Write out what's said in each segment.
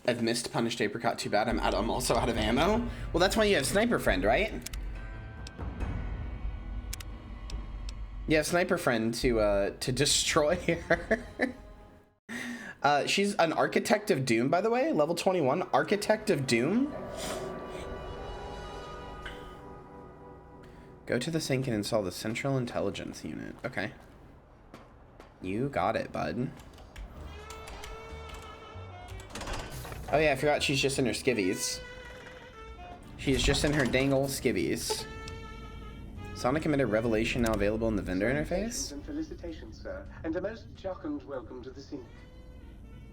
I've missed punished apricot. Too bad. I'm also out of ammo. Well, that's why you have sniper friend, right? You have sniper friend to destroy her. She's an architect of doom, by the way. Level 21, architect of doom. Go to the sink and install the central intelligence unit. Okay. You got it, bud. Oh yeah, I forgot she's just in her skivvies. She's just in her dangle skivvies. Sonic emitter revelation now available in the vendor interface? And felicitations, sir, and a most jocund welcome to the sink.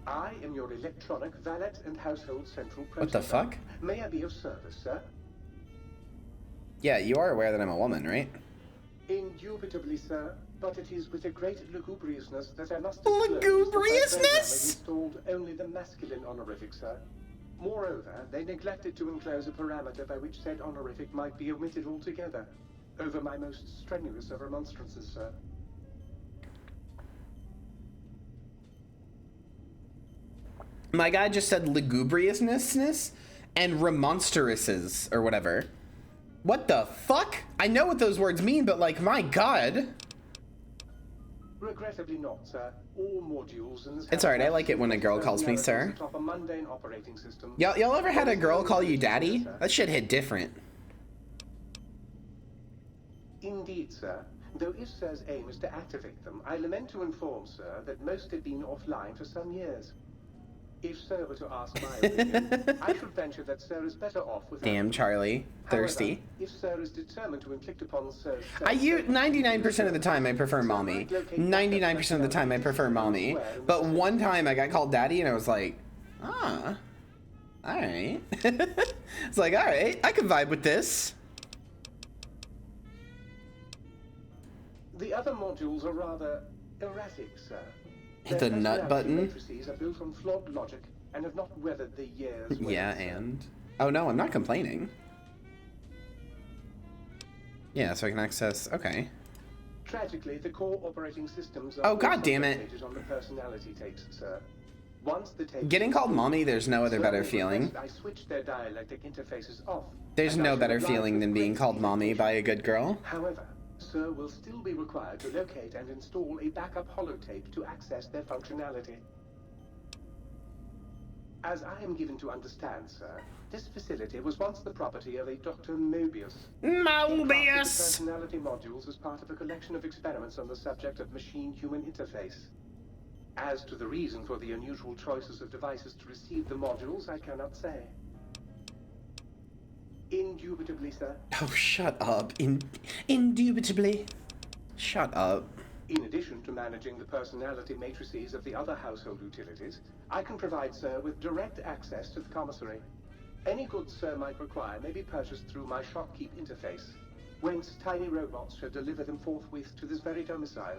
I am your electronic valet and household central processor. What the fuck? May I be of service, sir? Yeah, you are aware that I'm a woman, right? Indubitably, sir, but it is with a great lugubriousness that I must Lugubriousness? installed only the masculine honorific, sir. Moreover, they neglected to enclose a parameter by which said honorific might be omitted altogether. Over my most strenuous of remonstrances, sir. My guy just said lugubriousness and remonstrances or whatever. What the fuck? I know what those words mean, but like, my god. Regrettably not, sir. All modules in this. It's alright, I like it when a girl calls me sir. A mundane operating system. Y'all ever had a girl call you daddy? That shit hit different. Indeed, sir. Though if sir's aim is to activate them, I lament to inform, sir, that most have been offline for some years. If sir were to ask my opinion, I should venture that sir is better off with. Damn, Charlie. Thirsty. However, if sir is determined to inflict upon sir's... 99% of the time I prefer mommy. 99% of the time I prefer mommy. But one time I got called daddy and I was like, ah, alright. It's like, alright, I can vibe with this. The other modules are rather erratic, sir. Hit the nut button. Matrices are built on flawed logic and have not weathered the years. Yeah, and? Oh no, I'm not complaining. Yeah, so I can access, okay. Tragically, the core operating systems are... Oh, god damn it. ...on the personality tapes, sir. Once the tapes... Getting called mommy, there's no other better feeling. I switched their dialectic interfaces off. There's no better feeling than being called mommy by a good girl. However, sir will still be required to locate and install a backup holotape to access their functionality. As I am given to understand, sir, this facility was once the property of a Dr. Mobius. Mobius! Personality modules as part of a collection of experiments on the subject of machine-human interface. As to the reason for the unusual choices of devices to receive the modules, I cannot say. Indubitably, sir. Oh, shut up. Indubitably. Shut up. In addition to managing the personality matrices of the other household utilities, I can provide sir with direct access to the commissary. Any goods sir might require may be purchased through my shopkeep interface, whence tiny robots shall deliver them forthwith to this very domicile.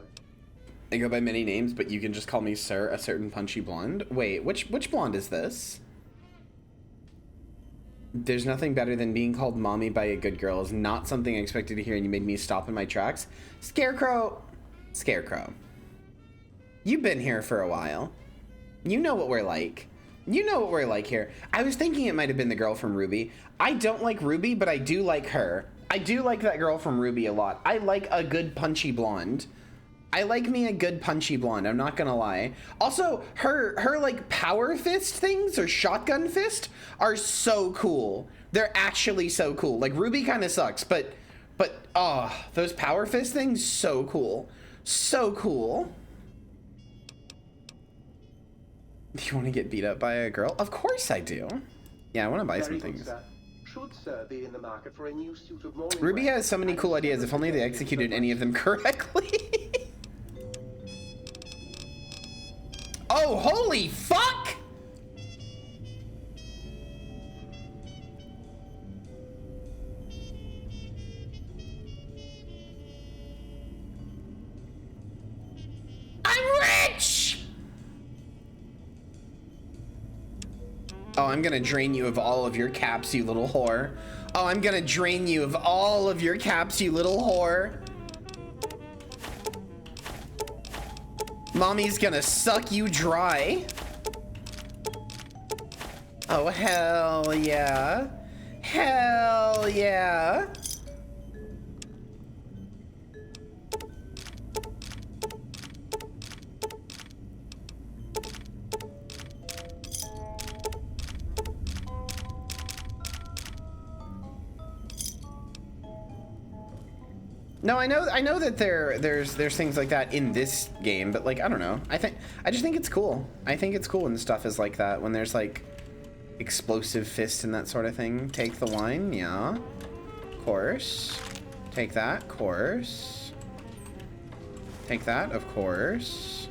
I go by many names, but you can just call me sir, a certain punchy blonde. Wait, which blonde is this? There's nothing better than being called mommy by a good girl is not something I expected to hear, and you made me stop in my tracks. Scarecrow. You've been here for a while. You know what we're like. You know what we're like here. I was thinking it might have been the girl from Ruby. I don't like Ruby, but I do like her. I do like that girl from Ruby a lot. I like a good punchy blonde. I like me a good punchy blonde, I'm not gonna lie. Also, her like power fist things or shotgun fist are so cool. They're actually so cool. Like Ruby kind of sucks, but oh, those power fist things, so cool. So cool. Do you want to get beat up by a girl? Of course I do. Yeah, I want to buy some things. Should sir be in the market for a new suit of morning Ruby wear? has so many cool ideas, if only they executed any of them correctly. Oh, holy fuck! I'm rich! Oh, I'm gonna drain you of all of your caps, you little whore. Oh, I'm gonna drain you of all of your caps, you little whore. Mommy's gonna suck you dry. Oh, hell yeah. Hell yeah. No, I know that there's things like that in this game, but like I don't know. I just think it's cool. I think it's cool when stuff is like that, when there's like explosive fists and that sort of thing. Take the wine, yeah. Of course. Take that, course. Take that, of course.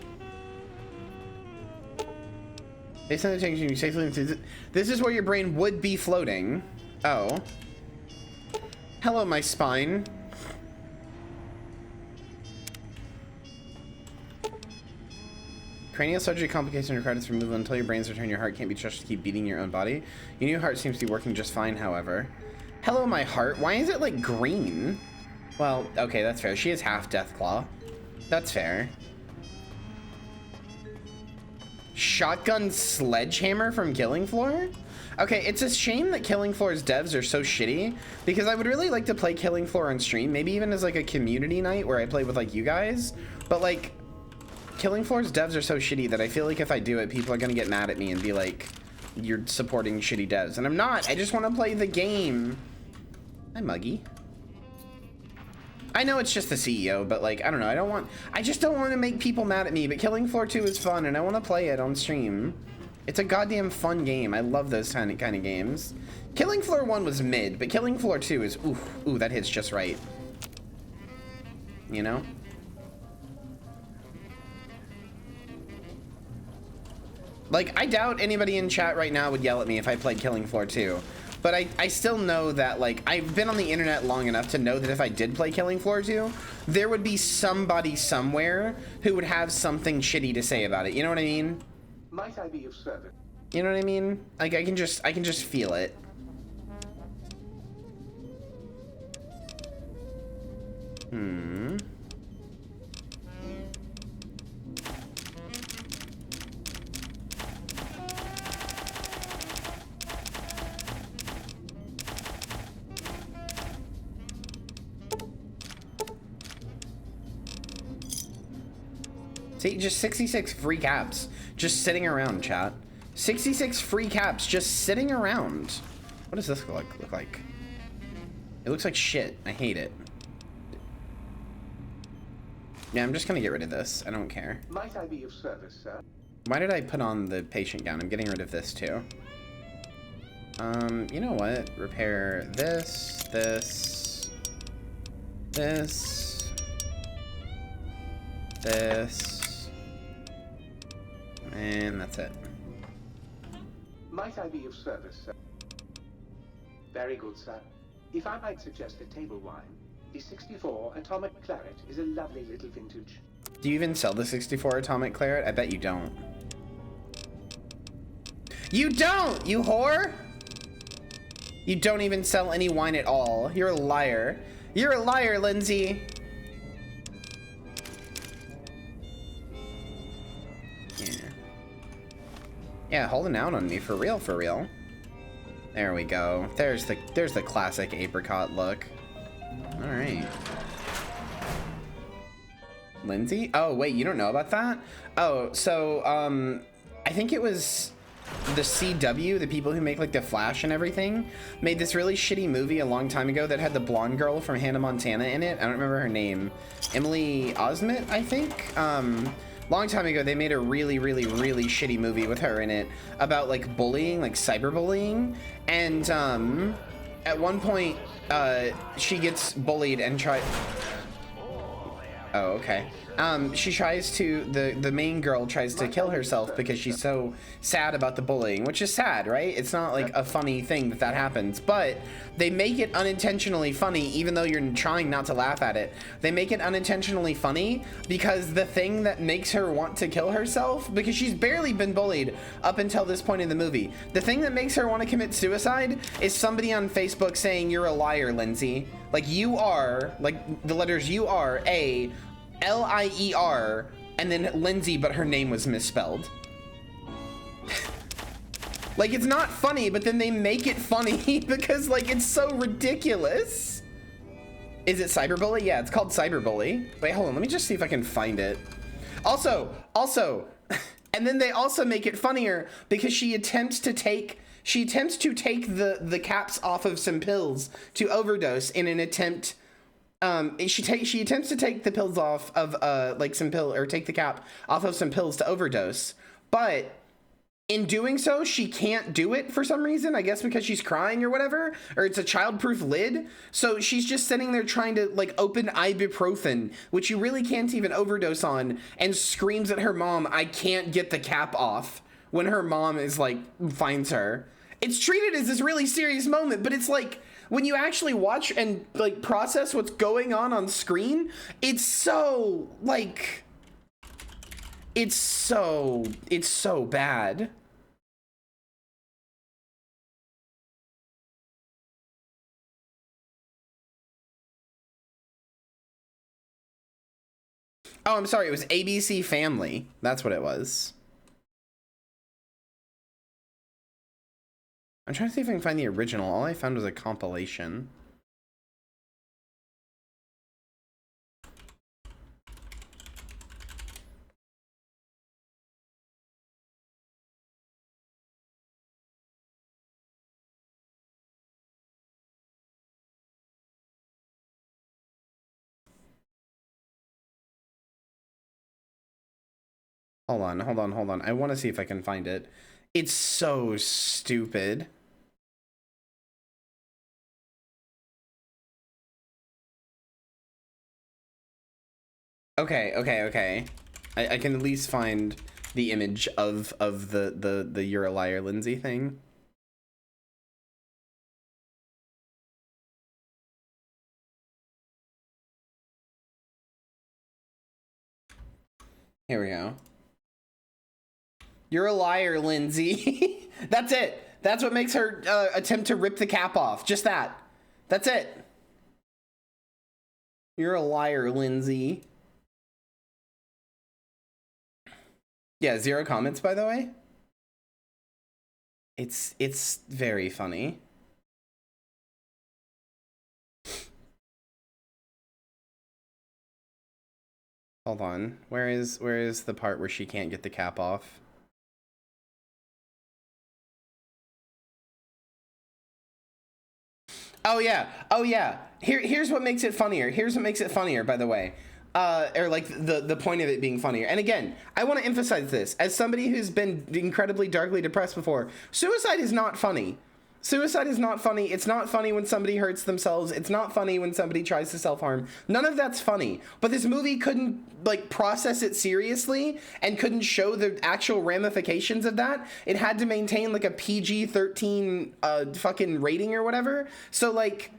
Based on the things you safely, this is where your brain would be floating. Oh. Hello, my spine. Cranial surgery complication required its removal until your brain's return. Your heart can't be trusted to keep beating your own body. Your new heart seems to be working just fine, however. Hello, my heart. Why is it, like, green? Well, okay, that's fair. She is half Deathclaw. That's fair. Shotgun sledgehammer from Killing Floor? Okay, it's a shame that Killing Floor's devs are so shitty, because I would really like to play Killing Floor on stream, maybe even as, like, a community night where I play with, like, you guys. But, like, Killing Floor's devs are so shitty that I feel like if I do it, people are gonna get mad at me and be like, you're supporting shitty devs. And I'm not. I just want to play the game. Hi, Muggy. I know it's just the CEO, but like, I don't know. I just don't want to make people mad at me, but Killing Floor 2 is fun and I want to play it on stream. It's a goddamn fun game. I love those kind of games. Killing Floor 1 was mid, but Killing Floor 2 is, ooh, that hits just right. You know? Like, I doubt anybody in chat right now would yell at me if I played Killing Floor 2. But I still know that, like, I've been on the internet long enough to know that if I did play Killing Floor 2, there would be somebody somewhere who would have something shitty to say about it. You know what I mean? Might I be of service? You know what I mean? Like, I can just feel it. See, just 66 free caps just sitting around, chat. 66 free caps just sitting around. What does this look like? It looks like shit. I hate it. Yeah, I'm just gonna get rid of this. I don't care. Might I be of service, sir? Why did I put on the patient gown? I'm getting rid of this too. You know what? Repair this, this, and that's it. Might I be of service, sir? Very good, sir. If I might suggest a table wine, the 64 Atomic Claret is a lovely little vintage. Do you even sell the 64 Atomic Claret? I bet you don't. You don't, you whore! You don't even sell any wine at all. You're a liar. You're a liar, Lindsay. Yeah, holding out on me for real, for real. There we go. There's the classic apricot look. All right. Lindsay? Oh, wait, you don't know about that? Oh, so, I think it was the CW, the people who make like the Flash and everything, made this really shitty movie a long time ago that had the blonde girl from Hannah Montana in it. I don't remember her name. Emily Osment, I think. Long time ago, they made a really shitty movie with her in it about like bullying, like cyberbullying. And at one point, she gets bullied and Oh, okay. She tries to, the main girl tries to kill herself because she's so sad about the bullying, which is sad, right? It's not like a funny thing that happens, but they make it unintentionally funny, even though you're trying not to laugh at it. They make it unintentionally funny because the thing that makes her want to kill herself, because she's barely been bullied up until this point in the movie, the thing that makes her want to commit suicide is somebody on Facebook saying, "You're a liar, Lindsay." Like, you are, like the letters URALIER, and then Lindsay, but her name was misspelled. Like, it's not funny, but then they make it funny because, like, it's so ridiculous. Is it cyberbully? Yeah, it's called cyberbully. Wait, hold on. Let me just see if I can find it. Also, and then they also make it funnier because she attempts to take the caps off of some pills to overdose in an attempt. She attempts to take the pills off of like some pill, or take the cap off of some pills to overdose, but in doing so, she can't do it for some reason, I guess because she's crying or whatever, or it's a child-proof lid. So she's just sitting there trying to like open ibuprofen, which you really can't even overdose on, and screams at her mom, "I can't get the cap off," when her mom is like, finds her. It's treated as this really serious moment, but it's like, when you actually watch and like process what's going on screen, it's so like, it's so bad. Oh, I'm sorry. It was ABC Family. That's what it was. I'm trying to see if I can find the original. All I found was a compilation. Hold on. I want to see if I can find it. It's so stupid. Okay. I can at least find the image of the "You're a Liar, Lindsay" thing. Here we go. "You're a liar, Lindsay." That's it. That's what makes her attempt to rip the cap off. Just that. That's it. "You're a liar, Lindsay." Yeah, 0 comments, by the way. It's very funny. Hold on. Where is the part where she can't get the cap off? Oh yeah. Here's what makes it funnier. By the way. Or like the point of it being funnier. And again, I want to emphasize this as somebody who's been incredibly darkly depressed before. Suicide is not funny. Suicide is not funny. It's not funny when somebody hurts themselves. It's not funny when somebody tries to self-harm. None of that's funny. But this movie couldn't like process it seriously and couldn't show the actual ramifications of that. It had to maintain like a PG-13 fucking rating or whatever. So like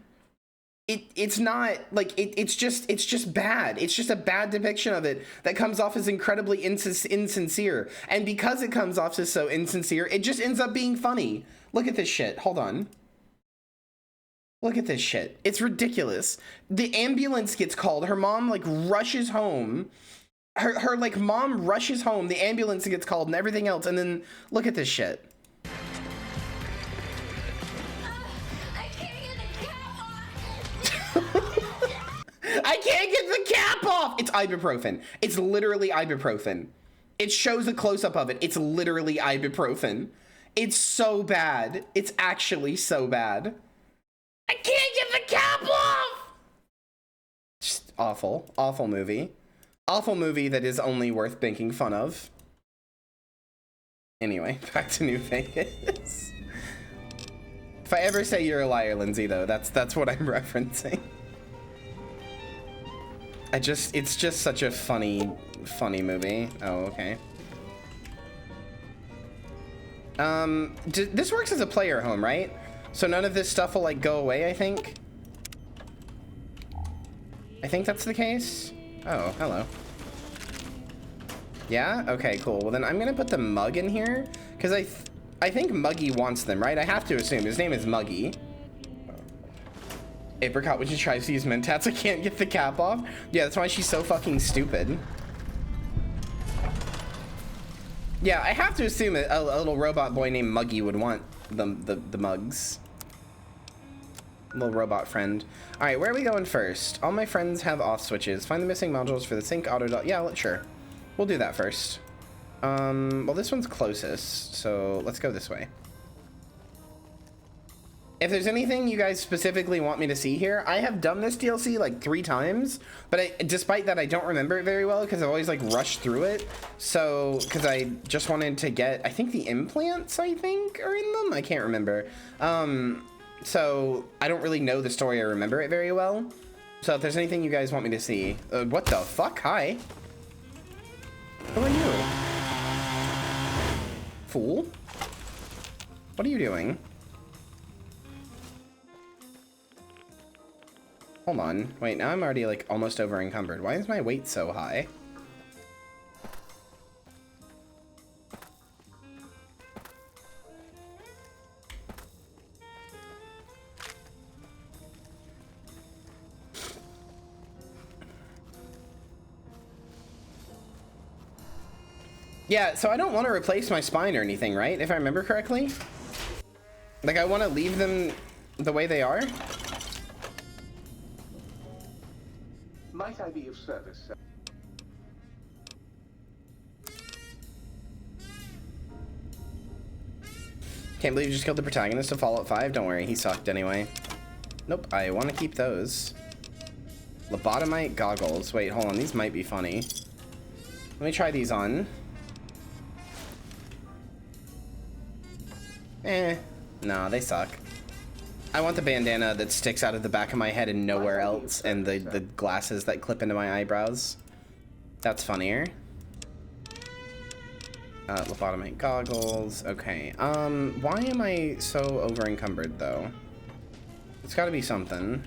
it's not like it's just bad. It's just a bad depiction of it that comes off as incredibly insincere. And because it comes off as so insincere, it just ends up being funny. Look at this shit. Hold on. Look at this shit. It's ridiculous. The ambulance gets called. Her mom like rushes home. Her like mom rushes home. The ambulance gets called and everything else. And then look at this shit. I can't get the cap off. It's ibuprofen. It's literally ibuprofen. It shows a close-up of it. It's literally ibuprofen. It's so bad. It's actually so bad. I can't get the cap off. Just awful. Awful movie. Awful movie that is only worth making fun of. Anyway, back to New Vegas. If I ever say "You're a liar, Lindsay," though, that's what I'm referencing. It's just such a funny movie. Oh, okay. This works as a player home, right? So none of this stuff will like go away, I think. I think that's the case. Oh, hello. Yeah? Okay, cool. Well, then I'm gonna put the mug in here because I think Muggy wants them, right? I have to assume. His name is Muggy. Apricot, when she tries to use Mentats, I can't get the cap off. Yeah, that's why she's so fucking stupid. Yeah, I have to assume that a little robot boy named Muggy would want the mugs. Little robot friend. All right, where are we going first? All my friends have off switches. Find the missing modules for the sync auto dock. Yeah, sure. We'll do that first. Well, this one's closest, so let's go this way. If there's anything you guys specifically want me to see here, I have done this DLC like 3 times, but despite that, I don't remember it very well because I've always like rushed through it. So, because I just wanted to get, I think the implants, I think, are in them. I can't remember. So I don't really know the story or remember it very well. So if there's anything you guys want me to see, what the fuck? Hi. Who are you? Fool? What are you doing? Hold on. Wait, now I'm already like almost over encumbered. Why is my weight so high? Yeah, so I don't want to replace my spine or anything, right? If I remember correctly. Like, I want to leave them the way they are. Might I be of service, sir? Can't believe you just killed the protagonist of Fallout 5. Don't worry, he sucked anyway. Nope, I want to keep those. Lobotomite goggles. Wait, hold on, these might be funny. Let me try these on. No, they suck. I want the bandana that sticks out of the back of my head and nowhere else, and the glasses that clip into my eyebrows. That's funnier. Lobotomite goggles. Okay. Why am I so over encumbered though? It's gotta be something.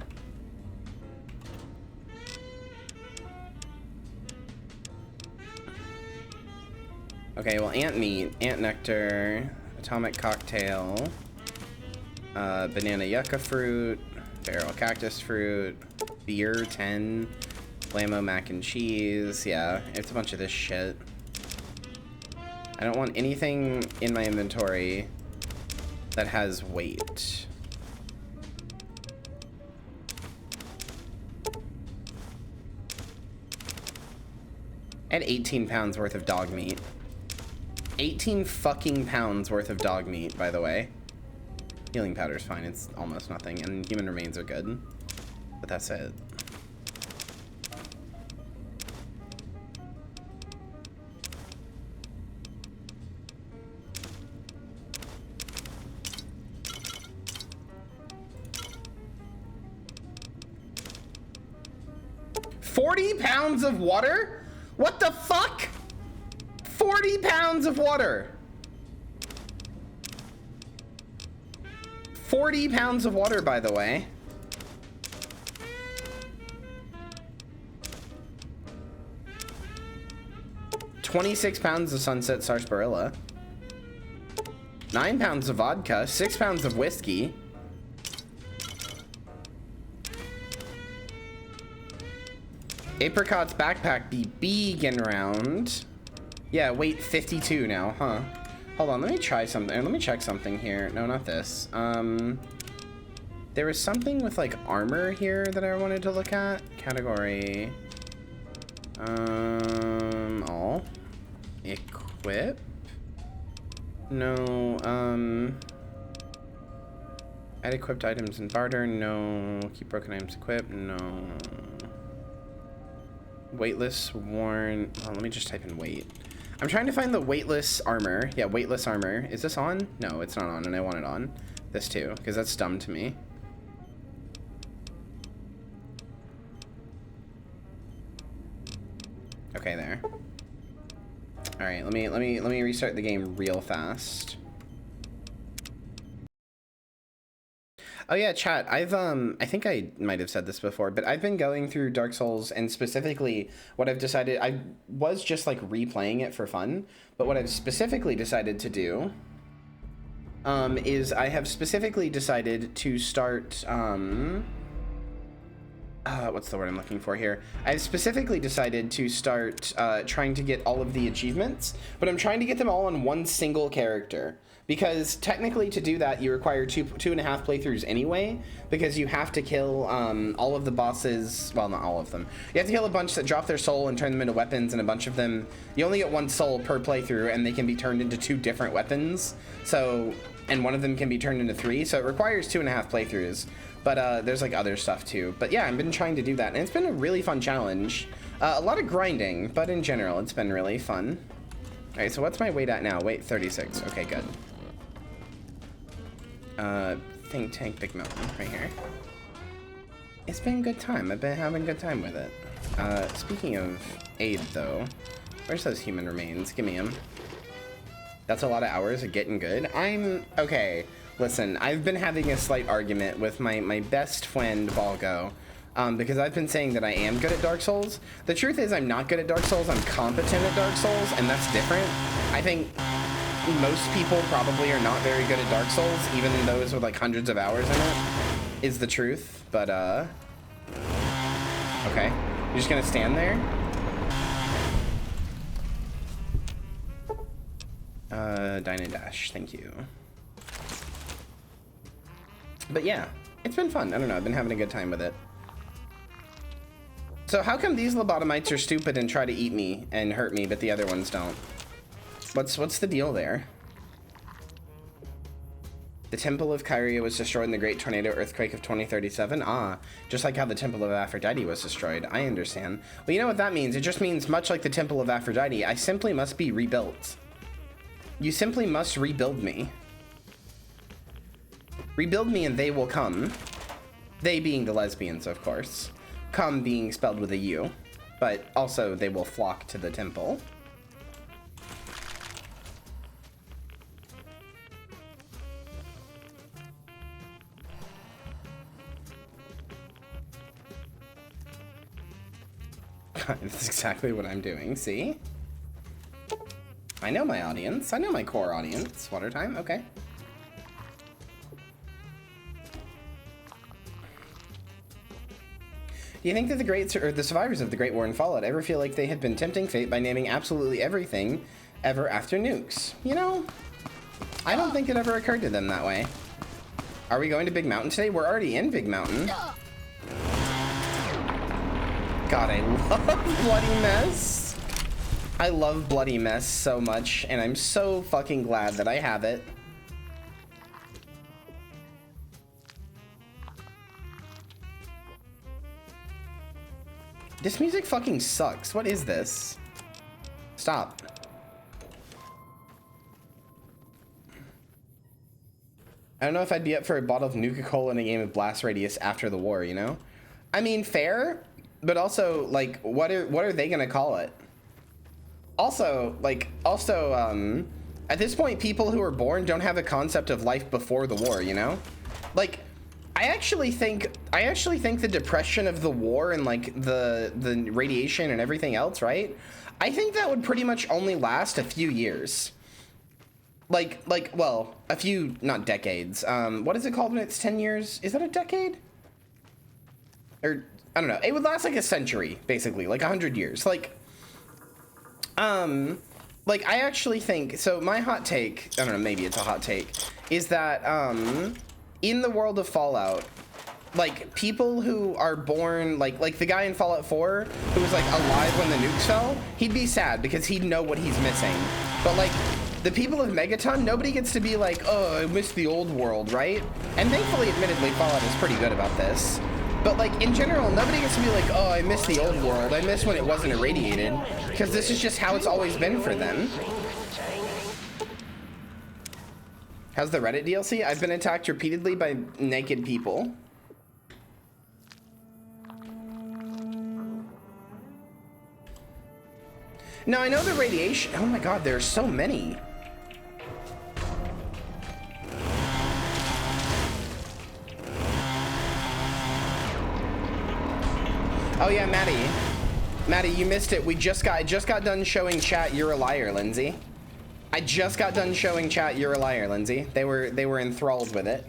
Okay, well, ant meat, ant nectar, atomic cocktail, banana yucca fruit, barrel cactus fruit, beer 10, Lambo mac and cheese. Yeah, it's a bunch of this shit. I don't want anything in my inventory that has weight. I had 18 pounds worth of dog meat. 18 fucking pounds worth of dog meat, by the way. Healing powder's fine, it's almost nothing, and human remains are good. But that's it. $40 pounds of water? What the fuck? 40 pounds of water. 40 pounds of water, by the way. $26 pounds of Sunset Sarsaparilla. 9 pounds of vodka. 6 pounds of whiskey. Apricot's backpack be big and round. Yeah, weight 52 now, huh? Hold on, let me try something. Let me check something here. No, not this. There was something with like armor here that I wanted to look at. Category. All. Equip. No, add equipped items in barter. No. Keep broken items equipped. No. Weightless worn. Oh, let me just type in weight. I'm trying to find the weightless armor. Yeah, weightless armor. Is this on? No, it's not on, and I want it on. This too, because that's dumb to me. Okay, there. All right, let me restart the game real fast. Oh yeah, chat, I've, I think I might have said this before, but I've been going through Dark Souls, and specifically what I've decided, I was just like replaying it for fun, but what I've specifically decided to do, is I have specifically decided to start, what's the word I'm looking for here? I've specifically decided to start trying to get all of the achievements, but I'm trying to get them all on one single character. Because technically to do that, you require two and a half playthroughs anyway, because you have to kill all of the bosses, well, not all of them. You have to kill a bunch that drop their soul and turn them into weapons, and a bunch of them, you only get one soul per playthrough, and they can be turned into 2 different weapons. So, and one of them can be turned into 3, so it requires 2.5 playthroughs. But there's like other stuff too. But yeah, I've been trying to do that, and it's been a really fun challenge. A lot of grinding, but in general, it's been really fun. All right, so what's my weight at now? Weight 36, okay, good. Think Tank Big Mountain right here. It's been a good time. I've been having a good time with it. Speaking of aid though, where's those human remains? Give me them. That's a lot of hours of getting good. Okay, listen, I've been having a slight argument with my best friend Volgo, because I've been saying that I am good at Dark Souls. The truth is I'm not good at Dark Souls, I'm competent at Dark Souls, and that's different. I think most people probably are not very good at Dark Souls, even those with like hundreds of hours in it, is the truth. But, okay. You're just gonna stand there? Dine and dash, thank you. But yeah, it's been fun. I don't know, I've been having a good time with it. So how come these lobotomites are stupid and try to eat me and hurt me, but the other ones don't? What's the deal there? The Temple of Kyria was destroyed in the Great Tornado Earthquake of 2037. Ah, just like how the Temple of Aphrodite was destroyed. I understand. Well, you know what that means? It just means, much like the Temple of Aphrodite, I simply must be rebuilt. You simply must rebuild me. Rebuild me and they will come. They being the lesbians, of course. Come being spelled with a U. But also they will flock to the temple. That's exactly what I'm doing, see? I know my audience. I know my core audience. Water time? Okay. Do you think that the survivors of the Great War and Fallout ever feel like they had been tempting fate by naming absolutely everything ever after nukes? You know, I don't think it ever occurred to them that way. Are we going to Big Mountain today? We're already in Big Mountain. God, I love Bloody Mess. I love Bloody Mess so much, and I'm so fucking glad that I have it. This music fucking sucks. What is this? Stop. I don't know if I'd be up for a bottle of Nuka-Cola in a game of Blast Radius after the war, you know? I mean, fair, but also, like, what are they gonna call it? Also, at this point, people who are born don't have a concept of life before the war, you know? Like, I actually think the depression of the war and like the radiation and everything else, right? I think that would pretty much only last a few years. Well, a few, not decades. What is it called when it's 10 years? Is that a decade? Or, I don't know. It would last like a century, basically, like 100 years. Like, I actually think, so my hot take, I don't know, maybe it's a hot take, is that, in the world of Fallout, like, people who are born, like the guy in Fallout 4 who was, like, alive when the nukes fell, he'd be sad because he'd know what he's missing. But, like, the people of Megaton, nobody gets to be like, oh, I miss the old world, right? And thankfully, admittedly, Fallout is pretty good about this. But, like, in general, nobody gets to be like, oh, I miss the old world. I miss when it wasn't irradiated. Because this is just how it's always been for them. How's the Reddit DLC? I've been attacked repeatedly by naked people. No, I know the radiation. Oh my god, there are so many. Oh yeah, Maddie, you missed it. I just got done showing chat. You're a liar, Lindsay. I just got done showing chat. You're a liar, Lindsay. They were enthralled with it.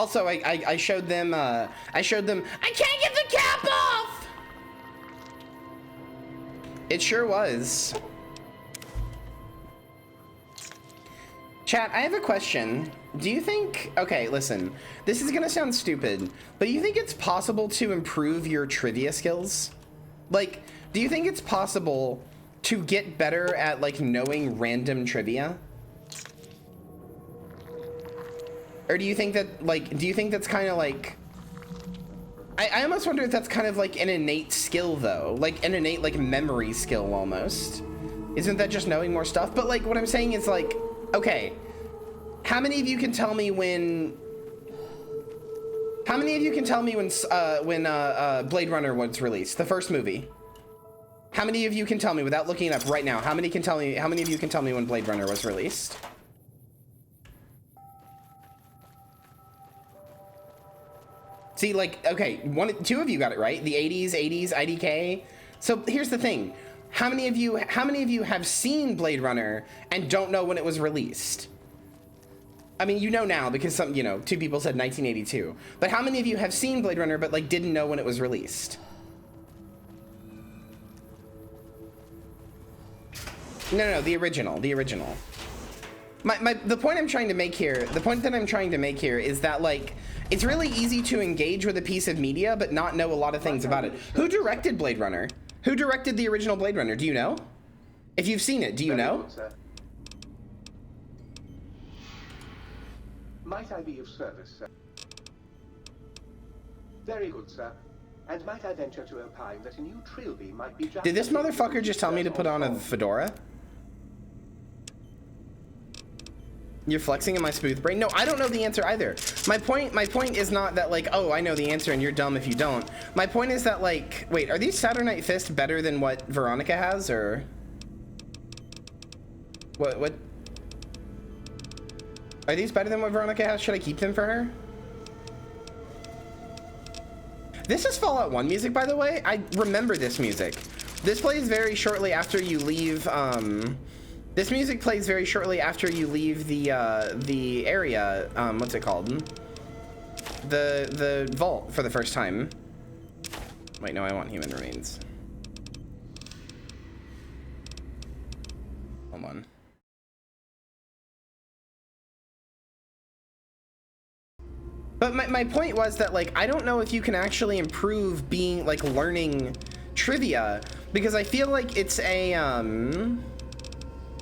Also, I showed them, I can't get the cap off! It sure was. Chat, I have a question. Do you think, okay, listen, this is gonna sound stupid, but do you think it's possible to improve your trivia skills? Like, do you think it's possible to get better at, like, knowing random trivia? Or do you think that, like, do you think that's kind of like, I almost wonder if that's kind of like an innate skill though, like an innate, like, memory skill almost. Isn't that just knowing more stuff? But like, what I'm saying is like, okay, how many of you can tell me when Blade Runner was released, the first movie? How many of you can tell me without looking it up right now? How many of you can tell me when Blade Runner was released? See, like, okay, two of you got it right. The 80s, IDK. So here's the thing. How many of you have seen Blade Runner and don't know when it was released? I mean, you know now because some, you know, two people said 1982. But how many of you have seen Blade Runner but like didn't know when it was released? No, the original. The point I'm trying to make here, is that, like, it's really easy to engage with a piece of media but not know a lot of things about it. Who directed Blade Runner? Who directed the original Blade Runner? Do you know? If you've seen it, do you know? Might I be of service, sir? Very good, sir. And might I venture to opine that a new trilby might be just... Did this motherfucker just tell me to put on a fedora? You're flexing in my smooth brain? No, I don't know the answer either. My point is not that, like, oh, I know the answer and you're dumb if you don't. My point is that, like, wait, are these Saturnite fists better than what Veronica has, or? What? Are these better than what Veronica has? Should I keep them for her? This is Fallout 1 music, by the way. I remember this music. This plays very shortly after you leave, this music plays very shortly after you leave the area, what's it called? The vault for the first time. Wait, no, I want human remains. Hold on. But my point was that, like, I don't know if you can actually improve being, like, learning trivia, because I feel like it's a,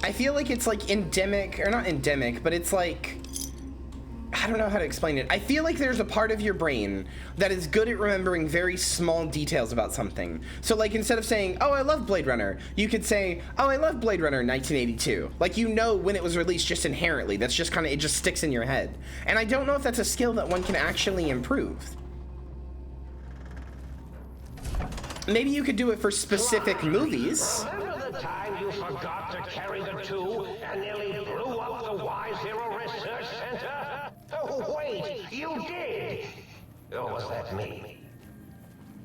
I feel like it's like endemic, or not endemic, but it's like, I don't know how to explain it. I feel like there's a part of your brain that is good at remembering very small details about something. So like, instead of saying, oh, I love Blade Runner, you could say, oh, I love Blade Runner 1982. Like, you know when it was released just inherently. That's just kind of, it just sticks in your head. And I don't know if that's a skill that one can actually improve. Maybe you could do it for specific movies. Remember the time you forgot to carry the two and nearly blew up the Y0 Research Center? Oh, wait, you did! Or was that me?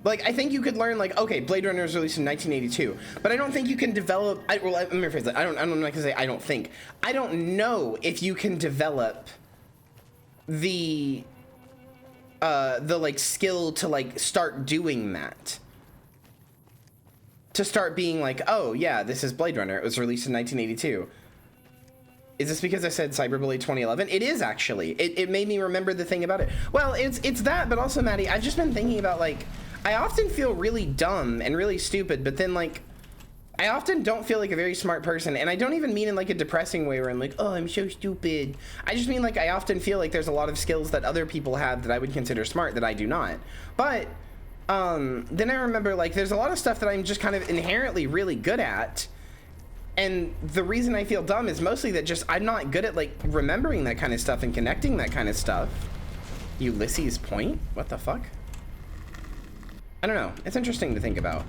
Like, I think you could learn, like, okay, Blade Runner was released in 1982, but I don't think you can develop, well, let me rephrase that. I'm not gonna say I don't think. I don't know if you can develop the like, skill to, like, start doing that. To start being like, oh, yeah, this is Blade Runner. It was released in 1982. Is this because I said Cyberbully 2011? It is, actually. It made me remember the thing about it. Well, it's that, but also, Maddie, I've just been thinking about, like, I often feel really dumb and really stupid, but then, like, I often don't feel like a very smart person, and I don't even mean in, like, a depressing way where I'm like, oh, I'm so stupid. I just mean, like, I often feel like there's a lot of skills that other people have that I would consider smart that I do not. But then I remember, like, there's a lot of stuff that I'm just kind of inherently really good at, and the reason I feel dumb is mostly that just I'm not good at, like, remembering that kind of stuff and connecting that kind of stuff. Ulysses Point? What the fuck? I don't know. It's interesting to think about.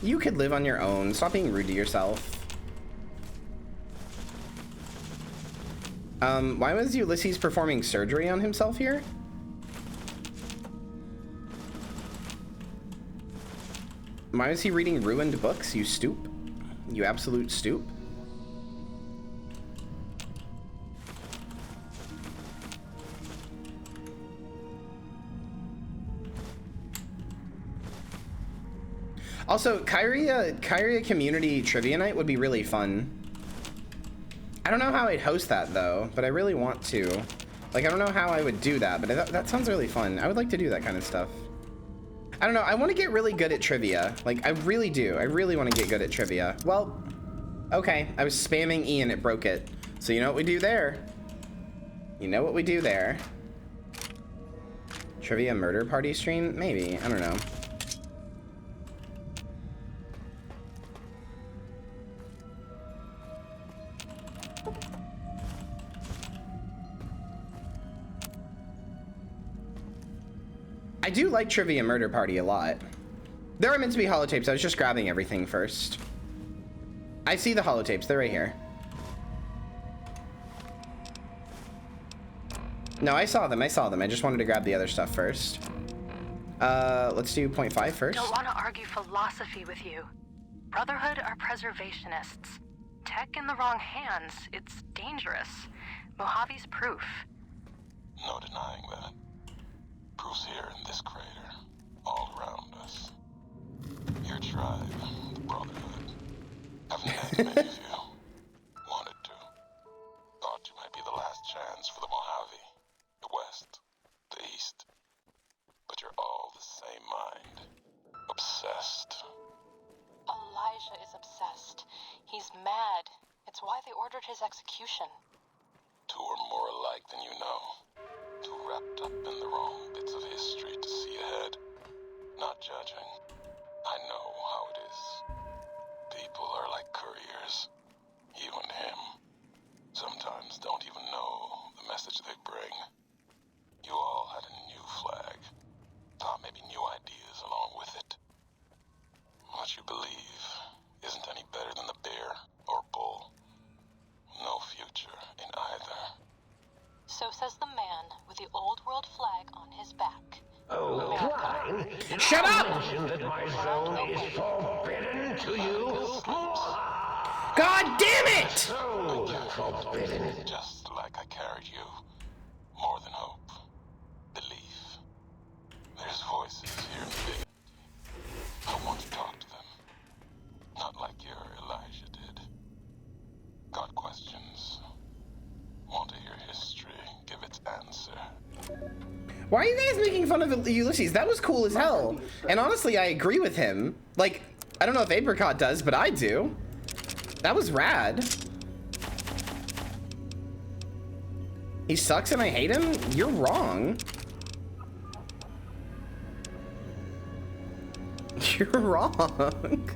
You could live on your own. Stop being rude to yourself. Why was Ulysses performing surgery on himself here? Why was he reading ruined books, you stoop? You absolute stoop? Also, Kyria Community Trivia Night would be really fun. I don't know how I'd host that though, but I really want to. Like, I don't know how I would do that, but that sounds really fun. I would like to do that kind of stuff. I don't know, I want to get really good at trivia. Like, I really do. I really want to get good at trivia. Well, okay, I was spamming E and it broke it. So you know what we do there? You know what we do there? Trivia murder party stream? Maybe, I don't know. I do like Trivia Murder Party a lot. There are meant to be holotapes. I was just grabbing everything first. I see the holotapes. They're right here. No, I saw them. I saw them. I just wanted to grab the other stuff first. Let's do 0.5 first. Don't want to argue philosophy with you. Brotherhood are preservationists. Tech in the wrong hands, it's dangerous. Mojave's proof. No denying that. Proof's here in this crater, all around us. Your tribe, the Brotherhood, haven't named many of you. Wanted to. Thought you might be the last chance for the Mojave, the West, the East. But you're all the same mind. Obsessed. Elijah is obsessed. He's mad. It's why they ordered his execution. Two are more alike than you know. Too wrapped up in the wrong bits of history to see ahead. Not judging. I know how it is. People are like couriers. You and him. Sometimes don't even know the message they bring. You all had a new flag. Thought maybe new ideas along with it. What you believe isn't any better than the bear or bull. No future in either. So says the man with the old world flag on his back. Oh, Klein. Shut up! Mention that my zone is forbidden to you. God damn it! So forbidden. Just like I carried you. More than hope. Belief. There's voices here in the big. I want to talk to them. Not like your Elijah did. Got questions. Want to hear history give its answer. Why are you guys making fun of Ulysses? That was cool as hell. And honestly, I agree with him. Like, I don't know if Apricot does, but I do. That was rad. He sucks and I hate him? You're wrong. You're wrong.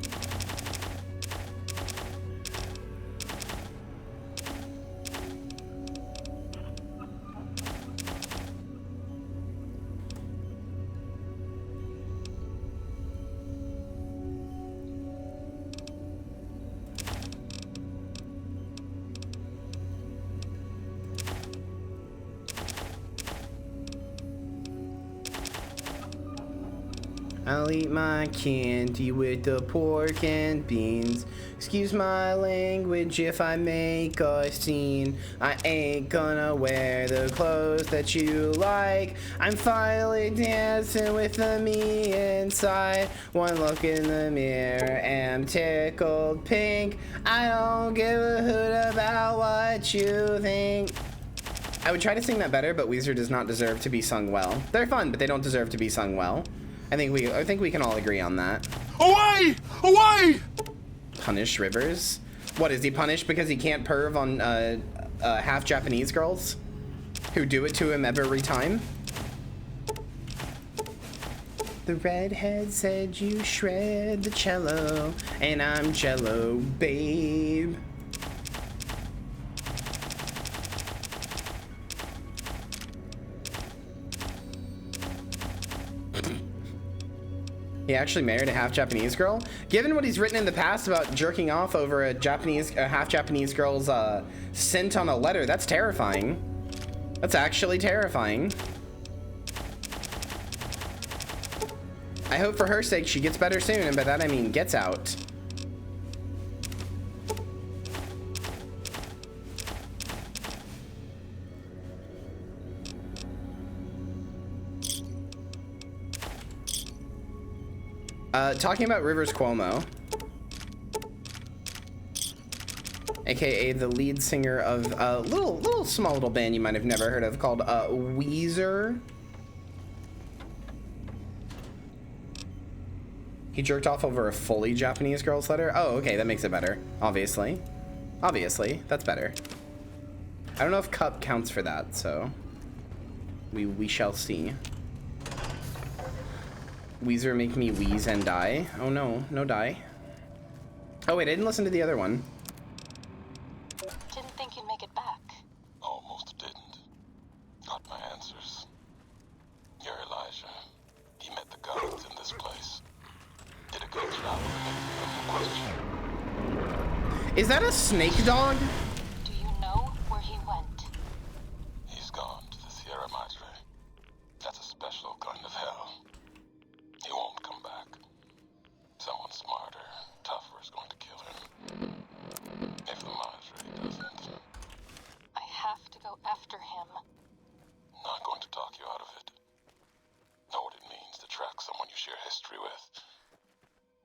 I'll eat my candy with the pork and beans. Excuse my language if I make a scene. I ain't gonna wear the clothes that you like. I'm finally dancing with the me inside. One look in the mirror and I'm tickled pink. I don't give a hoot about what you think. I would try to sing that better, but Weezer does not deserve to be sung well. They're fun, but they don't deserve to be sung well. I think we can all agree on that. Away! Away! Punish Rivers? What, is he punished because he can't perv on half Japanese girls who do it to him every time? The redhead said you shred the cello, and I'm jello, babe. He actually married a half Japanese girl? Given what he's written in the past about jerking off over a half Japanese girl's scent on a letter, that's terrifying. That's actually terrifying. I hope for her sake she gets better soon, and by that I mean gets out. Talking about Rivers Cuomo, aka the lead singer of a small little band you might have never heard of called Weezer. He jerked off over a fully Japanese girl's letter. Oh, okay, that makes it better. Obviously, that's better. I don't know if cup counts for that, so we shall see. Weezer make me wheeze and die. Oh no, no die. Oh wait, I didn't listen to the other one. Didn't think you'd make it back. Almost didn't. Got my answers. You're Elijah. He met the gods in this place. Did a good job of making them question. Is that a snake dog? Do you know where he went? He's gone to the Sierra Madre. That's a special kind of hell. He won't come back. Someone smarter, tougher is going to kill him. If the Madre doesn't. I have to go after him. Not going to talk you out of it. Know what it means to track someone you share history with.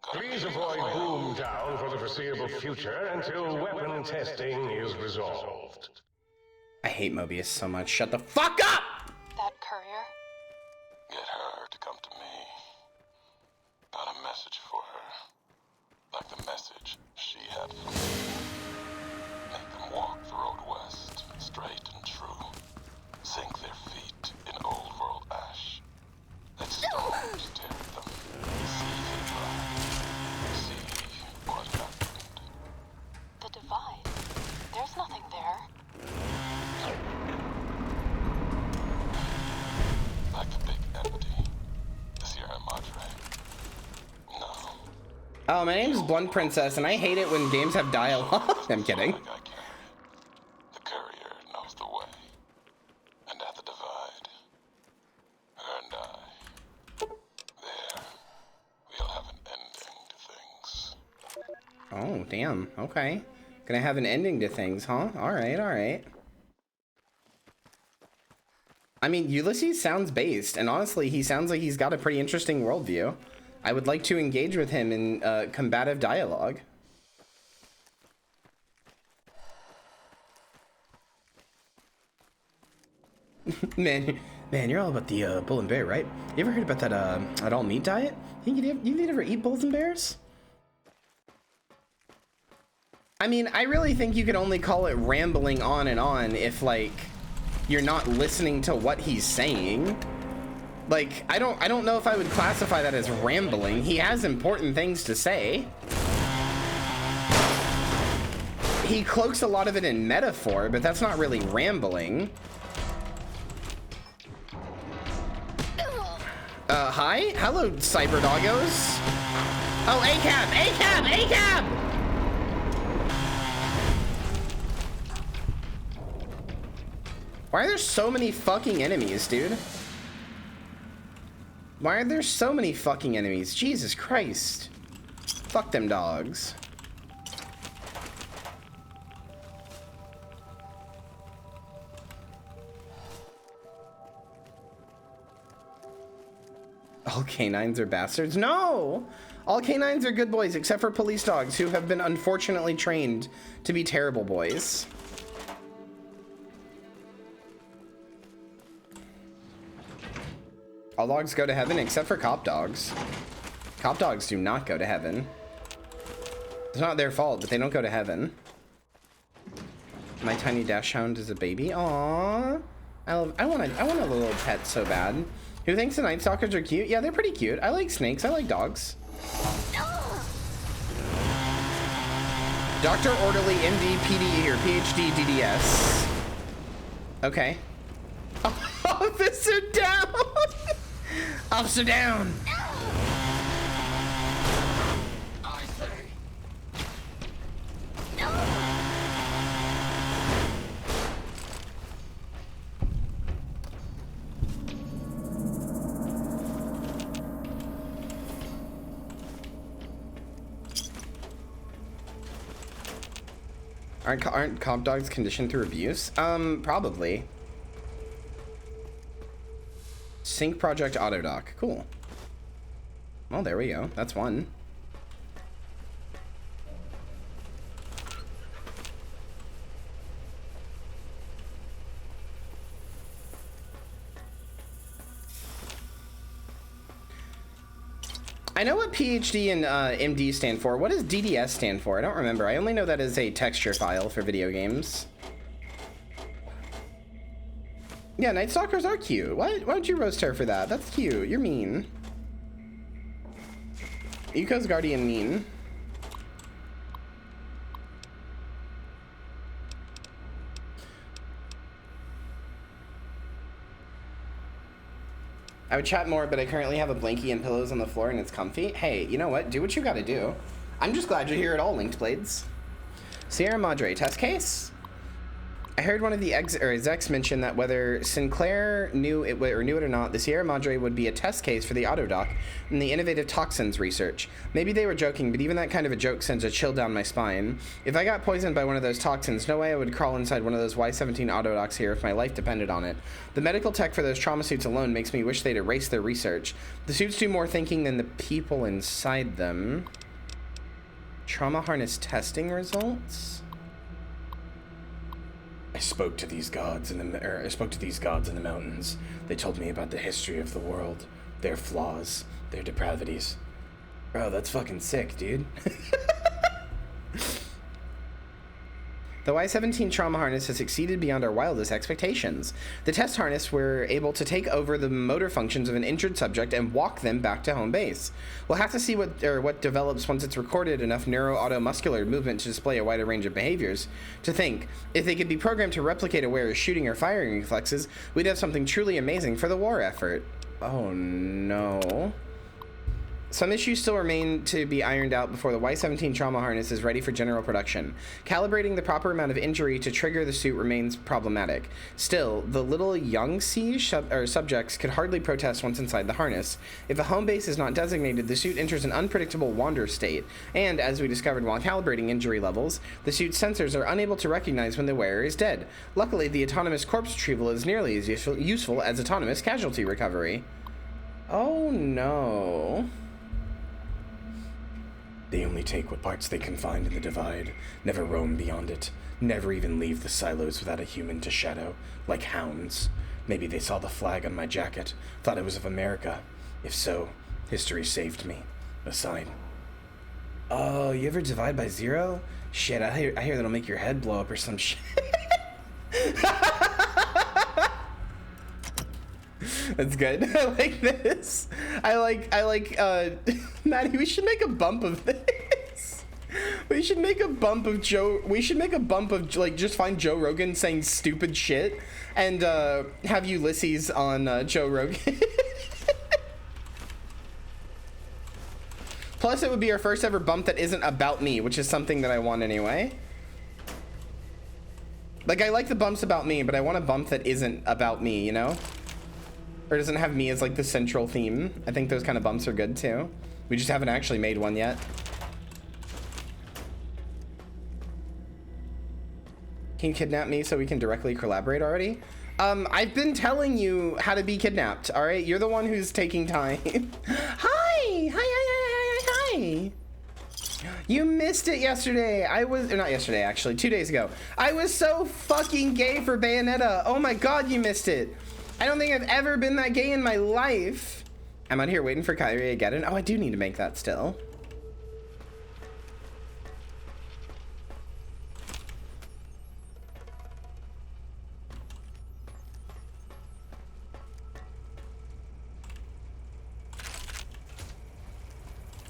Please avoid Boomtown for the foreseeable future until weapon testing is resolved. I hate Mobius so much. Shut the fuck up! That courier? Get her to come to me. Got a message for her. Like the message she had for me. Make them walk the road west, straight and true. Sink their feet in old world ash. Let stones tear at them. See the divide. See what happened. The divide? There's nothing there. Like the big empty. The Sierra Madre. No. Oh, my name's Blunt Princess, and I hate it when games have dialogue. I'm kidding. Like I carry. The courier knows the way. And at the divide, her and I, there, we'll have an ending to things. Oh, damn. Okay. Gonna have an ending to things, huh? Alright, alright. I mean, Ulysses sounds based, and honestly, he sounds like he's got a pretty interesting worldview. I would like to engage with him in combative dialogue. man, you're all about the bull and bear, right? You ever heard about that all meat diet? You ever eat bulls and bears? I mean, I really think you could only call it rambling on and on if, like, you're not listening to what he's saying. Like, I don't know if I would classify that as rambling. He has important things to say. He cloaks a lot of it in metaphor, but that's not really rambling. Hi? Hello, cyber doggos. Oh, ACAB! ACAB! ACAB! Why are there so many fucking enemies, dude? Why are there so many fucking enemies? Jesus Christ. Fuck them dogs. All canines are bastards? No! All canines are good boys, except for police dogs who have been unfortunately trained to be terrible boys. All dogs go to heaven except for cop dogs. Cop dogs do not go to heaven. It's not their fault, but they don't go to heaven. My tiny dash hound is a baby. Aww. I want a little pet so bad. Who thinks the Night Stalkers are cute? Yeah, they're pretty cute. I like snakes. I like dogs. Dr. Orderly, MD, PDE, or PhD, DDS. Okay. Officer down! Officer down! I say. Aren't cop dogs conditioned through abuse? Probably. Sync Project Autodoc. Cool. Well, there we go. That's one. I know what PhD and MD stand for. What does DDS stand for? I don't remember. I only know that is a texture file for video games. Yeah, Night Stalkers are cute. Why don't you roast her for that? That's cute. You're mean. Yuko's Guardian mean. I would chat more, but I currently have a blankie and pillows on the floor and it's comfy. Hey, you know what? Do what you gotta do. I'm just glad you're here at all, Linked Blades. Sierra Madre test case? I heard one of the execs mention that whether Sinclair knew it or not, the Sierra Madre would be a test case for the Autodoc and the innovative toxins research. Maybe they were joking, but even that kind of a joke sends a chill down my spine. If I got poisoned by one of those toxins, no way I would crawl inside one of those Y-17 Autodocs here if my life depended on it. The medical tech for those trauma suits alone makes me wish they'd erase their research. The suits do more thinking than the people inside them. Trauma harness testing results? I spoke to these gods in the mountains. They told me about the history of the world, their flaws, their depravities. Bro, that's fucking sick, dude. The Y-17 trauma harness has exceeded beyond our wildest expectations. The test harness were able to take over the motor functions of an injured subject and walk them back to home base. We'll have to see what develops once it's recorded enough neuroautomuscular movement to display a wider range of behaviors. To think, if they could be programmed to replicate a wearer's shooting or firing reflexes, we'd have something truly amazing for the war effort. Oh no. Some issues still remain to be ironed out before the Y-17 trauma harness is ready for general production. Calibrating the proper amount of injury to trigger the suit remains problematic. Still, the little young siege subjects could hardly protest once inside the harness. If a home base is not designated, the suit enters an unpredictable wander state, and, as we discovered while calibrating injury levels, the suit's sensors are unable to recognize when the wearer is dead. Luckily, the autonomous corpse retrieval is nearly as useful as autonomous casualty recovery. Oh no. They only take what parts they can find in the divide, never roam beyond it, never even leave the silos without a human to shadow, like hounds. Maybe they saw the flag on my jacket, thought it was of America. If so, history saved me. A sign. Oh, you ever divide by zero? Shit, I hear that'll make your head blow up or some shit. That's good. I like this. I like Maddie, we should make a bump of this. We should make a bump of like just find Joe Rogan saying stupid shit and have Ulysses on Joe Rogan. Plus it would be our first ever bump that isn't about me, which is something that I want anyway. Like, I like the bumps about me, but I want a bump that isn't about me, you know? Or doesn't have me as like the central theme. I think those kind of bumps are good too. We just haven't actually made one yet. Can you kidnap me so we can directly collaborate already? I've been telling you how to be kidnapped, all right? You're the one who's taking time. Hi. You missed it yesterday. Not yesterday, actually, 2 days ago. I was so fucking gay for Bayonetta. Oh my God, you missed it. I don't think I've ever been that gay in my life. I'm out here waiting for Kyria again. Oh, I do need to make that still.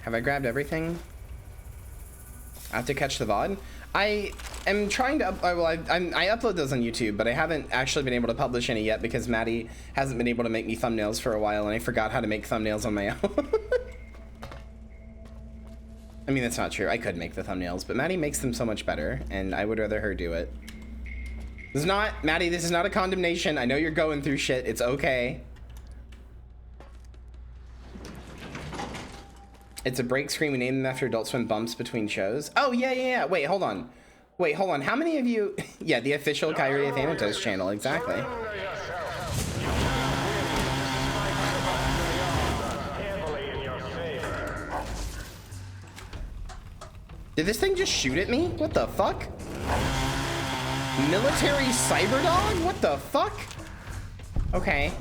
Have I grabbed everything? I have to catch the VOD. I am trying to, I upload those on YouTube, but I haven't actually been able to publish any yet because Maddie hasn't been able to make me thumbnails for a while, and I forgot how to make thumbnails on my own. I mean, that's not true. I could make the thumbnails, but Maddie makes them so much better, and I would rather her do it. This is not, Maddie, this is not a condemnation. I know you're going through shit. It's okay. It's a break screen. We named them after Adult Swim bumps between shows. Oh, yeah. Wait, hold on. How many of you... Yeah, the official Kyria Thanatos channel, exactly. Did this thing just shoot at me? What the fuck? Military cyber dog? What the fuck? Okay.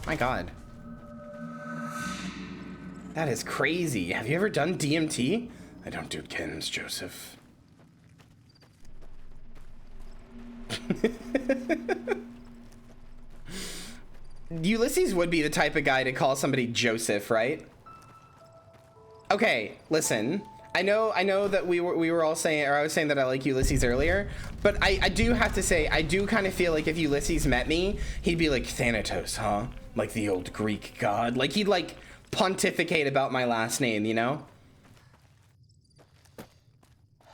My god. That is crazy. Have you ever done DMT? I don't do Kens, Joseph. Ulysses would be the type of guy to call somebody Joseph, right? Okay, listen. I know that we were all saying, or I was saying that I like Ulysses earlier, but I do have to say, I do kind of feel like if Ulysses met me, he'd be like, Thanatos, huh? Like the old Greek god. Like he'd like pontificate about my last name, you know?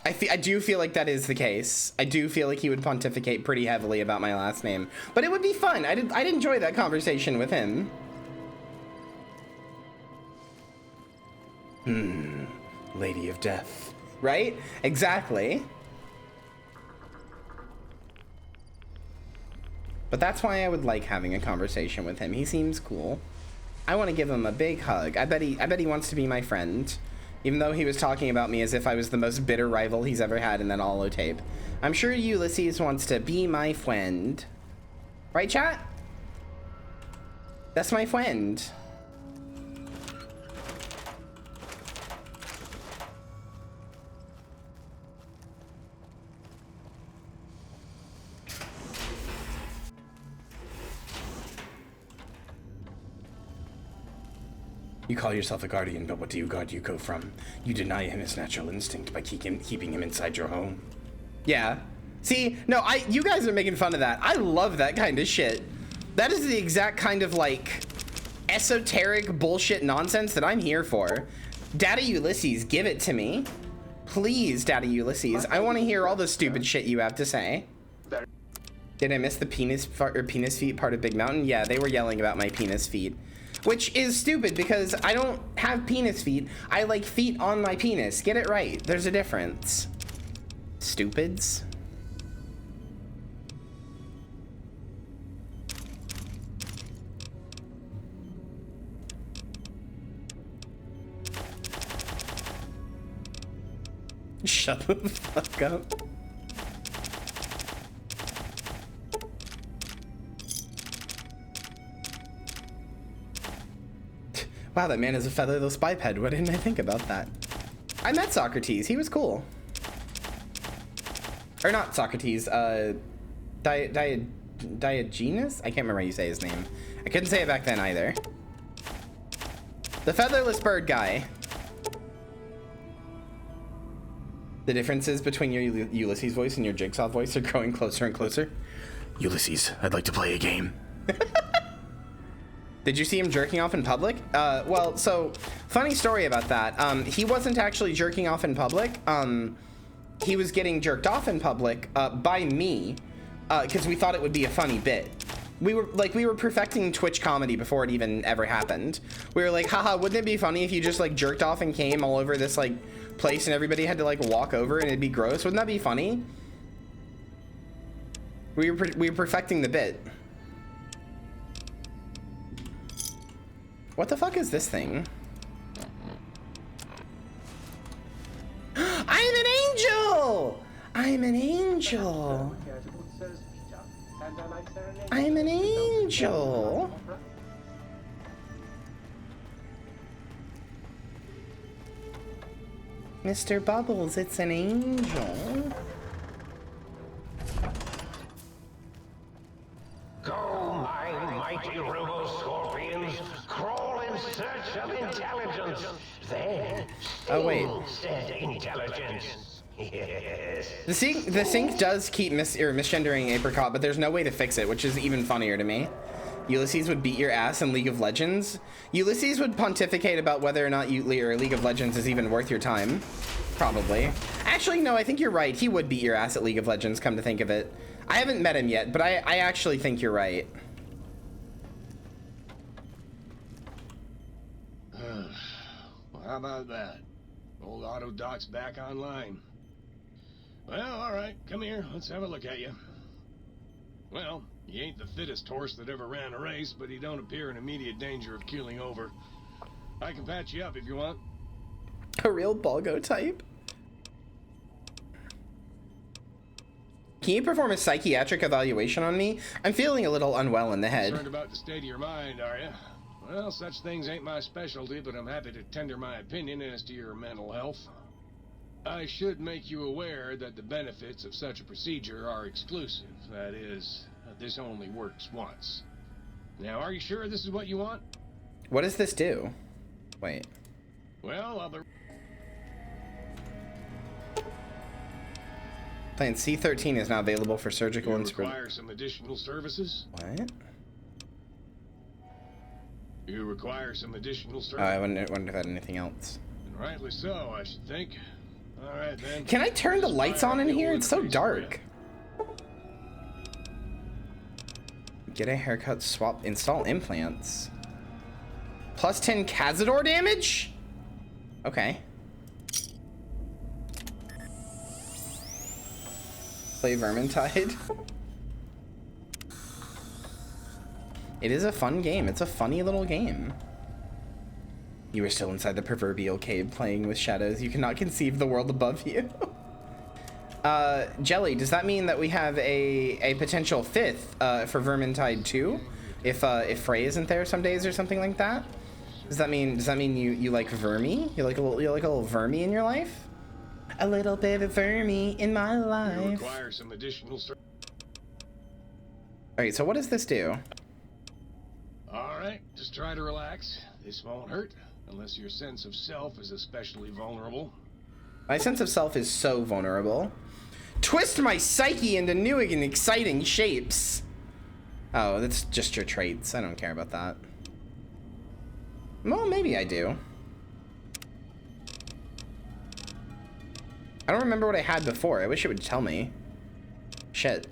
I do feel like that is the case. I do feel like he would pontificate pretty heavily about my last name, but it would be fun. I'd enjoy that conversation with him. Lady of Death, right? Exactly. But that's why I would like having a conversation with him. He seems cool. I want to give him a big hug. I bet he wants to be my friend. Even though he was talking about me as if I was the most bitter rival he's ever had in that holotape. I'm sure Ulysses wants to be my friend. Right, chat? That's my friend. You call yourself a guardian, but what do you guard Yuko from? You deny him his natural instinct by keeping him inside your home. Yeah. See, no, you guys are making fun of that. I love that kind of shit. That is the exact kind of, like, esoteric bullshit nonsense that I'm here for. Daddy Ulysses, give it to me. Please, Daddy Ulysses. I want to hear all the stupid shit you have to say. Did I miss the penis feet part of Big Mountain? Yeah, they were yelling about my penis feet. Which is stupid because I don't have penis feet. I like feet on my penis. Get it right. There's a difference. Stupids. Shut the fuck up. Wow, that man is a featherless biped. Why didn't I think about that? I met Socrates. He was cool. Or not Socrates. Diogenes? I can't remember how you say his name. I couldn't say it back then either. The featherless bird guy. The differences between your Ulysses voice and your Jigsaw voice are growing closer and closer. Ulysses, I'd like to play a game. Did you see him jerking off in public? Well, so, funny story about that. He wasn't actually jerking off in public. He was getting jerked off in public by me, because we thought it would be a funny bit. We were perfecting Twitch comedy before it even ever happened. We were like, haha, wouldn't it be funny if you just, like, jerked off and came all over this, like, place and everybody had to, like, walk over and it'd be gross? Wouldn't that be funny? We were perfecting the bit. What the fuck is this thing? I'm an angel! I'm an angel! I'm an angel! Mr. Bubbles, it's an angel. Go, my mighty robo scorpions, crawl in search of intelligence. Then, said intelligence. Yes. The sync does keep misgendering Apricot, but there's no way to fix it, which is even funnier to me. Ulysses would beat your ass in League of Legends. Ulysses would pontificate about whether or not League of Legends is even worth your time. Probably. Actually, no, I think you're right. He would beat your ass at League of Legends, come to think of it. I haven't met him yet, but I actually think you're right. Well, how about that? Old auto doc's back online. Well, all right, come here. Let's have a look at you. Well, he ain't the fittest horse that ever ran a race, but he don't appear in immediate danger of keeling over. I can patch you up if you want. A real Balgo type? Can you perform a psychiatric evaluation on me? I'm feeling a little unwell in the head. Concerned about the state of your mind, are you? Well, such things ain't my specialty, but I'm happy to tender my opinion as to your mental health. I should make you aware that the benefits of such a procedure are exclusive. That is, this only works once. Now, are you sure this is what you want? What does this do? Wait. Well, I'll be... Plan C13 is now available for surgical You and... require some additional services? What? You require some additional services? Oh, I wonder if I had anything else. And rightly so, I should think. All right, then. Can I turn the lights on in here? It's so dark. Get a haircut, swap, install implants. Plus 10 Cazador damage? Okay. Play Vermintide. It is a fun game. It's a funny little game. You are still inside the proverbial cave playing with shadows. You cannot conceive the world above you. Jelly, does that mean that we have a potential fifth for Vermintide 2? If Frey isn't there some days or something like that? Does that mean you like Vermi? You like a little Vermi in your life? A little bit of Vermi in my life. You require some additional Alright, so what does this do? Alright, just try to relax. This won't hurt, unless your sense of self is especially vulnerable. My sense of self is so vulnerable. Twist my psyche into new and exciting shapes. Oh, that's just your traits. I don't care about that. Well, maybe I do. I don't remember what I had before. I wish it would tell me. Shit.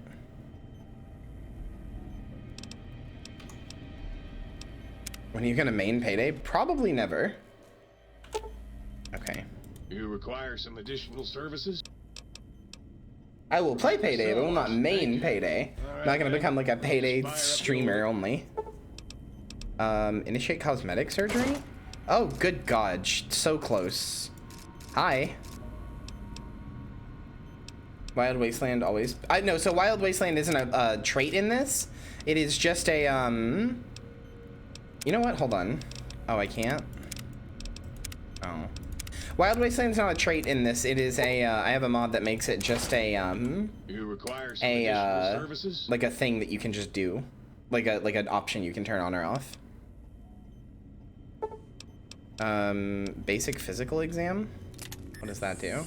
When are you gonna main Payday? Probably never. Okay. You require some additional services? I will play Payday, but I will not main Payday. I'm not gonna become like a Payday streamer only. Initiate cosmetic surgery? Oh, good God, so close. Hi. Wild Wasteland always... no, so Wild Wasteland isn't a trait in this. It is just a, You know what? Hold on. Oh, I can't? Oh. Wild Wasteland's not a trait in this. It is a, I have a mod that makes it just a, You require some additional services? like a thing that you can just do. Like an option you can turn on or off. Basic physical exam? What does that do?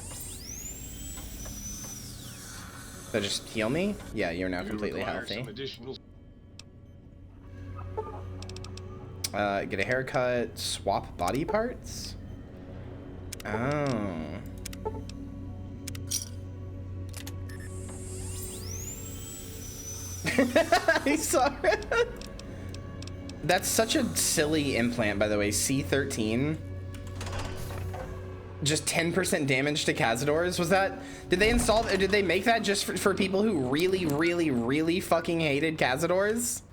Does that just heal me? Yeah, you're now completely healthy. Get a haircut, swap body parts? Oh. I saw it. That's such a silly implant, by the way. C13. Just 10% damage to Cazadors. Was that... Did they install... Did they make that just for people who really, really, really fucking hated Cazadors?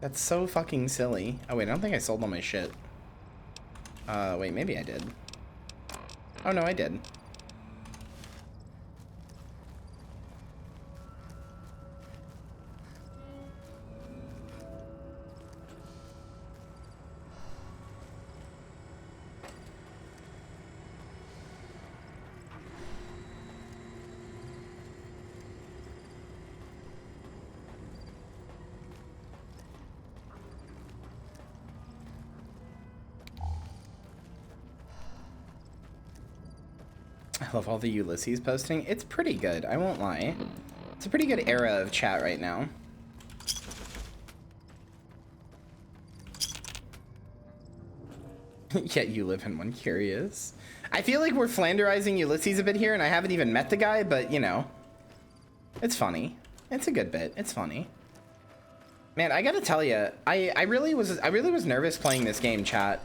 That's so fucking silly. Oh, wait. I don't think I sold all my shit. Wait. Maybe I did. Oh, no, I did. I love all the Ulysses posting. It's pretty good, I won't lie. It's a pretty good era of chat right now. Yet you live in one, curious. I feel like we're flanderizing Ulysses a bit here, and I haven't even met the guy, but you know. It's funny. It's a good bit. It's funny. Man, I gotta tell you, I really was nervous playing this game, chat.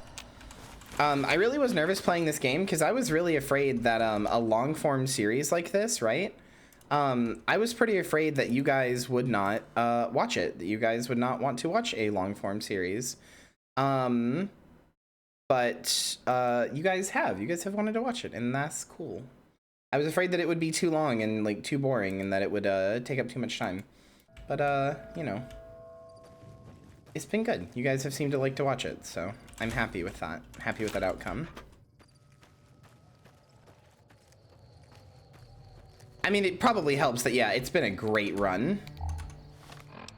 I really was nervous playing this game because I was really afraid that a long form series like this, right? I was pretty afraid that you guys would not watch it. That you guys would not want to watch a long form series. But you guys have wanted to watch it, and that's cool. I was afraid that it would be too long and like too boring and that it would take up too much time. But you know, it's been good. You guys have seemed to like to watch it, so I'm happy with that. Happy with that outcome. I mean, it probably helps that, yeah, it's been a great run.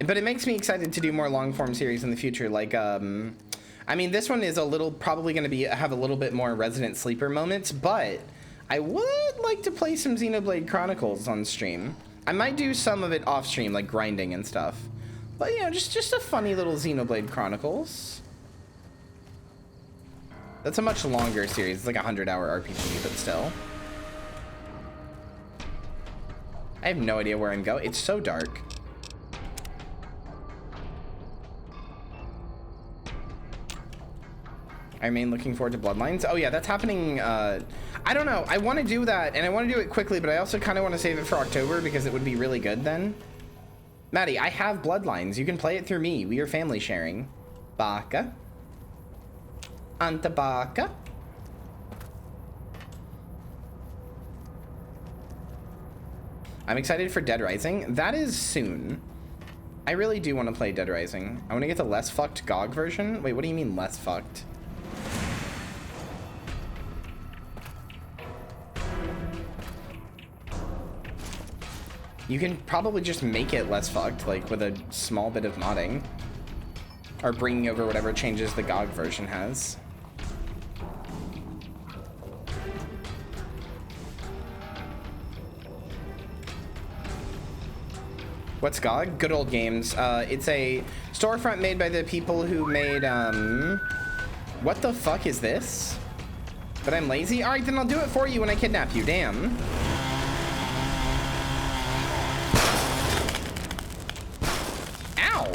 But it makes me excited to do more long-form series in the future. Like, I mean, this one is probably going to have a little bit more Resident Sleeper moments, but I would like to play some Xenoblade Chronicles on stream. I might do some of it off stream, like grinding and stuff. But, you know, just a funny little Xenoblade Chronicles. That's a much longer series. It's like a 100-hour RPG, but still. I have no idea where I'm going. It's so dark. I remain looking forward to Bloodlines. Oh yeah, that's happening. I don't know. I want to do that, and I want to do it quickly, but I also kind of want to save it for October because it would be really good then. Maddie, I have Bloodlines. You can play it through me. We are family sharing. Baka. Anta Baka. I'm excited for Dead Rising. That is soon. I really do want to play Dead Rising. I want to get the less fucked GOG version. Wait, what do you mean less fucked? You can probably just make it less fucked, like with a small bit of modding. Or bringing over whatever changes the GOG version has. What's GOG? Good Old Games. It's a storefront made by the people who made, what the fuck is this? But I'm lazy? Alright, then I'll do it for you when I kidnap you, damn. Ow!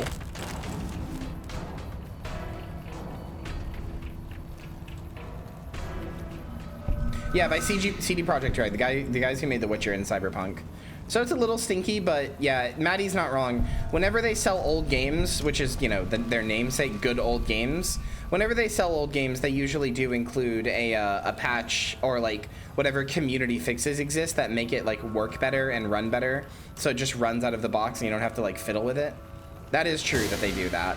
Yeah, by CD Projekt Red, the guys who made The Witcher and Cyberpunk. So it's a little stinky, but yeah, Maddie's not wrong. Whenever they sell old games, which is, you know, their namesake, Good Old Games, whenever they sell old games, they usually do include a patch or like whatever community fixes exist that make it like work better and run better. So it just runs out of the box and you don't have to like fiddle with it. That is true that they do that.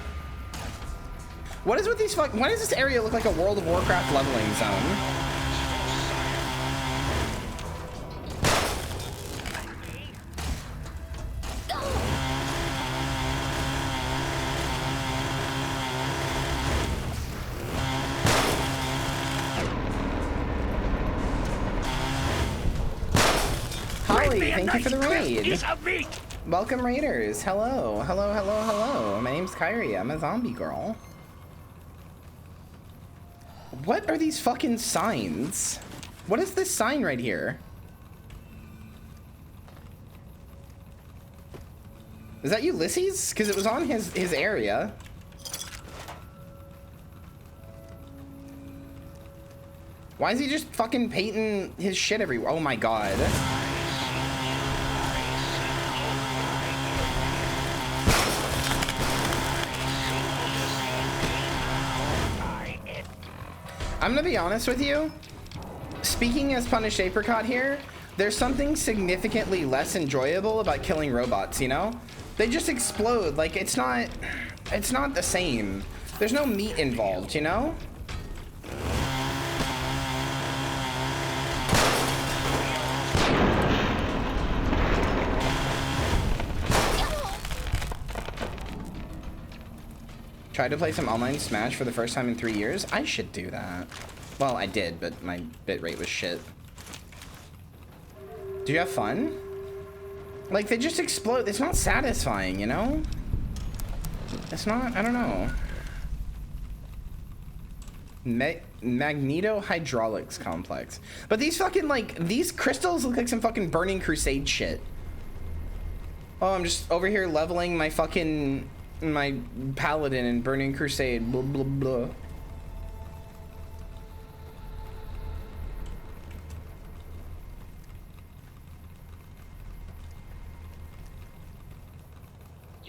What is with these why does this area look like a World of Warcraft leveling zone? Thank you for the raid. Welcome, raiders. Hello, hello, hello, hello. My name's Kyria. I'm a zombie girl. What are these fucking signs? What is this sign right here? Is that Ulysses? Because it was on his area. Why is he just fucking painting his shit everywhere? Oh my god. I'm gonna be honest with you. Speaking as Punished Apricot here, there's something significantly less enjoyable about killing robots, you know? They just explode, like it's not the same. There's no meat involved, you know? Tried to play some online Smash for the first time in 3 years. I should do that. Well, I did, but my bitrate was shit. Do you have fun? Like, they just explode. It's not satisfying, you know? It's not, I don't know. Magneto Hydraulics Complex. But these fucking, like, these crystals look like some fucking Burning Crusade shit. Oh, I'm just over here leveling my fucking... my paladin in Burning Crusade, blah blah blah.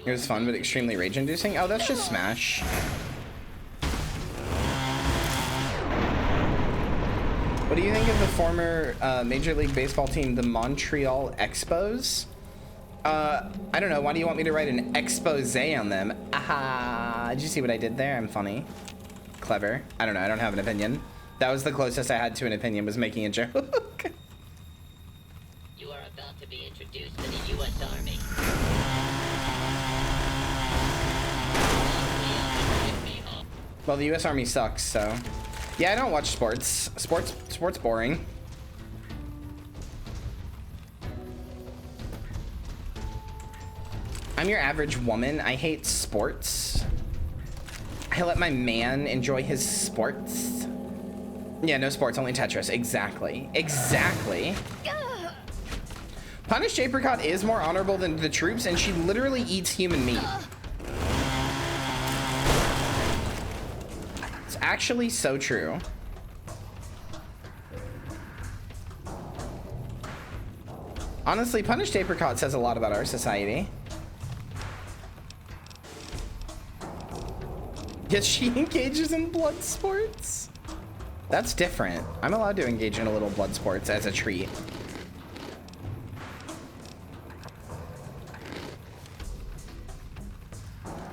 It was fun but extremely rage inducing. Oh, that's just Smash. What do you think of the former Major League Baseball team, the Montreal Expos? I don't know. Why do you want me to write an expose on them? Aha! Did you see what I did there? I'm funny. Clever. I don't know. I don't have an opinion. That was the closest I had to an opinion, was making a joke. You are about to be introduced to the U.S. Army. Well, the U.S. Army sucks, so... Yeah, I don't watch sports. Sports boring. I'm your average woman. I hate sports. I let my man enjoy his sports. Yeah, no sports, only Tetris. Exactly. Exactly. Punished Apricot is more honorable than the troops, and she literally eats human meat. It's actually so true. Honestly, Punished Apricot says a lot about our society. Yet she engages in blood sports. That's different. I'm allowed to engage in a little blood sports as a treat.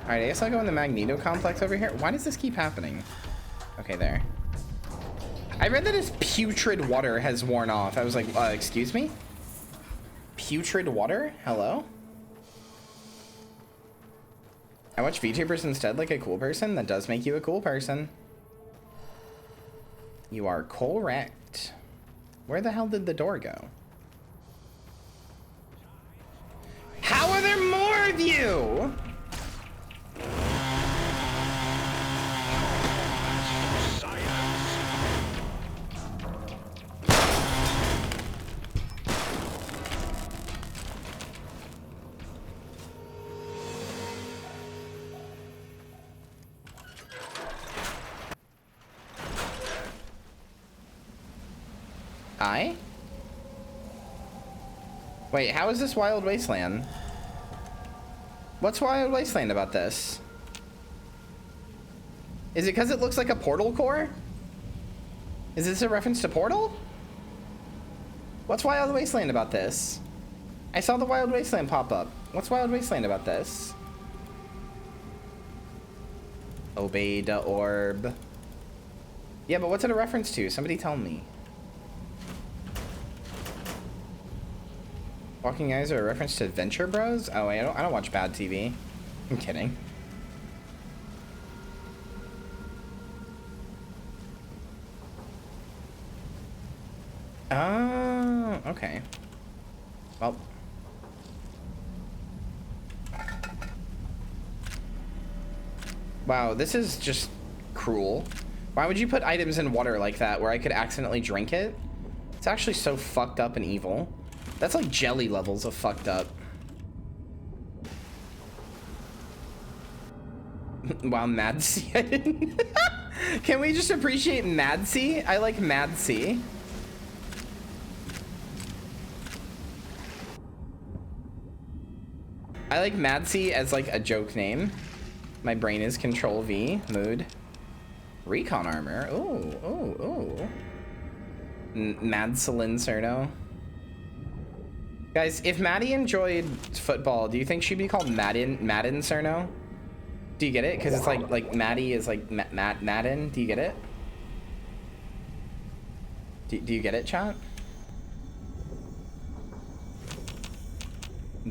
Alright, I guess I'll go in the Magneto complex over here. Why does this keep happening? Okay, there. I read that his putrid water has worn off. I was like, excuse me? Putrid water? Hello? I watch VTubers instead like a cool person. That does make you a cool person. You are correct. Where the hell did the door go? How are there more of you? Hi? Wait, how is this Wild Wasteland? What's Wild Wasteland about this? Is it because it looks like a Portal core? Is this a reference to Portal? What's Wild Wasteland about this? I saw the Wild Wasteland pop up. What's Wild Wasteland about this? Obey the orb. Yeah, but what's it a reference to? Somebody tell me. Walking Eyes are a reference to Venture Bros? Oh, I don't watch bad TV. I'm kidding. Oh, okay. Well. Wow, this is just cruel. Why would you put items in water like that where I could accidentally drink it? It's actually so fucked up and evil. That's like jelly levels of fucked up. Wow, Madsy. I didn't. Can we just appreciate Madsy? I like Madsy. I like Madsy as like a joke name. My brain is Control V. Mood. Recon armor. Ooh, ooh, ooh. Madselin Cerno. Guys, if Maddie enjoyed football, do you think she'd be called Madden Cerno? Do you get it? Because it's like Maddie is like Madden. Do you get it? Do you get it, chat?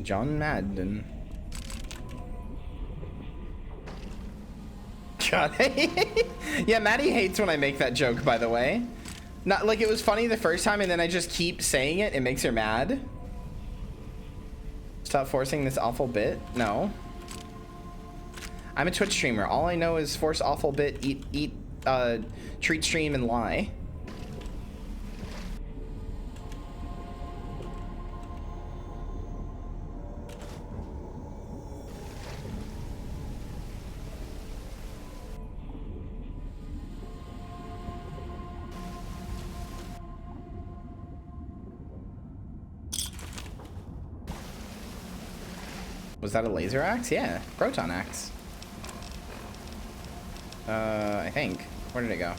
John Madden. God. Yeah, Maddie hates when I make that joke, by the way. Not like it was funny the first time and then I just keep saying it. It makes her mad. Stop forcing this awful bit. No. I'm a Twitch streamer. All I know is force awful bit, eat, treat stream, and lie. Was that a laser axe? Yeah, proton axe. I think. Where did it go?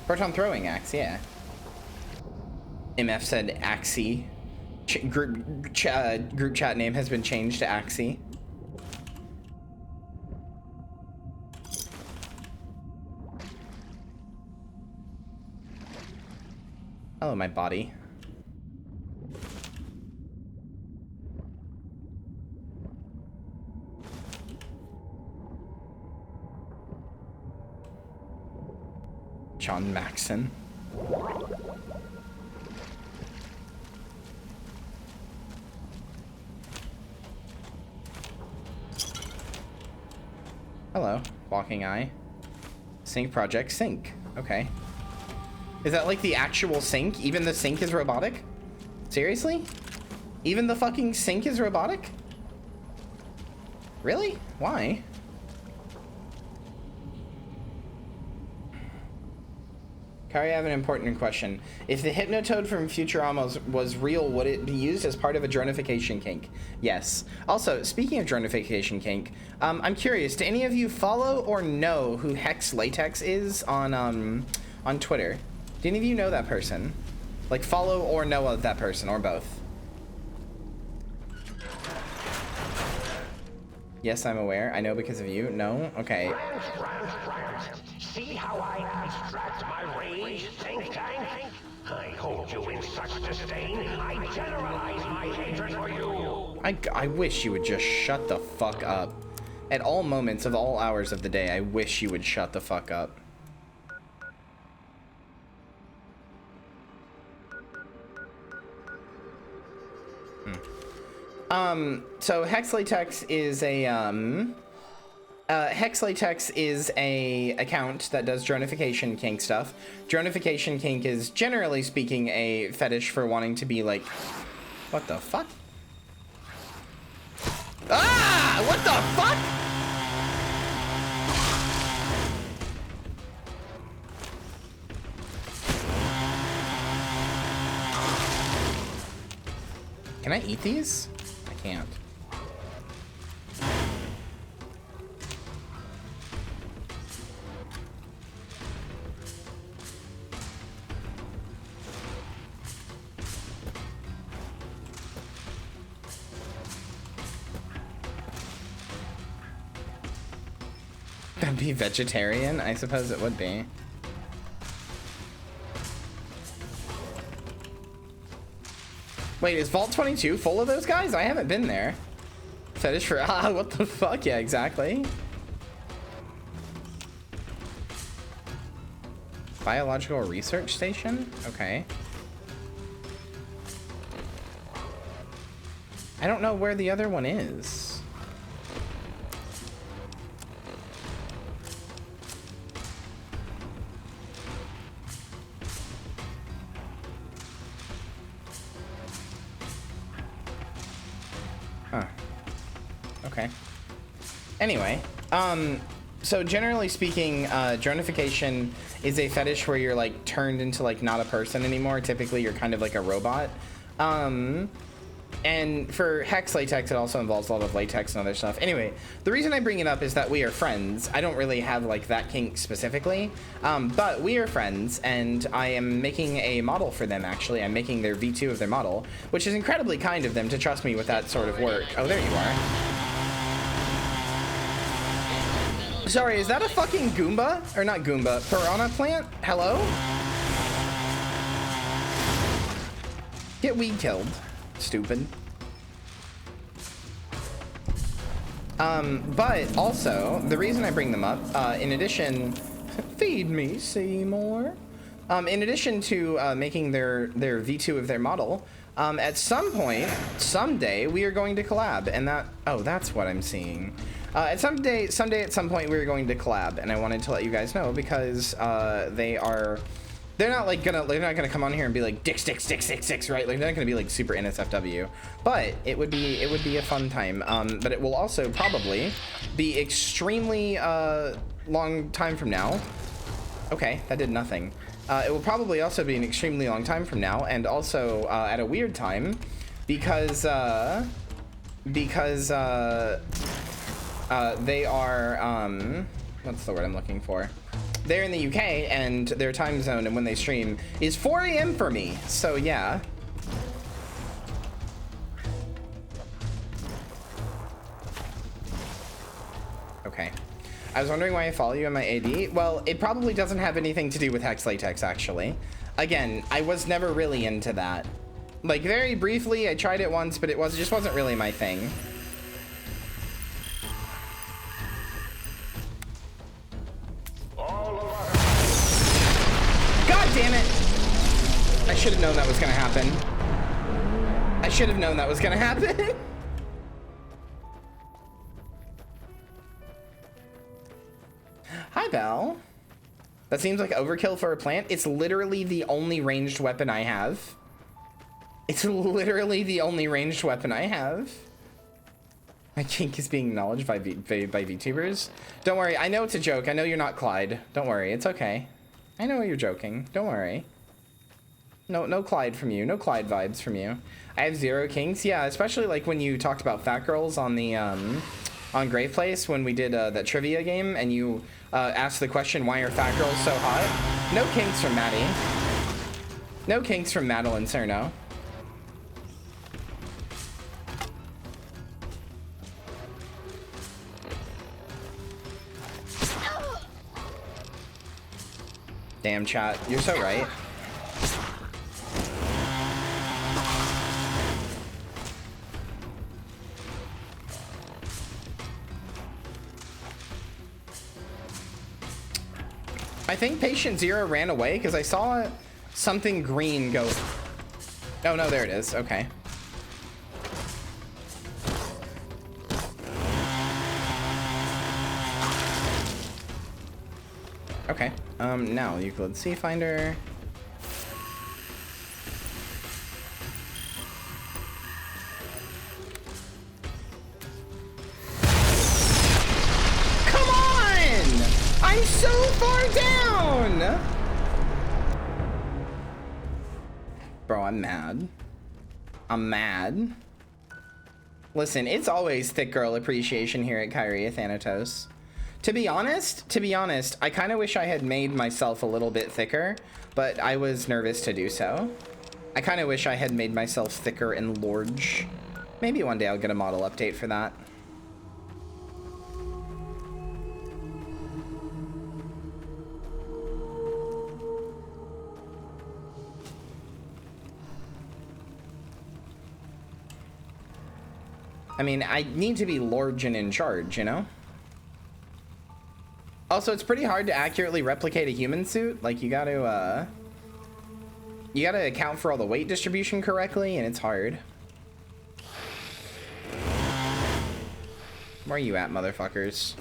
Proton throwing axe, yeah. MF said Axie. Group chat name has been changed to Axie. Oh, my body. John Maxon. Hello, walking eye. Sync project, sync. Okay. Is that like the actual sync? Even the sync is robotic? Seriously? Even the fucking sync is robotic? Really? Why? Kyria, I have an important question. If the Hypnotoad from Futurama was real, would it be used as part of a dronification kink? Yes. Also, speaking of dronification kink, I'm curious, do any of you follow or know who Hex Latex is on Twitter? Do any of you know that person? Like, follow or know of that person, or both? Yes, I'm aware. I know because of you. No? Okay. Friends. See how I abstract my rage, think tank? I hold you in such disdain, I generalize my hatred for you. I wish you would just shut the fuck up. At all moments of all hours of the day, I wish you would shut the fuck up. So Hex Latex is a, Hex Latex is a account that does dronification kink stuff. Dronification kink is, generally speaking, a fetish for wanting to be like... What the fuck? Ah! What the fuck? Can I eat these? I can't. That'd be vegetarian? I suppose it would be. Wait, is Vault 22 full of those guys? I haven't been there. Fetish for... Ah, what the fuck? Yeah, exactly. Biological research station? Okay. I don't know where the other one is. Huh. Okay. Anyway, so generally speaking, dronification is a fetish where you're like turned into like not a person anymore. Typically, you're kind of like a robot. And for Hex Latex, it also involves a lot of latex and other stuff. Anyway, the reason I bring it up is that we are friends. I don't really have like that kink specifically, but we are friends, and I am making a model for them, actually. I'm making their V2 of their model, which is incredibly kind of them to trust me with that sort of work. Oh, there you are. Sorry, is that a fucking Goomba? Or not Goomba, Piranha plant? Hello? Get weed killed. Stupid. But also, the reason I bring them up, in addition, feed me, Seymour. In addition to making their V2 of their model, at some point, someday, we are going to collab, and that, oh, that's what I'm seeing. Someday at some point, we're going to collab, and I wanted to let you guys know because they're not gonna come on here and be like dicks, right? Like, they're not gonna be like super NSFW, but it would be a fun time. But it will also probably be extremely long time from now. Okay, that did nothing. It will probably also be an extremely long time from now, and also at a weird time, because they are what's the word I'm looking for? they're in the UK and their time zone and when they stream is 4 a.m. for me. So yeah. Okay. I was wondering why I follow you in my AD. Well, it probably doesn't have anything to do with Hex Latex, actually. Again, I was never really into that. Like, very briefly, I tried it once, but it just wasn't really my thing. God damn it! I should have known that was gonna happen. I should have known that was gonna happen. Hi, Belle. That seems like overkill for a plant. It's literally the only ranged weapon I have. It's literally the only ranged weapon I have. My kink is being acknowledged by VTubers. Don't worry, I know it's a joke. I know you're not Clyde. Don't worry, it's okay. I know you're joking. Don't worry. No Clyde from you. No Clyde vibes from you. I have 0 kinks. Yeah, especially like when you talked about fat girls on the on Grave Place when we did that trivia game and you asked the question, why are fat girls so hot? No kinks from Maddie. No kinks from Madeline Cerno. Damn, chat. You're so right. I think Patient Zero ran away because I saw something green go. Oh, no, there it is. Okay. Okay. Now Euclid Sea Finder. Come on! I'm so far down! Bro, I'm mad. I'm mad. Listen, it's always thick girl appreciation here at Kyria Thanatos. To be honest, I kind of wish I had made myself a little bit thicker, but I was nervous to do so. I kind of wish I had made myself thicker and large. Maybe one day I'll get a model update for that. I mean, I need to be large and in charge, you know? Also, it's pretty hard to accurately replicate a human suit. Like, you gotta account for all the weight distribution correctly, and it's hard. Where are you at, motherfuckers?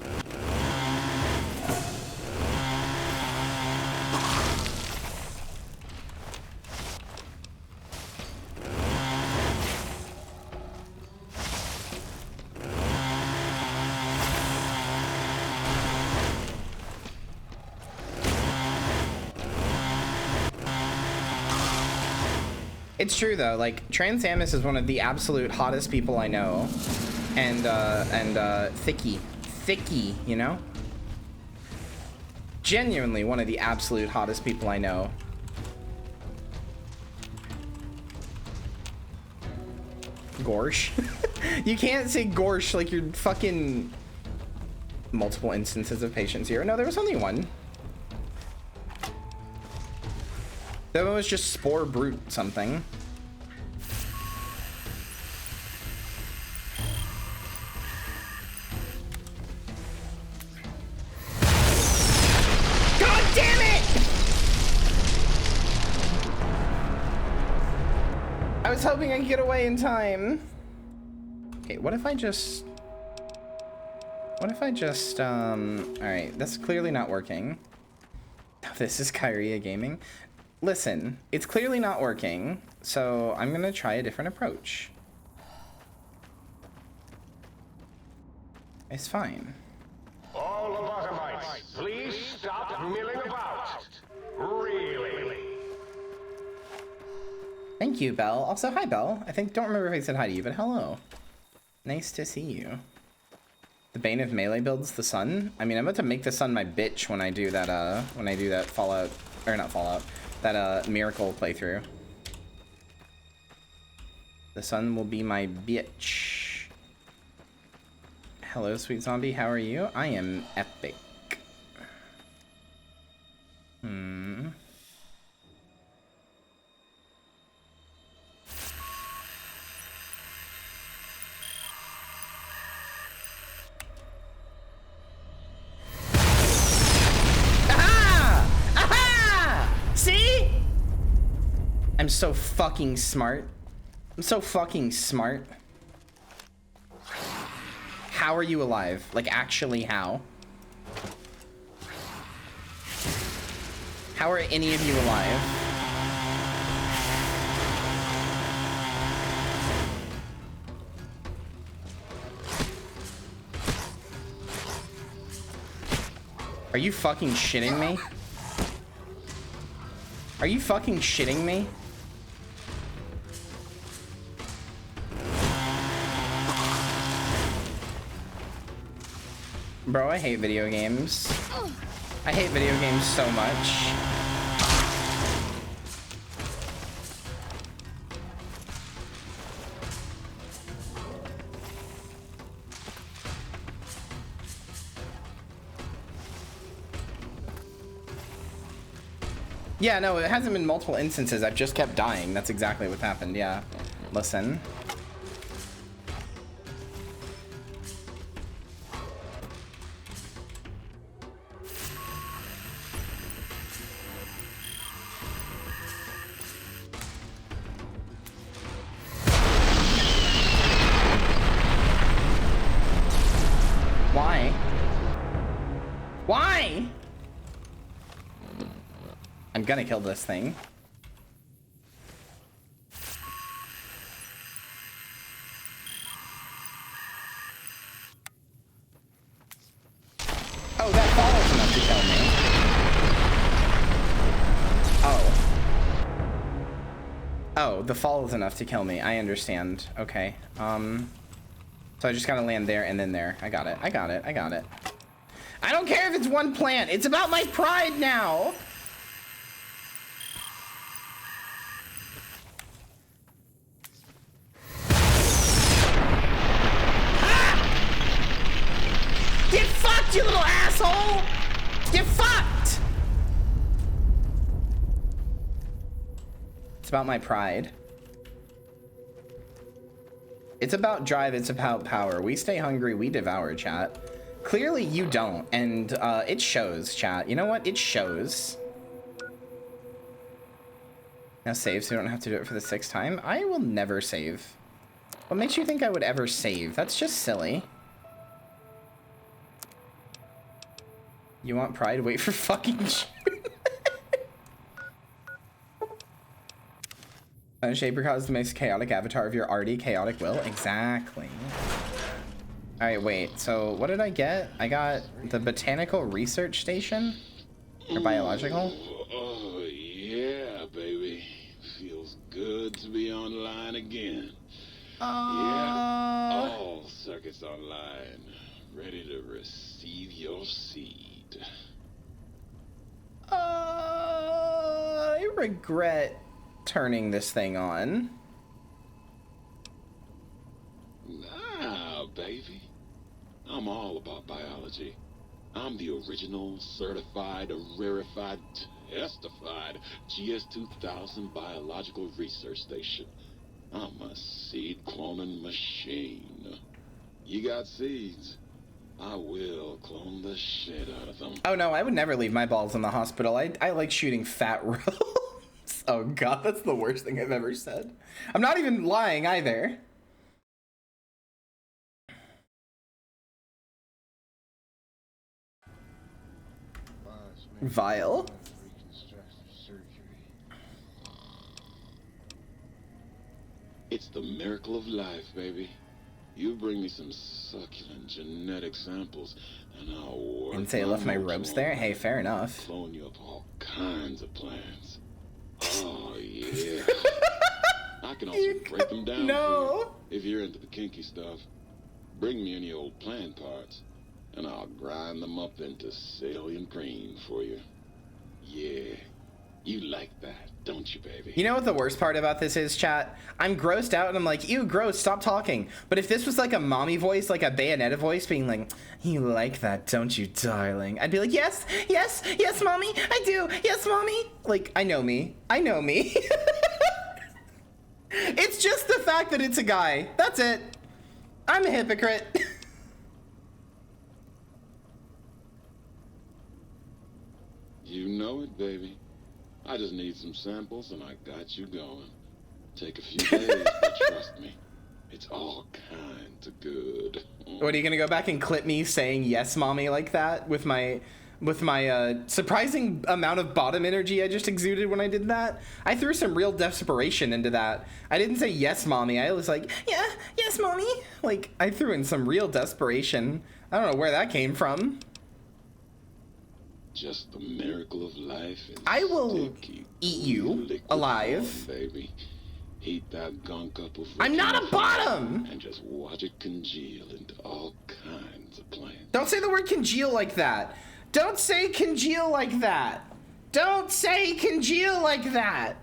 It's true though, like Trans Samus is one of the absolute hottest people I know, and thicky, you know, genuinely one of the absolute hottest people I know. Gorsh. You can't say Gorsh like you're fucking multiple instances of Patient Zero. No, there was only one. That one was just Spore Brute something. God damn it! I was hoping I could get away in time. Okay, what if I just... Alright, that's clearly not working. This is Kyria Gaming. Listen, it's clearly not working, so I'm gonna try a different approach. It's fine. All the bottomites, please stop milling about. Really. Thank you, Belle. Also, hi, Belle. Don't remember if I said hi to you, but hello. Nice to see you. The bane of melee builds, the sun. I mean, I'm about to make the sun my bitch when I do that Fallout, or not Fallout, that Miracle playthrough. The sun will be my bitch. Hello, sweet zombie. How are you? I am epic. See? I'm so fucking smart. I'm so fucking smart. How are you alive? Like, actually, how? How are any of you alive? Are you fucking shitting me? Are you fucking shitting me? Bro, I hate video games. I hate video games so much. Yeah, no, it hasn't been multiple instances. I've just kept dying. That's exactly what happened, yeah. Listen. Why? Why? I'm gonna kill this thing. Oh, that follows enough to kill me. Oh. Oh, the fall is enough to kill me. I understand. Okay. So I just gotta land there and then there. I got it. I got it. I got it. I don't care if it's one plant. It's about my pride now. Get fucked, you little asshole! Get fucked! It's about my pride. It's about drive, it's about power. We stay hungry, we devour, chat. Clearly you don't, and it shows, chat. You know what? It shows. Now save so we don't have to do it for the 6th time. I will never save. What makes you think I would ever save? That's just silly. You want pride? Wait for fucking Shaper cause the most chaotic avatar of your already chaotic will? Exactly. Alright, wait. So, what did I get? I got the Botanical Research Station? Or Biological? Oh, yeah, baby. Feels good to be online again. Yeah, all circuits online. Ready to receive your seed. I regret turning this thing on. Nah, baby. I'm all about biology. I'm the original, certified, rarefied, testified GS-2000 Biological Research Station. I'm a seed cloning machine. You got seeds? I will clone the shit out of them. Oh no, I would never leave my balls in the hospital. I like shooting fat rolls. Oh god, that's the worst thing I've ever said. I'm not even lying either. Vile? It's the miracle of life, baby. You bring me some succulent genetic samples, and I'll work. Didn't say I left my ropes there? Hey, fair enough. Clone you up all kinds of plants. Oh, yeah. I can also break them down for you, if you're into the kinky stuff. Bring me any old plant parts, and I'll grind them up into salient green for you. Yeah, you like that, don't you, baby? You know what the worst part about this is, chat? I'm grossed out and I'm like, ew, gross, stop talking. But if this was like a mommy voice, like a Bayonetta voice being like, you like that, don't you, darling? I'd be like, yes, yes, yes, mommy, I do. Yes, mommy. Like, I know me. I know me. It's just the fact that it's a guy. That's it. I'm a hypocrite. You know it, baby. I just need some samples and I got you going. Take a few days, but trust me, it's all kinds of good. What, are you gonna go back and clip me saying yes, mommy, like that with my surprising amount of bottom energy I just exuded when I did that? I threw some real desperation into that. I didn't say yes, mommy. I was like, yeah, yes, mommy. Like, I threw in some real desperation. I don't know where that came from. Just the miracle of life. I will eat you alive. Corn, baby. Heat that gunk up with I'm not a bottom! And just watch it congeal into all kinds of plants. Don't say the word congeal like that. Don't say congeal like that. Don't say congeal like that.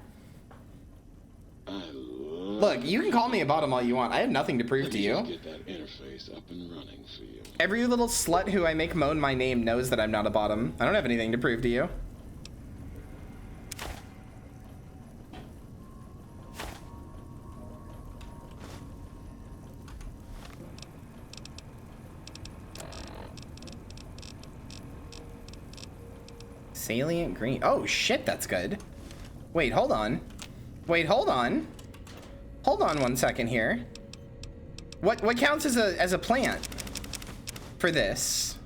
Look, you can call me a bottom all you want. I have nothing to prove to you. Get that interface up and running for you. Every little slut who I make moan my name knows that I'm not a bottom. I don't have anything to prove to you. Salient green. Oh shit, that's good. Wait, hold on. Wait, hold on. Hold on 1 second here. What counts as a plant for this?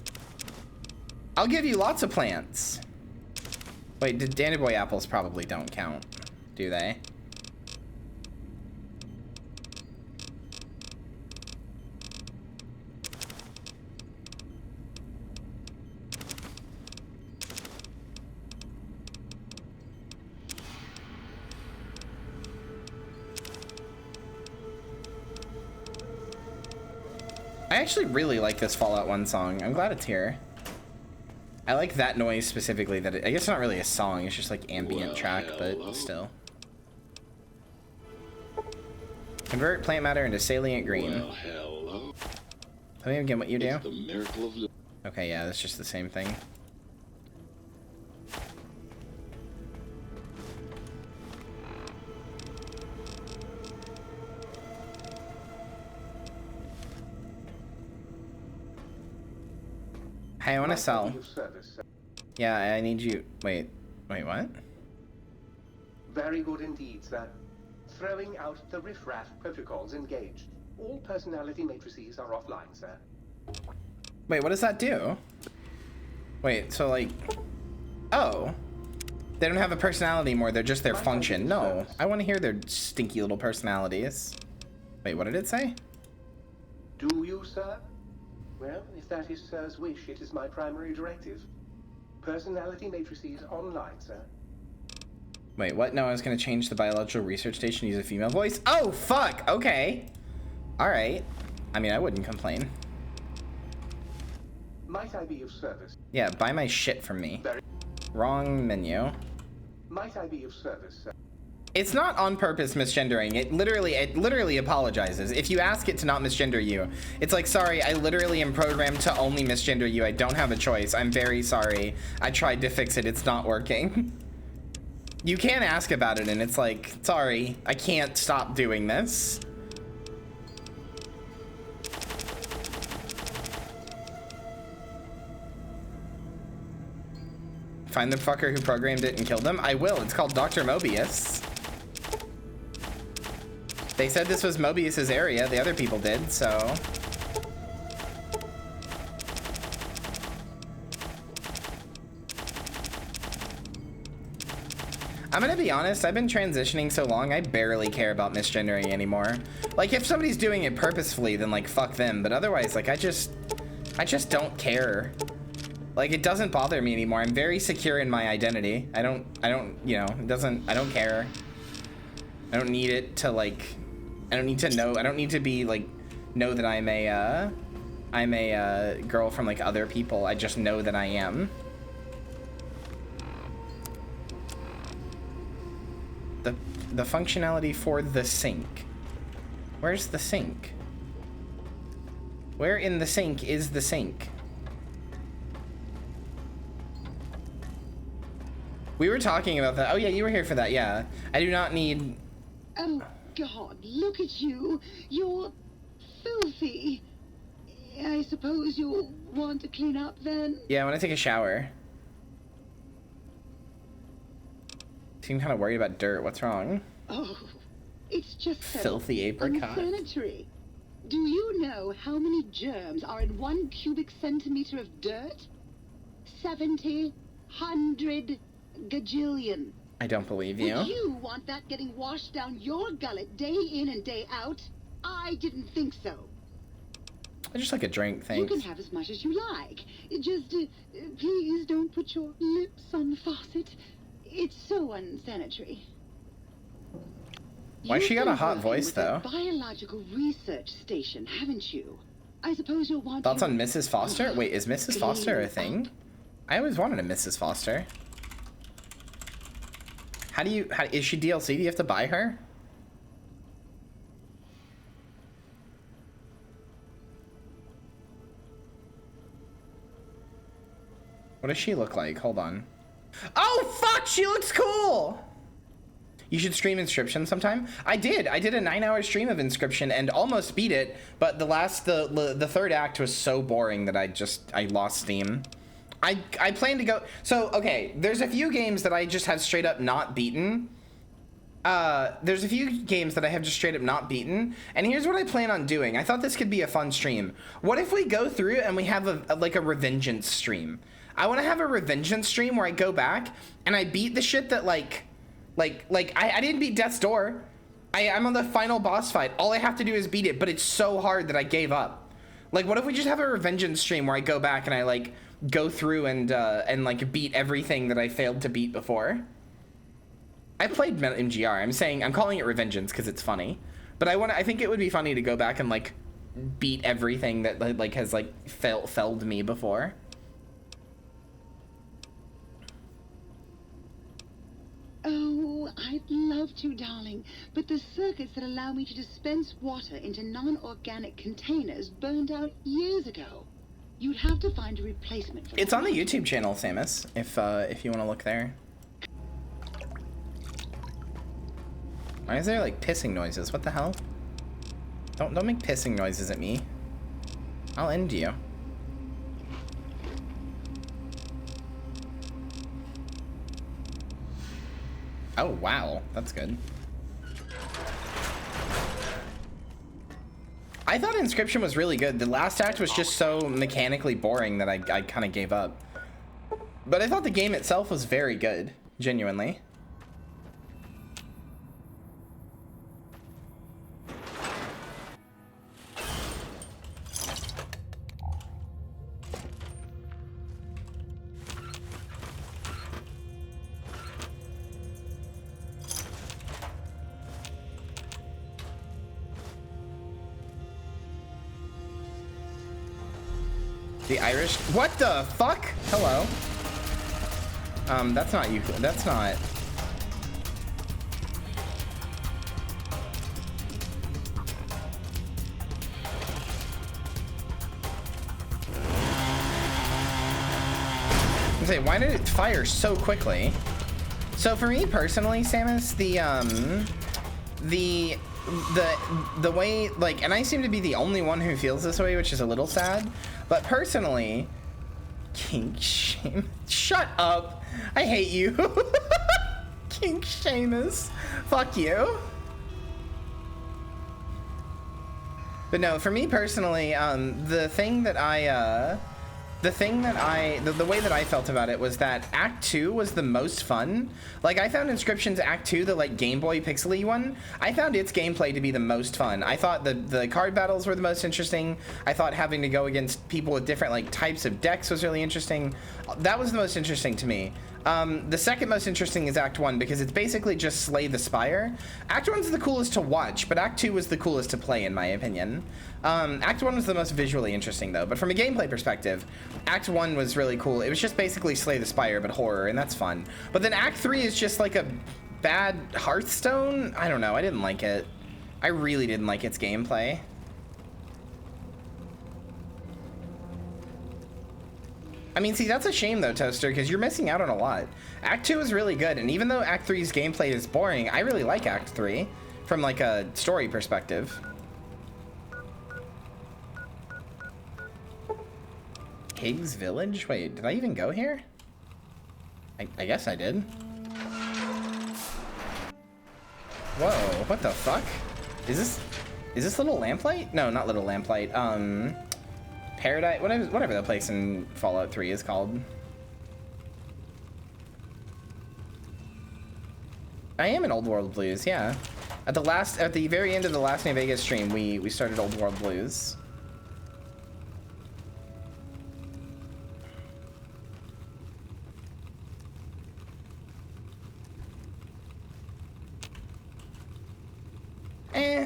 I'll give you lots of plants. Wait, Danny Boy apples probably don't count, do they? I actually really like this Fallout 1 song. I'm glad it's here. I like that noise specifically. I guess it's not really a song. It's just like ambient track, but still. Convert plant matter into salient green. Well, hello. Tell me again what you do. It's the miracle of life. Okay, yeah, that's just the same thing. Hey, I want to sell. Yeah, I need you. Wait, what? Very good indeed, sir. Throwing out the riffraff protocols engaged. All personality matrices are offline, sir. Wait, what does that do? Wait, so like... Oh. They don't have a personality anymore, they're just their function. No, I want to hear their stinky little personalities. Wait, what did it say? Do you, sir? Well, if that is sir's wish, it is my primary directive. Personality matrices online, sir. Wait, what? No, I was gonna change the biological research station to use a female voice. Oh, fuck! Okay. Alright. I mean, I wouldn't complain. Might I be of service? Yeah, buy my shit from me. Wrong menu. Might I be of service, sir? It's not on purpose misgendering. It literally apologizes. If you ask it to not misgender you, it's like, sorry, I literally am programmed to only misgender you. I don't have a choice. I'm very sorry. I tried to fix it. It's not working. You can ask about it and it's like, sorry, I can't stop doing this. Find the fucker who programmed it and killed him? I will. It's called Dr. Mobius. They said this was Mobius's area. The other people did, so... I'm gonna be honest, I've been transitioning so long, I barely care about misgendering anymore. Like, if somebody's doing it purposefully, then, like, fuck them. But otherwise, like, I just don't care. Like, it doesn't bother me anymore. I'm very secure in my identity. I don't, you know, I don't care. I don't need it to, like, I don't need to know. I don't need to be, like, know that I'm a girl from like other people. I just know that I am. The functionality for the sink. Where's the sink? Where in the sink is the sink? We were talking about that. Oh yeah, you were here for that, yeah. I do not need... Oh God, look at you. You're filthy. I suppose you'll want to clean up then? Yeah, I want to take a shower. Seem kind of worried about dirt. What's wrong? Oh, it's just so filthy apricot. unsanitary. Do you know how many germs are in 1 cubic centimeter of dirt? 70, 100, gajillion. I don't believe you. Would you want that getting washed down your gullet day in and day out? I didn't think so. I just like a drink, thanks. You can have as much as you like. Just, please don't put your lips on the faucet. It's so unsanitary. Why she got a hot voice, though? Biological research station, haven't you? I suppose you'll want. Thoughts on Mrs. Foster? Wait, is Mrs. Foster a thing? I always wanted a Mrs. Foster. How is she DLC? Do you have to buy her? What does she look like? Hold on. Oh, fuck! She looks cool! You should stream Inscription sometime. I did a 9-hour stream of Inscription and almost beat it, but the third act was so boring that I lost steam. I plan to go. So okay, there's a few games that I just have straight up not beaten. There's a few games that I have just straight up not beaten, and here's what I plan on doing. I thought this could be a fun stream. What if we go through and we have a revengeance stream? I want to have a revengeance stream where I go back and I beat the shit that I didn't beat Death's Door. I'm on the final boss fight. All I have to do is beat it, but it's so hard that I gave up. Like, what if we just have a revengeance stream where I go back and I go through and beat everything that I failed to beat before? I played MGR. I'm calling it revengeance because it's funny, but I think it would be funny to go back and beat everything that has failed me before. Oh, I'd love to, darling, but the circuits that allow me to dispense water into non-organic containers burned out years ago. You'd have to find a replacement for It's on the YouTube channel, Samus, if you want to look there. Why is there pissing noises? What the hell? Don't make pissing noises at me. I'll end you. Oh, wow. That's good. I thought Inscription was really good. The last act was just so mechanically boring that I kind of gave up. But I thought the game itself was very good, genuinely. The Irish? What the fuck? Hello. That's not you. That's not. I say, why did it fire so quickly? So for me personally, Samus, the way, and I seem to be the only one who feels this way, which is a little sad, but personally, kink shame. Shut up. I hate you. Kink Seamus. Fuck you. But no, for me personally, the way that I felt about it was that Act 2 was the most fun. I found Inscription's Act 2, the Game Boy pixely one, I found its gameplay to be the most fun. I thought the card battles were the most interesting. I thought having to go against people with different types of decks was really interesting. That was the most interesting to me. The second most interesting is Act 1 because it's basically just Slay the Spire. Act 1's the coolest to watch, but Act 2 was the coolest to play in my opinion. Act 1 was the most visually interesting though, but from a gameplay perspective, Act 1 was really cool. It was just basically Slay the Spire, but horror, and that's fun. But then Act 3 is just like a bad Hearthstone? I don't know, I didn't like it. I really didn't like its gameplay. I mean, see, that's a shame though, Toaster, because you're missing out on a lot. Act 2 is really good, and even though Act 3's gameplay is boring, I really like Act 3 from like a story perspective. Higgs Village? Wait, did I even go here? I guess I did. Whoa, what the fuck? Is this Little Lamplight? No, not Little Lamplight. Paradise, whatever the place in Fallout 3 is called. I am in Old World Blues, yeah. At the very end of the last New Vegas stream, we started Old World Blues.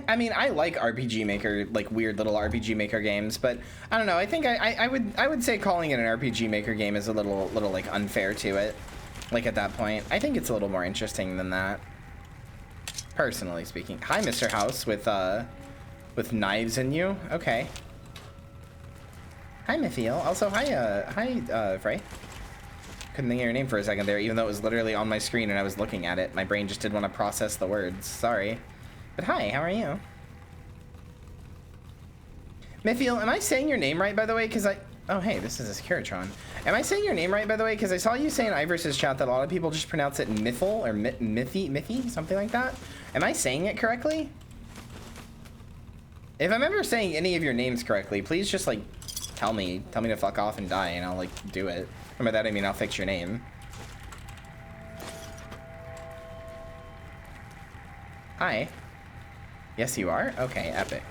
I mean, I like RPG Maker, like weird little RPG Maker games, but I don't know. I think I would say calling it an RPG Maker game is a little like unfair to it. Like at that point, I think it's a little more interesting than that. Personally speaking. Hi, Mr. House with knives in you. Okay. Hi, Mithiel. Also, hi, Frey. Couldn't think of your name for a second there, even though it was literally on my screen and I was looking at it. My brain just didn't want to process the words. Sorry. But hi, how are you? Mithiel, am I saying your name right, by the way? Because oh, hey, this is a Securitron. Am I saying your name right, by the way? Because I saw you say in Iver's chat that a lot of people just pronounce it Mythil or Mithy, something like that. Am I saying it correctly? If I'm ever saying any of your names correctly, please just, like, tell me to fuck off and die, and I'll, like, do it. And by that, I mean I'll fix your name. Hi. Yes, you are? Okay, epic.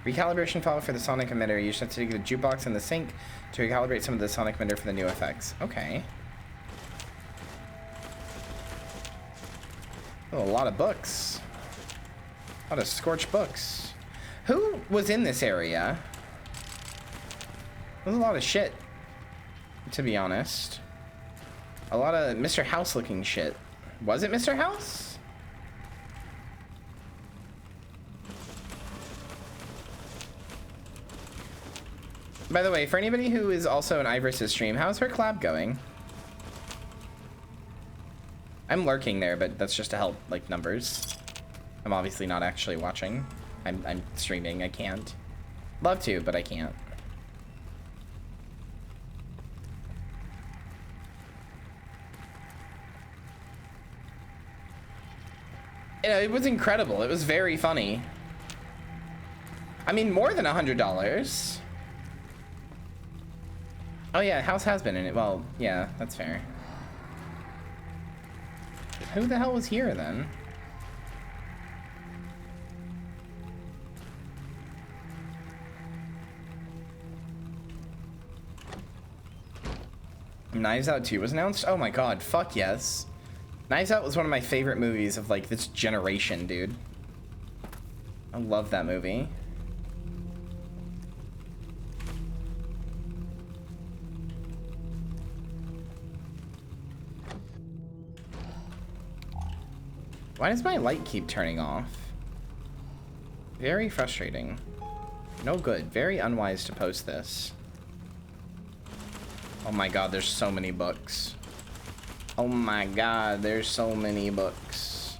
Recalibration file for the sonic emitter. You should have to take the jukebox in the sink to recalibrate some of the sonic emitter for the new effects. Okay. Oh, a lot of books. A lot of scorched books. Who was in this area? There's a lot of shit, to be honest. A lot of Mr. House looking shit. Was it Mr. House? By the way, for anybody who is also in Iver's stream, how's her collab going? I'm lurking there, but that's just to help, like, numbers. I'm obviously not actually watching. I'm streaming, I can't. Love to, but I can't. Yeah, it was incredible. It was very funny. I mean, more than $100. Oh yeah, House has been in it. Well, yeah, that's fair. Who the hell was here then? Knives Out 2 was announced? Oh my god, fuck yes. Knives Out was one of my favorite movies of like this generation, dude. I love that movie. Why does my light keep turning off? Very frustrating. No good. Very unwise to post this. Oh my god, there's so many books. Oh my god, there's so many books.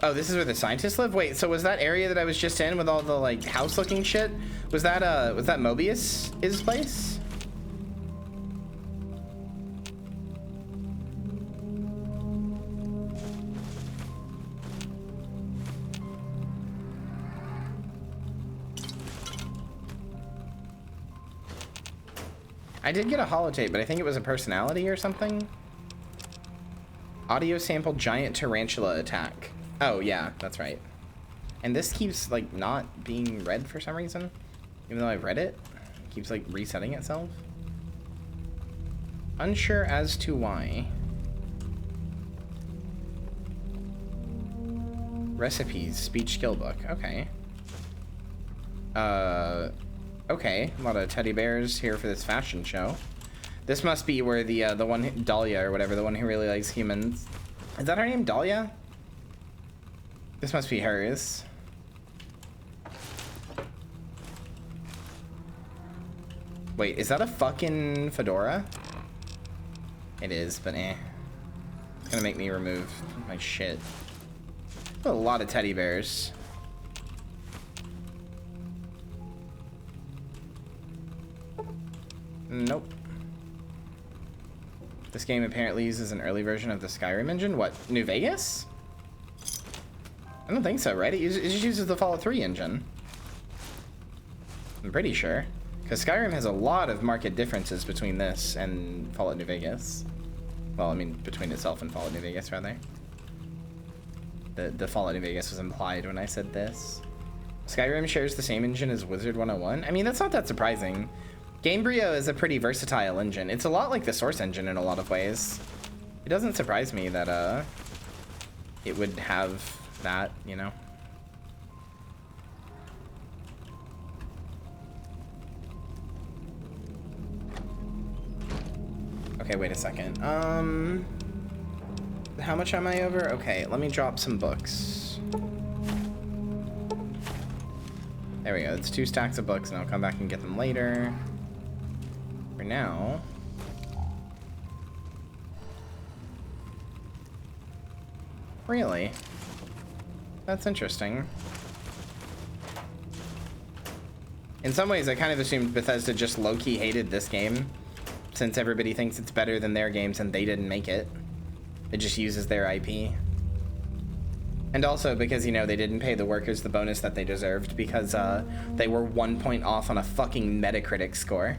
Oh, this is where the scientists live? Wait, so was that area that I was just in with all the like house looking shit? Was that Mobius' place? I did get a holotape, but I think it was a personality or something. Audio sample giant tarantula attack. Oh, yeah, that's right. And this keeps, like, not being read for some reason. Even though I've read it. It keeps, like, resetting itself. Unsure as to why. Recipes, speech skill book. Okay. Okay. A lot of teddy bears here for this fashion show. This must be where the one, Dahlia or whatever, the one who really likes humans. Is that her name, Dahlia? This must be hers. Wait, is that a fucking fedora? It is, but eh. It's gonna make me remove my shit. A lot of teddy bears. Nope. This game apparently uses an early version of the Skyrim engine. What, New Vegas? I don't think so, right? It just uses the Fallout 3 engine. I'm pretty sure. Because Skyrim has a lot of marked differences between this and Fallout New Vegas. Well, I mean, between itself and Fallout New Vegas, rather. The Fallout New Vegas was implied when I said this. Skyrim shares the same engine as Wizard 101. I mean, that's not that surprising. Gamebryo is a pretty versatile engine. It's a lot like the Source engine in a lot of ways. It doesn't surprise me that it would have that, you know. Okay, wait a second. How much am I over? Okay, let me drop some books. There we go. It's 2 stacks of books, and I'll come back and get them later. For now... Really? That's interesting. In some ways, I kind of assumed Bethesda just low-key hated this game, since everybody thinks it's better than their games and they didn't make it. It just uses their IP. And also because, you know, they didn't pay the workers the bonus that they deserved because they were 1 point off on a fucking Metacritic score.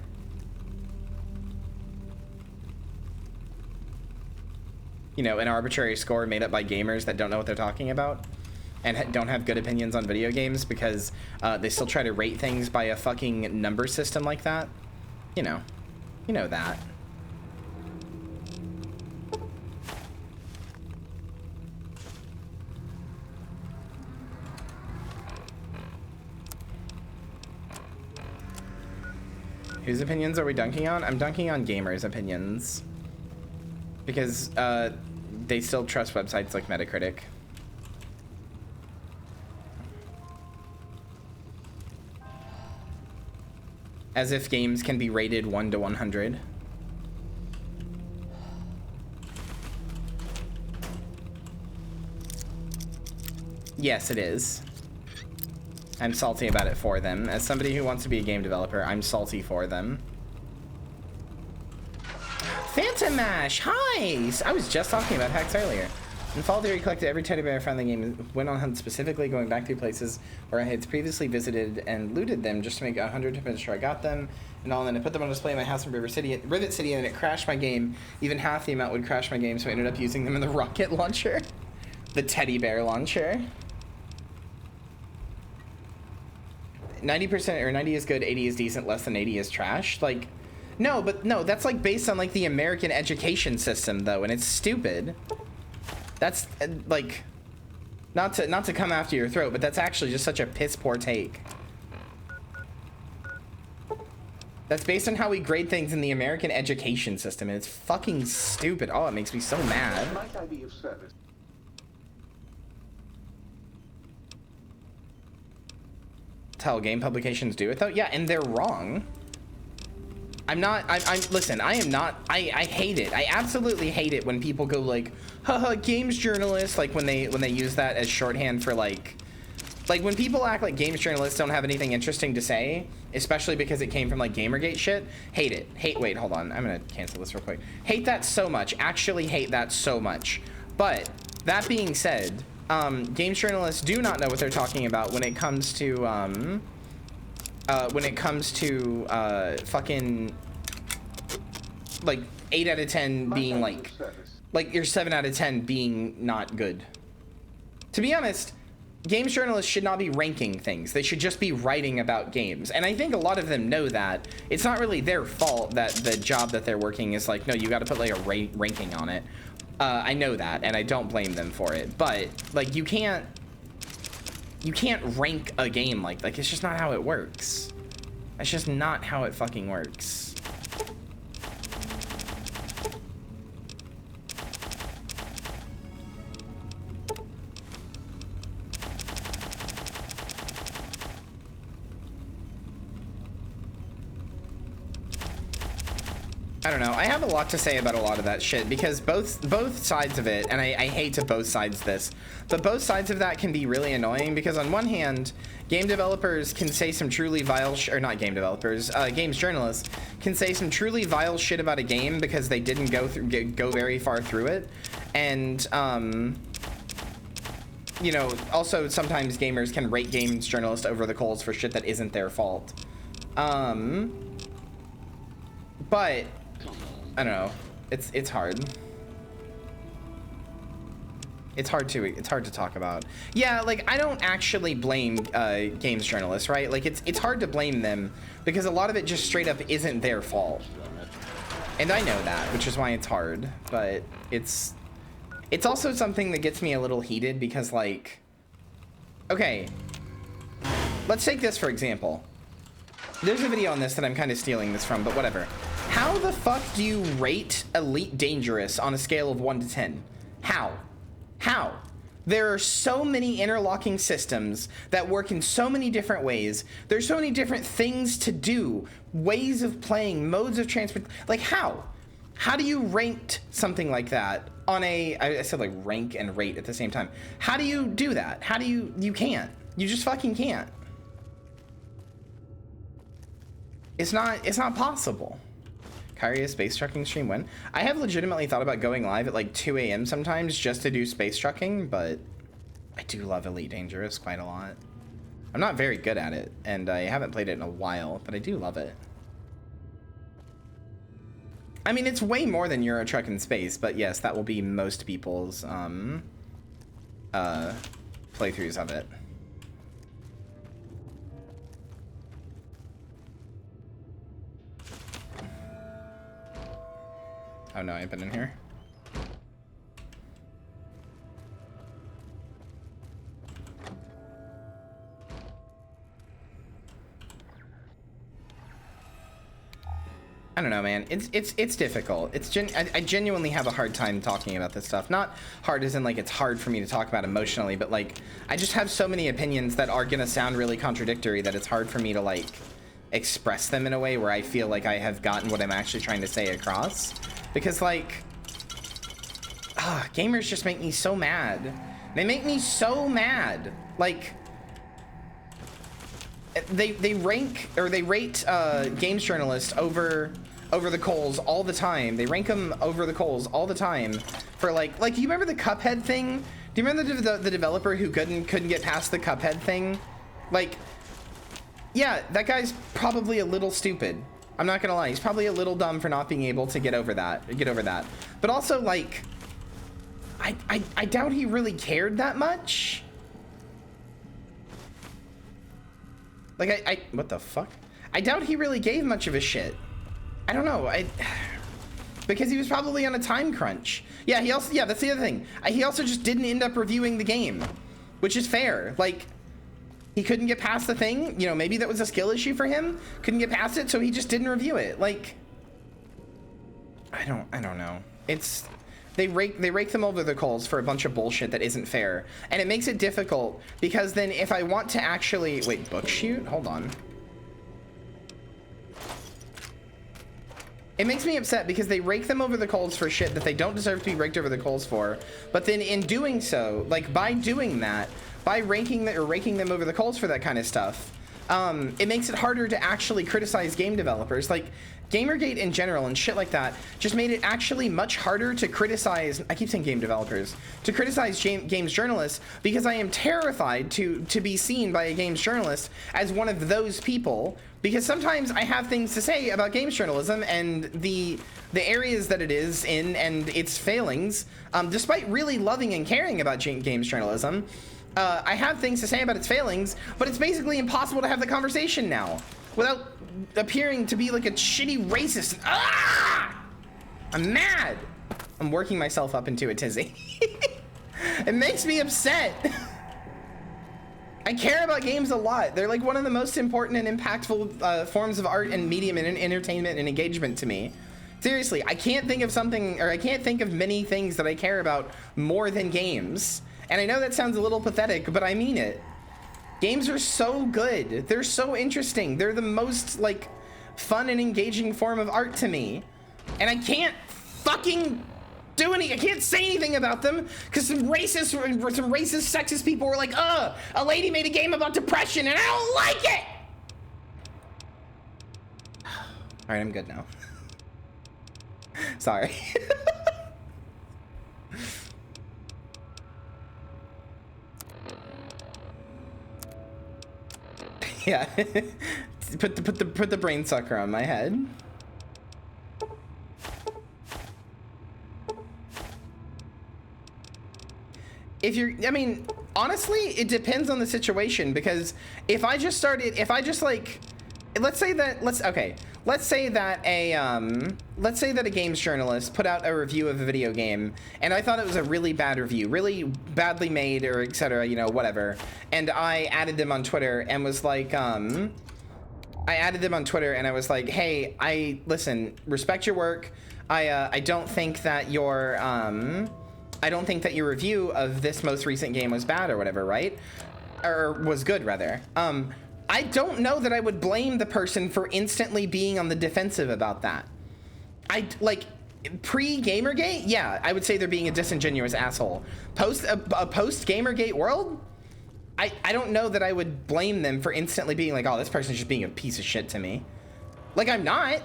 You know, an arbitrary score made up by gamers that don't know what they're talking about and don't have good opinions on video games because they still try to rate things by a fucking number system like that. You know that. Whose opinions are we dunking on? I'm dunking on gamers' opinions. Because they still trust websites like Metacritic. As if games can be rated 1 to 100. Yes, it is. I'm salty about it for them. As somebody who wants to be a game developer, I'm salty for them. Phantom Mash, hi! I was just talking about hacks earlier. In Fall Theory, collected every teddy bear I found in the game, went on hunts specifically, going back to places where I had previously visited and looted them just to make 100 to make sure I got them and all, and then I put them on display in my house in Rivet City, and it crashed my game. Even half the amount would crash my game, so I ended up using them in the rocket launcher. The teddy bear launcher. 90% or 90 is good, 80 is decent, less than 80 is trash. Like, no, but no, that's like based on like the American education system though, and it's stupid. That's like, not to come after your throat, but that's actually just such a piss poor take. That's based on how we grade things in the American education system, and it's fucking stupid. Oh, it makes me so mad. Might I be of service? That's how game publications do it though. Yeah, and they're wrong. Listen, I hate it. I absolutely hate it when people go like, haha, games journalists, like when they use that as shorthand for like when people act like games journalists don't have anything interesting to say, especially because it came from like Gamergate shit. Hate it. Wait, hold on. I'm gonna cancel this real quick. Hate that so much. Actually hate that so much. But that being said, games journalists do not know what they're talking about when it comes to fucking like 8 out of 10 being like your 7 out of 10 being not good. To be honest, games journalists should not be ranking things. They should just be writing about games. And I think a lot of them know that. It's not really their fault that the job that they're working is like, no, you got to put like a ranking on it. I know that, and I don't blame them for it. But like, you can't rank a game like it's just not how it works. That's just not how it fucking works. I don't know. I have a lot to say about a lot of that shit because both sides of it, and I hate to both sides this, but both sides of that can be really annoying because on one hand, game developers can say some truly vile or not game developers, games journalists can say some truly vile shit about a game because they didn't go very far through it, and you know, also sometimes gamers can rate games journalists over the coals for shit that isn't their fault. But I don't know. It's hard. It's hard to talk about. Yeah, like I don't actually blame games journalists, right? Like it's hard to blame them because a lot of it just straight up isn't their fault. And I know that, which is why it's hard, but it's also something that gets me a little heated because like, okay, let's take this for example. There's a video on this that I'm kind of stealing this from, but whatever. How the fuck do you rate Elite Dangerous on a scale of 1 to 10? How? How? There are so many interlocking systems that work in so many different ways. There's so many different things to do, ways of playing, modes of transport. Like how? How do you rank something like that on a, I said like rank and rate at the same time. How do you do that? How do you can't. You just fucking can't. It's not possible. Kyria space trucking stream when? I have legitimately thought about going live at like 2 a.m. sometimes just to do space trucking, but I do love Elite Dangerous quite a lot. I'm not very good at it, and I haven't played it in a while, but I do love it. I mean, it's way more than Euro Truck in Space, but yes, that will be most people's playthroughs of it. Oh no, I've been in here. I don't know, man. It's difficult. I genuinely have a hard time talking about this stuff. Not hard as in like it's hard for me to talk about emotionally, but like I just have so many opinions that are gonna sound really contradictory that it's hard for me to like express them in a way where I feel like I have gotten what I'm actually trying to say across. Because like, gamers just make me so mad. They make me so mad. Like, they rank or they rate games journalists over the coals all the time. They rank them over the coals all the time for like you remember the Cuphead thing? Do you remember the developer who couldn't get past the Cuphead thing? Like, yeah, that guy's probably a little stupid. I'm not gonna lie, he's probably a little dumb for not being able to get over that. But also, like, I doubt he really cared that much. Like, what the fuck? I doubt he really gave much of a shit. I don't know, because he was probably on a time crunch. Yeah, that's the other thing. He also just didn't end up reviewing the game, which is fair. Like, he couldn't get past the thing, you know, maybe that was a skill issue for him. Couldn't get past it, so he just didn't review it. Like, I don't know. They rake them over the coals for a bunch of bullshit that isn't fair. And it makes it difficult because then if I want to actually, wait, book shoot? Hold on. It makes me upset because they rake them over the coals for shit that they don't deserve to be raked over the coals for. But then in doing so, like by doing that, by raking them over the coals for that kind of stuff, it makes it harder to actually criticize game developers. Like Gamergate in general and shit like that just made it actually much harder to criticize, I keep saying game developers, to criticize games journalists because I am terrified to be seen by a games journalist as one of those people, because sometimes I have things to say about games journalism and the areas that it is in and its failings, despite really loving and caring about games journalism. I have things to say about its failings, but it's basically impossible to have the conversation now without appearing to be like a shitty racist. Ah! I'm mad. I'm working myself up into a tizzy. It makes me upset. I care about games a lot. They're like one of the most important and impactful forms of art and medium and entertainment and engagement to me. Seriously, I can't think of something, or I can't think of many things that I care about more than games. And I know that sounds a little pathetic, but I mean it. Games are so good. They're so interesting. They're the most like fun and engaging form of art to me. And I can't fucking do I can't say anything about them because some racist, sexist people were like, a lady made a game about depression and I don't like it. All right, I'm good now. Sorry. Yeah. put the brain sucker on my head. I mean, honestly, it depends on the situation, because if I just like, let's say that a games journalist put out a review of a video game and I thought it was a really bad review, really badly made, or etc., you know, whatever, and I added them on Twitter and was like, hey, listen, respect your work. I don't think that your review of this most recent game was bad or whatever, right? Or was good, rather. I don't know that I would blame the person for instantly being on the defensive about that. Pre-Gamergate, yeah, I would say they're being a disingenuous asshole. Post-Gamergate world, I don't know that I would blame them for instantly being like, oh, this person's just being a piece of shit to me. Like, I'm not,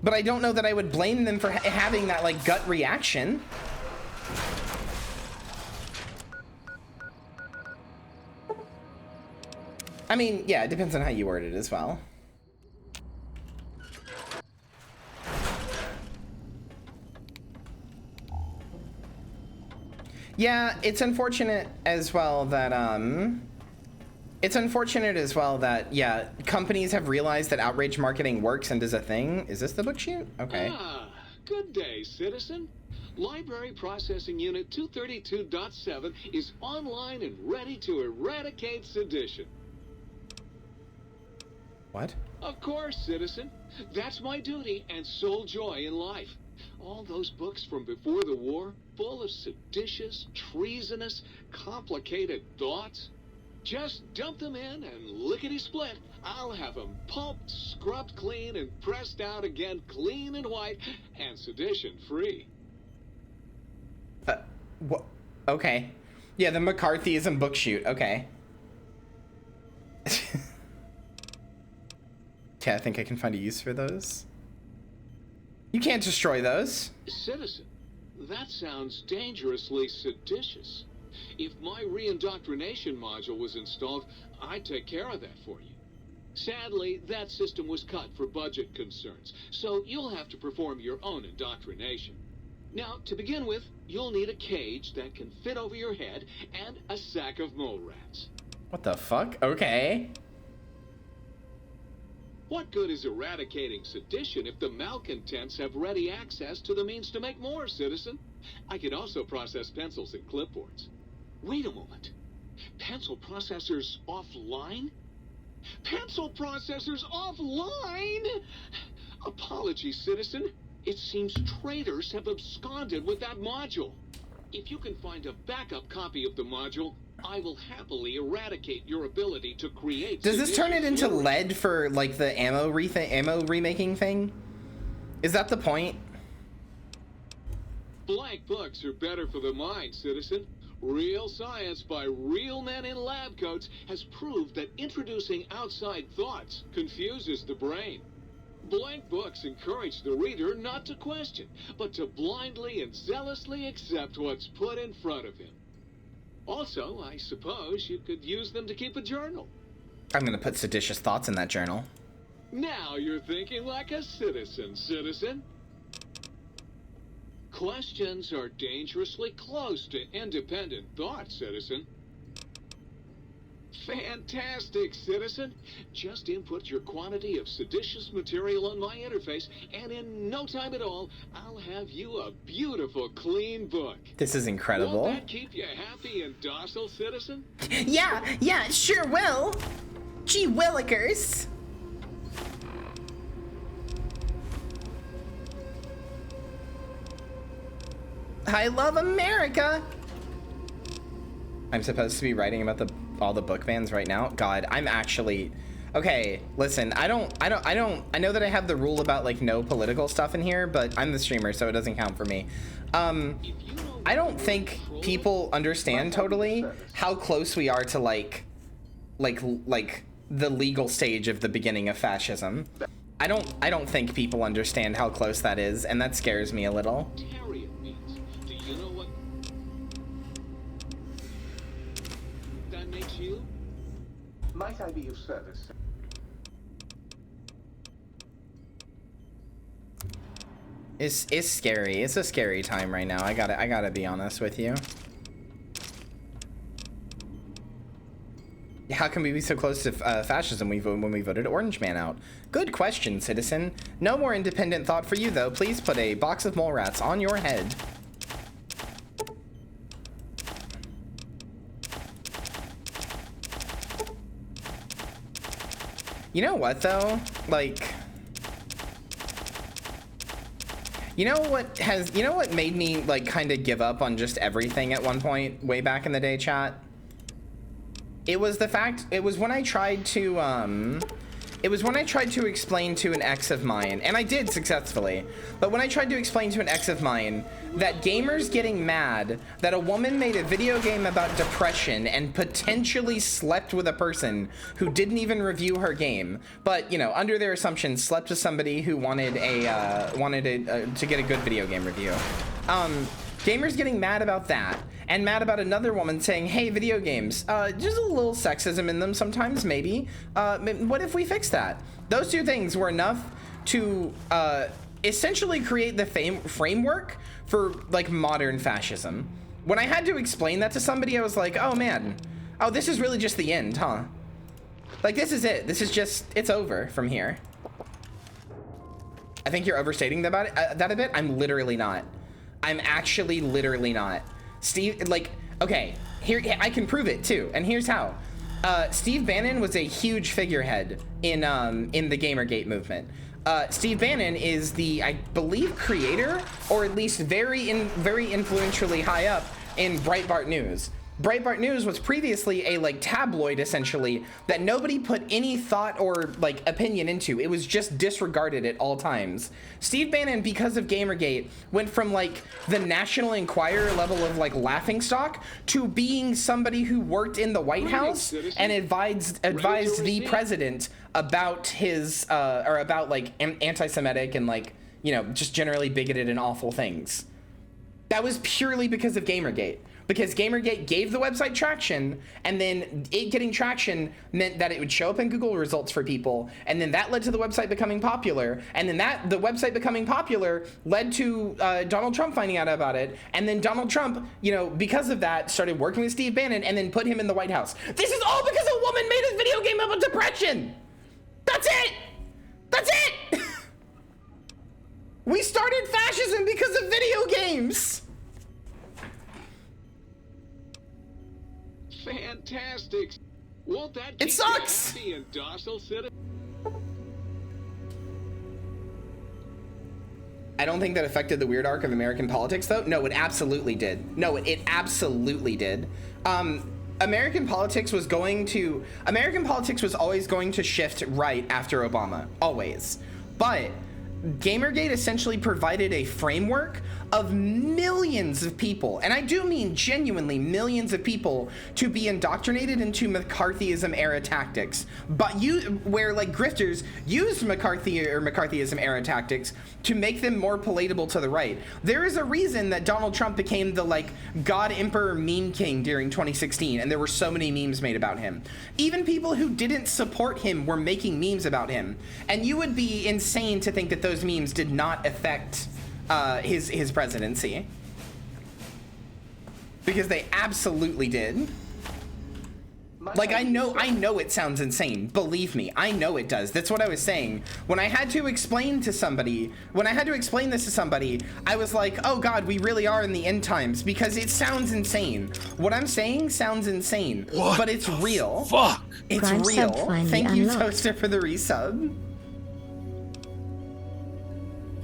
but I don't know that I would blame them for having that, like, gut reaction. I mean, yeah, it depends on how you word it as well. Yeah, it's unfortunate as well that, yeah, companies have realized that outrage marketing works and is a thing. Is this the book shoot? Okay. Ah, good day, citizen. Library Processing Unit 232.7 is online and ready to eradicate sedition. What? Of course, citizen. That's my duty and sole joy in life. All those books from before the war, full of seditious, treasonous, complicated thoughts. Just dump them in and lickety-split. I'll have them pulped, scrubbed clean, and pressed out again clean and white and sedition-free. What? Okay. Yeah, the McCarthyism book shoot. Okay. Okay, I think I can find a use for those. You can't destroy those. Citizen, that sounds dangerously seditious. If my re-indoctrination module was installed, I'd take care of that for you. Sadly, that system was cut for budget concerns, so you'll have to perform your own indoctrination. Now, to begin with, you'll need a cage that can fit over your head and a sack of mole rats. What the fuck? Okay. What good is eradicating sedition if the malcontents have ready access to the means to make more, citizen? I could also process pencils and clipboards. Wait a moment. Pencil processors offline? Pencil processors offline? Apologies, citizen. It seems traitors have absconded with that module. If you can find a backup copy of the module, I will happily eradicate your ability to create. Does this turn it into lead for like the ammo remaking thing? Is that the point? Blank books are better for the mind, citizen. Real science by real men in lab coats has proved that introducing outside thoughts confuses the brain. Blank books encourage the reader not to question, but to blindly and zealously accept what's put in front of him. Also, I suppose you could use them to keep a journal. I'm gonna put seditious thoughts in that journal. Now you're thinking like a citizen, citizen. Questions are dangerously close to independent thought, citizen. Fantastic, citizen. Just input your quantity of seditious material on my interface, and in no time at all, I'll have you a beautiful, clean book. This is incredible. Won't that keep you happy and docile, citizen? Yeah, it sure will. Gee willikers. I love America. I'm supposed to be writing about all the book bans right now. God, I'm actually okay. Listen, I know that I have the rule about like no political stuff in here, but I'm the streamer, so it doesn't count for me. I don't think people understand totally how close we are to like the legal stage of the beginning of fascism. I don't think people understand how close that is, and that scares me a little. Might I be of service? It's scary. It's a scary time right now. I gotta be honest with you. How can we be so close to fascism when we voted Orange Man out? Good question, citizen. No more independent thought for you, though. Please put a box of mole rats on your head. You know what, though? Like, you know what made me, like, kind of give up on just everything at one point way back in the day, chat? It was when I tried to, explain to an ex of mine, and I did successfully, but when I tried to explain to an ex of mine that gamers getting mad that a woman made a video game about depression and potentially slept with a person who didn't even review her game, but, you know, under their assumption, slept with somebody who wanted to get a good video game review. Gamers getting mad about that, and mad about another woman saying, hey, video games, just a little sexism in them sometimes, maybe. What if we fix that? Those two things were enough to essentially create the framework for, like, modern fascism. When I had to explain that to somebody, I was like, oh, man. Oh, this is really just the end, huh? Like, this is it. This is just, it's over from here. I think you're overstating that a bit. I'm literally not. I'm actually literally not. Steve, like, okay, here, I can prove it too, and here's how. Steve Bannon was a huge figurehead in the Gamergate movement. Steve Bannon is the, I believe, creator, or at least very influentially high up in Breitbart News. Breitbart News was previously a, like, tabloid, essentially, that nobody put any thought or, like, opinion into. It was just disregarded at all times. Steve Bannon, because of Gamergate, went from, like, the National Enquirer level of, like, laughingstock to being somebody who worked in the White House and advised the president about his, or about, like, anti-Semitic and, like, you know, just generally bigoted and awful things. That was purely because of Gamergate. Because Gamergate gave the website traction, and then it getting traction meant that it would show up in Google results for people, and then that led to the website becoming popular, and then the website becoming popular led to Donald Trump finding out about it, and then Donald Trump, you know, because of that, started working with Steve Bannon and then put him in the White House. This is all because a woman made a video game about depression! That's it! That's it! We started fascism because of video games! Fantastic. Won't that it sucks. Happy and docile, citizen? I don't think that affected the weird arc of American politics, though. No, it absolutely did. No, it absolutely did. American politics was always going to shift right after Obama, always. But Gamergate essentially provided a framework of millions of people, and I do mean genuinely millions of people, to be indoctrinated into McCarthyism era tactics, but where like grifters used McCarthyism era tactics to make them more palatable to the right. There is a reason that Donald Trump became the like God Emperor meme king during 2016, and there were so many memes made about him. Even people who didn't support him were making memes about him, and you would be insane to think that those memes did not affect his presidency, because they absolutely did. Like, I know it sounds insane. Believe me, I know it does. That's what I was saying. When I had to explain this to somebody, I was like, oh God, we really are in the end times, because it sounds insane. What I'm saying sounds insane, but it's real. Fuck. It's Prime real. sub finally Thank you, unlocked. Toaster, for the resub.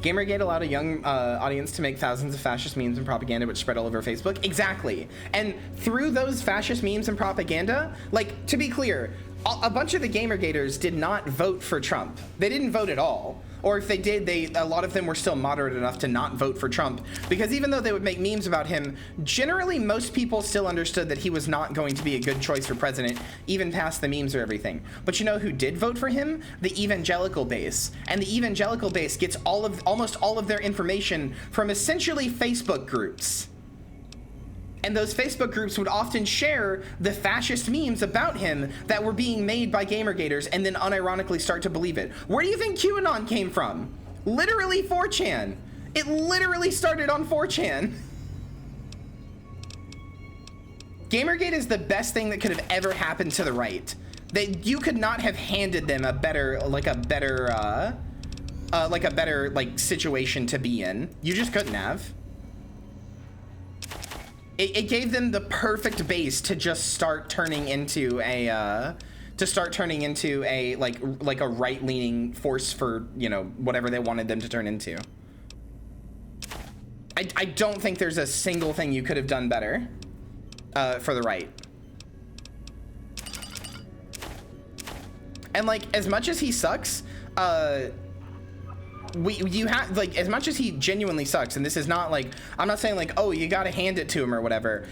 Gamergate allowed a young audience to make thousands of fascist memes and propaganda which spread all over Facebook. Exactly. And through those fascist memes and propaganda, like, to be clear, a bunch of the Gamergaters did not vote for Trump. They didn't vote at all. Or if they did, a lot of them were still moderate enough to not vote for Trump. Because even though they would make memes about him, generally most people still understood that he was not going to be a good choice for president, even past the memes or everything. But you know who did vote for him? The evangelical base. And the evangelical base gets almost all of their information from essentially Facebook groups. And those Facebook groups would often share the fascist memes about him that were being made by Gamergaters and then unironically start to believe it. Where do you think QAnon came from? Literally 4chan. It literally started on 4chan. Gamergate is the best thing that could have ever happened to the right. You could not have handed them a better situation to be in. You just couldn't have. It gave them the perfect base to just start turning into a like a right-leaning force for, you know, whatever they wanted them to turn into. I don't think there's a single thing you could have done better for the right. And like, as much as he sucks, you have, like, as much as he genuinely sucks, and this is not like, I'm not saying like, oh, you gotta hand it to him or whatever.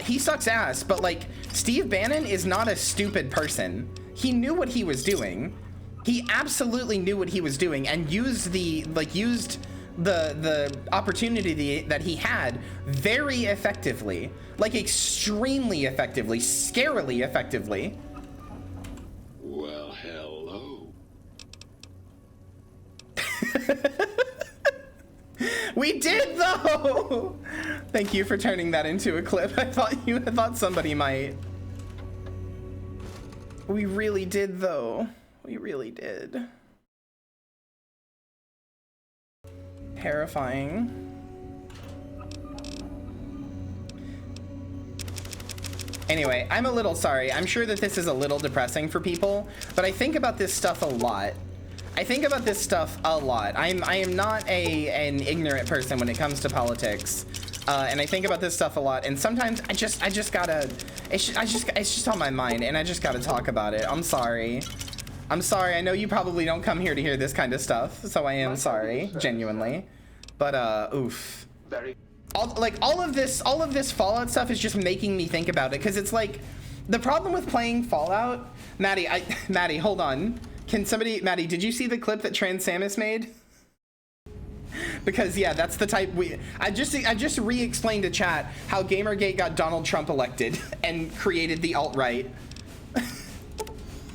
He sucks ass, but like, Steve Bannon is not a stupid person. He knew what he was doing. He absolutely knew what he was doing and used the opportunity that he had very effectively, like extremely effectively, scarily effectively. Well, hello. We did though. Thank you for turning that into a clip. I thought somebody might. We really did though. We really did. Terrifying. Anyway, I'm a little sorry. I'm sure that this is a little depressing for people, but I think about this stuff a lot. I am not an ignorant person when it comes to politics, and I think about this stuff a lot. And sometimes I just gotta. It's just on my mind, and I just gotta talk about it. I'm sorry. I know you probably don't come here to hear this kind of stuff, so I am sorry, genuinely. But oof. All of this Fallout stuff is just making me think about it, because it's like the problem with playing Fallout. Maddie, hold on. Maddie, did you see the clip that Trans Samus made? Because yeah, that's the type I just re-explained to chat how Gamergate got Donald Trump elected and created the alt-right.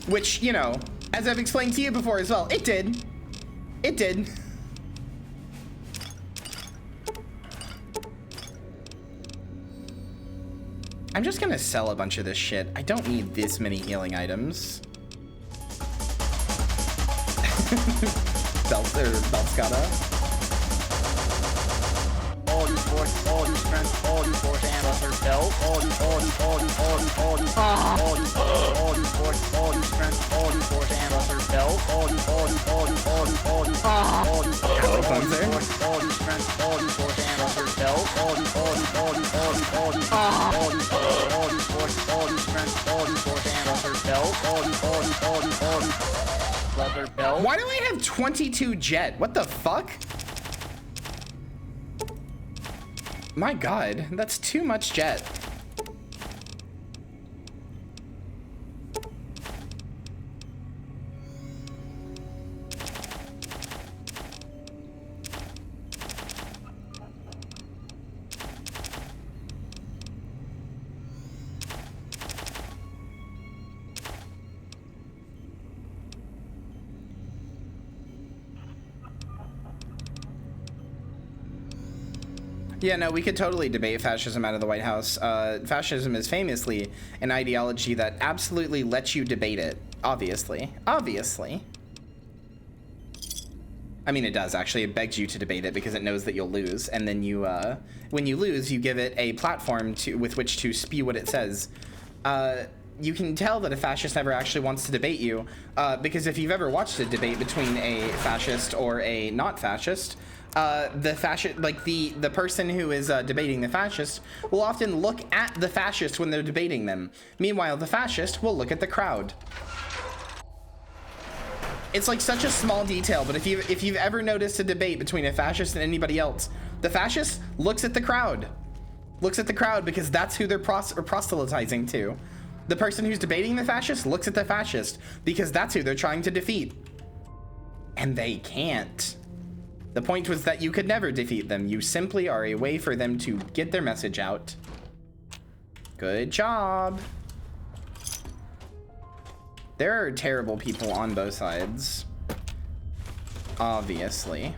Which, you know, as I've explained to you before as well, it did. It did. I'm just gonna sell a bunch of this shit. I don't need this many healing items. Beltscata. All these force, all these strength, all these force and other belt. All these force, all these strength, all these force and other belt. All these strength, all these force and other belt. All these force, all these strength, all these force and other belt. Leather belt. Why do I have 22 jet? What the fuck? My god, that's too much jet. Yeah, no, we could totally debate fascism out of the White House. Fascism is famously an ideology that absolutely lets you debate it. Obviously. Obviously. I mean, it does, actually. It begs you to debate it because it knows that you'll lose. And then you, when you lose, you give it a platform with which to spew what it says. You can tell that a fascist never actually wants to debate you, because if you've ever watched a debate between a fascist or a not fascist, the person who is debating the fascist will often look at the fascist when they're debating them. Meanwhile, the fascist will look at the crowd. It's like such a small detail, but if you've ever noticed a debate between a fascist and anybody else, the fascist looks at the crowd. Looks at the crowd because that's who they're proselytizing to. The person who's debating the fascist looks at the fascist because that's who they're trying to defeat. And they can't. The point was that you could never defeat them. You simply are a way for them to get their message out. Good job. There are terrible people on both sides. Obviously.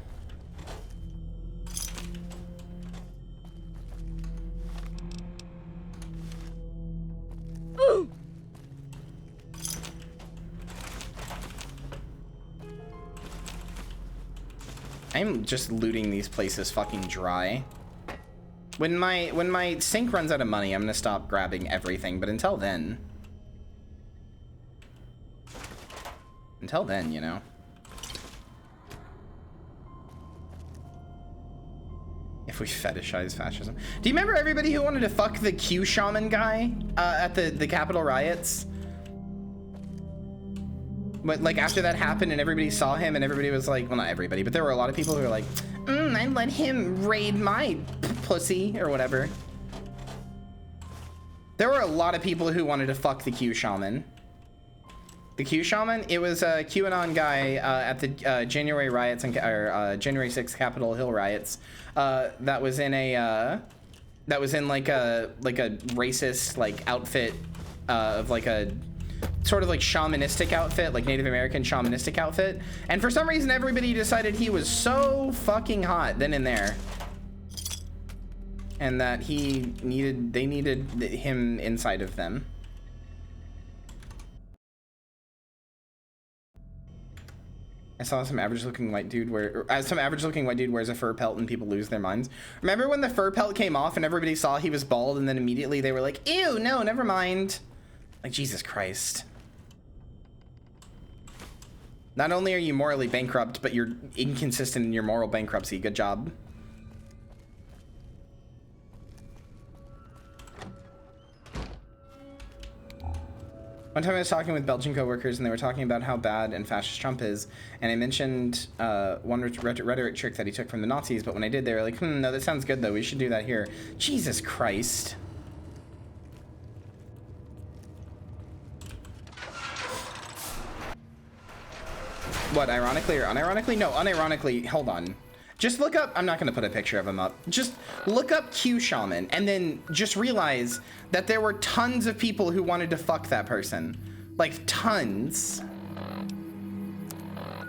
Ooh. I'm just looting these places fucking dry. When my sink runs out of money, I'm gonna stop grabbing everything, but until then, you know. If we fetishize fascism. Do you remember everybody who wanted to fuck the Q shaman guy at the Capitol riots? But like after that happened and everybody saw him and everybody was like, well, not everybody, but there were a lot of people who were like, I'd let him raid my pussy or whatever. There were a lot of people who wanted to fuck the Q shaman. The Q shaman, it was a QAnon guy at the January riots or January 6th Capitol Hill riots. That was in a like a racist like outfit of like a sort of like shamanistic outfit, like Native American shamanistic outfit. And for some reason, everybody decided he was so fucking hot then and there. And that they needed him inside of them. I saw some average looking white dude wears a fur pelt and people lose their minds. Remember when the fur pelt came off and everybody saw he was bald and then immediately they were like, ew, no, never mind. Like, Jesus Christ. Not only are you morally bankrupt, but you're inconsistent in your moral bankruptcy. Good job. One time I was talking with Belgian coworkers and they were talking about how bad and fascist Trump is, and I mentioned one rhetoric trick that he took from the Nazis, but when I did, they were like, no, that sounds good though, we should do that here. Jesus Christ. What, ironically or unironically? No, unironically, hold on. Just look up, I'm not gonna put a picture of him up. Just look up Q Shaman and then just realize that there were tons of people who wanted to fuck that person. Like tons.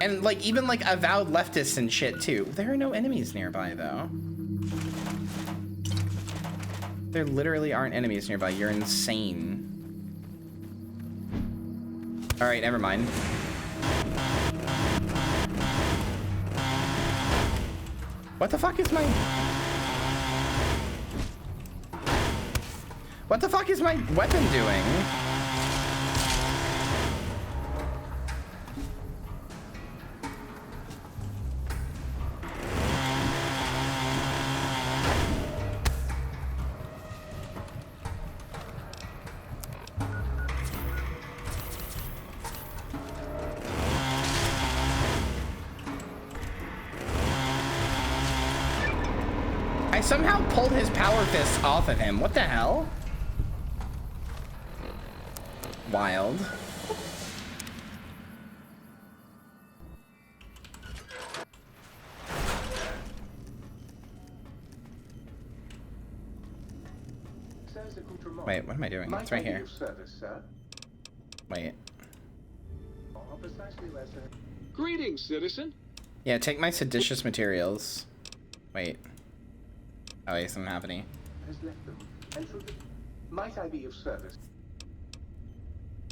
And like even like avowed leftists and shit too. There are no enemies nearby though. There literally aren't enemies nearby. You're insane. All right, never mind. What the fuck is my... What the fuck is my weapon doing? I somehow pulled his power fist off of him. What the hell? Wild. Wait, what am I doing? It's right here. Wait. Greetings, citizen. Yeah, take my seditious materials. Wait. Oh, yes, I'm happy. Has left them, and might I be of service?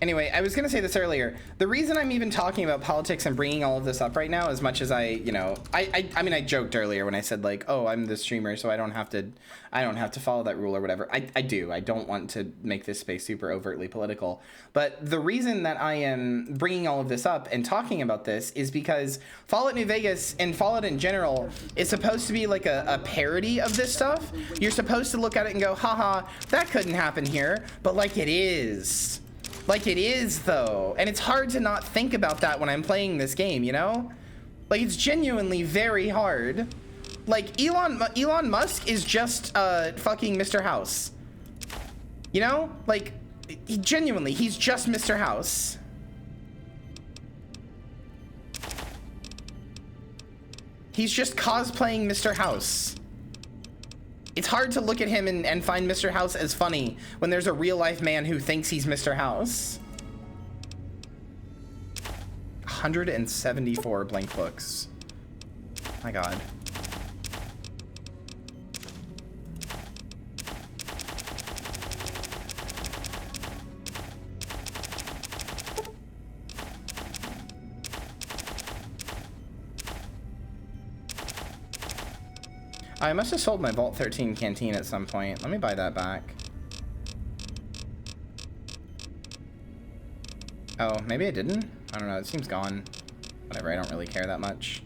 Anyway, I was going to say this earlier. The reason I'm even talking about politics and bringing all of this up right now, as much as I mean, I joked earlier when I said like, oh, I'm the streamer, so I don't have to follow that rule or whatever. I do. I don't want to make this space super overtly political. But the reason that I am bringing all of this up and talking about this is because Fallout New Vegas and Fallout in general is supposed to be like a parody of this stuff. You're supposed to look at it and go, haha, that couldn't happen here, but like it is. Like it is, though. And it's hard to not think about that when I'm playing this game, you know? Like, it's genuinely very hard. Like, Elon Musk is just fucking Mr. House. You know? Like, he's just Mr. House. He's just cosplaying Mr. House. It's hard to look at him and find Mr. House as funny when there's a real-life man who thinks he's Mr. House. 174 blank books. My God. I must have sold my Vault 13 canteen at some point. Let me buy that back. Oh, maybe I didn't? I don't know, it seems gone. Whatever, I don't really care that much.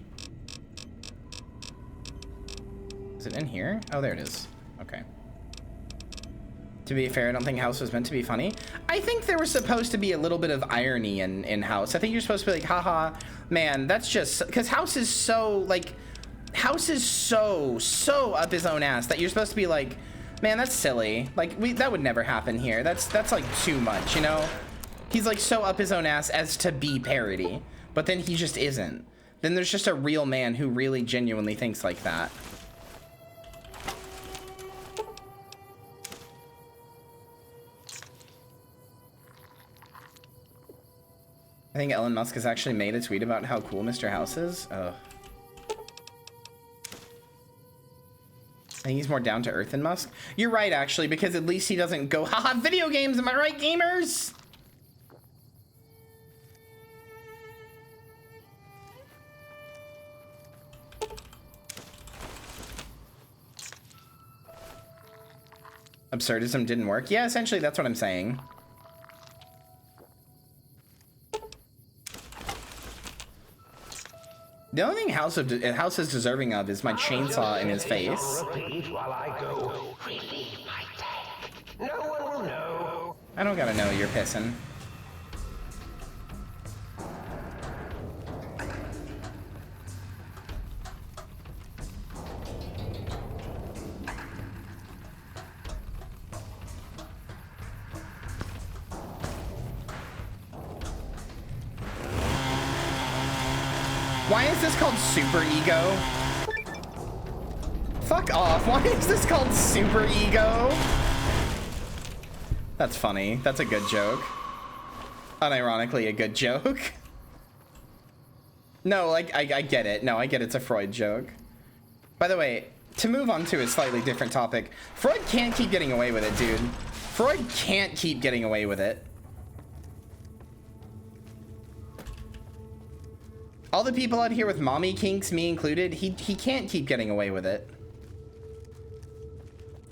Is it in here? Oh, there it is. Okay. To be fair, I don't think House was meant to be funny. I think there was supposed to be a little bit of irony in House. I think you're supposed to be like, haha, man, that's just... Because House is so, like... House is so up his own ass that you're supposed to be like, man, that's silly. Like, that would never happen here. That's like too much, you know? He's like so up his own ass as to be parody, but then he just isn't. Then there's just a real man who really genuinely thinks like that. I think Elon Musk has actually made a tweet about how cool Mr. House is. Ugh. I think he's more down to earth than Musk. You're right, actually, because at least he doesn't go, haha, video games, am I right, gamers? Absurdism didn't work? Yeah, essentially, that's what I'm saying. The only thing House is deserving of is my chainsaw in his face. While I go relieve my tank. No one will know. I don't gotta know you're pissing. Why is this called Super Ego? Fuck off. Why is this called Super Ego? That's funny. That's a good joke. Unironically a good joke. No, like, I get it. No, I get it's a Freud joke. By the way, to move on to a slightly different topic, Freud can't keep getting away with it, dude. Freud can't keep getting away with it. All the people out here with mommy kinks, me included, he can't keep getting away with it.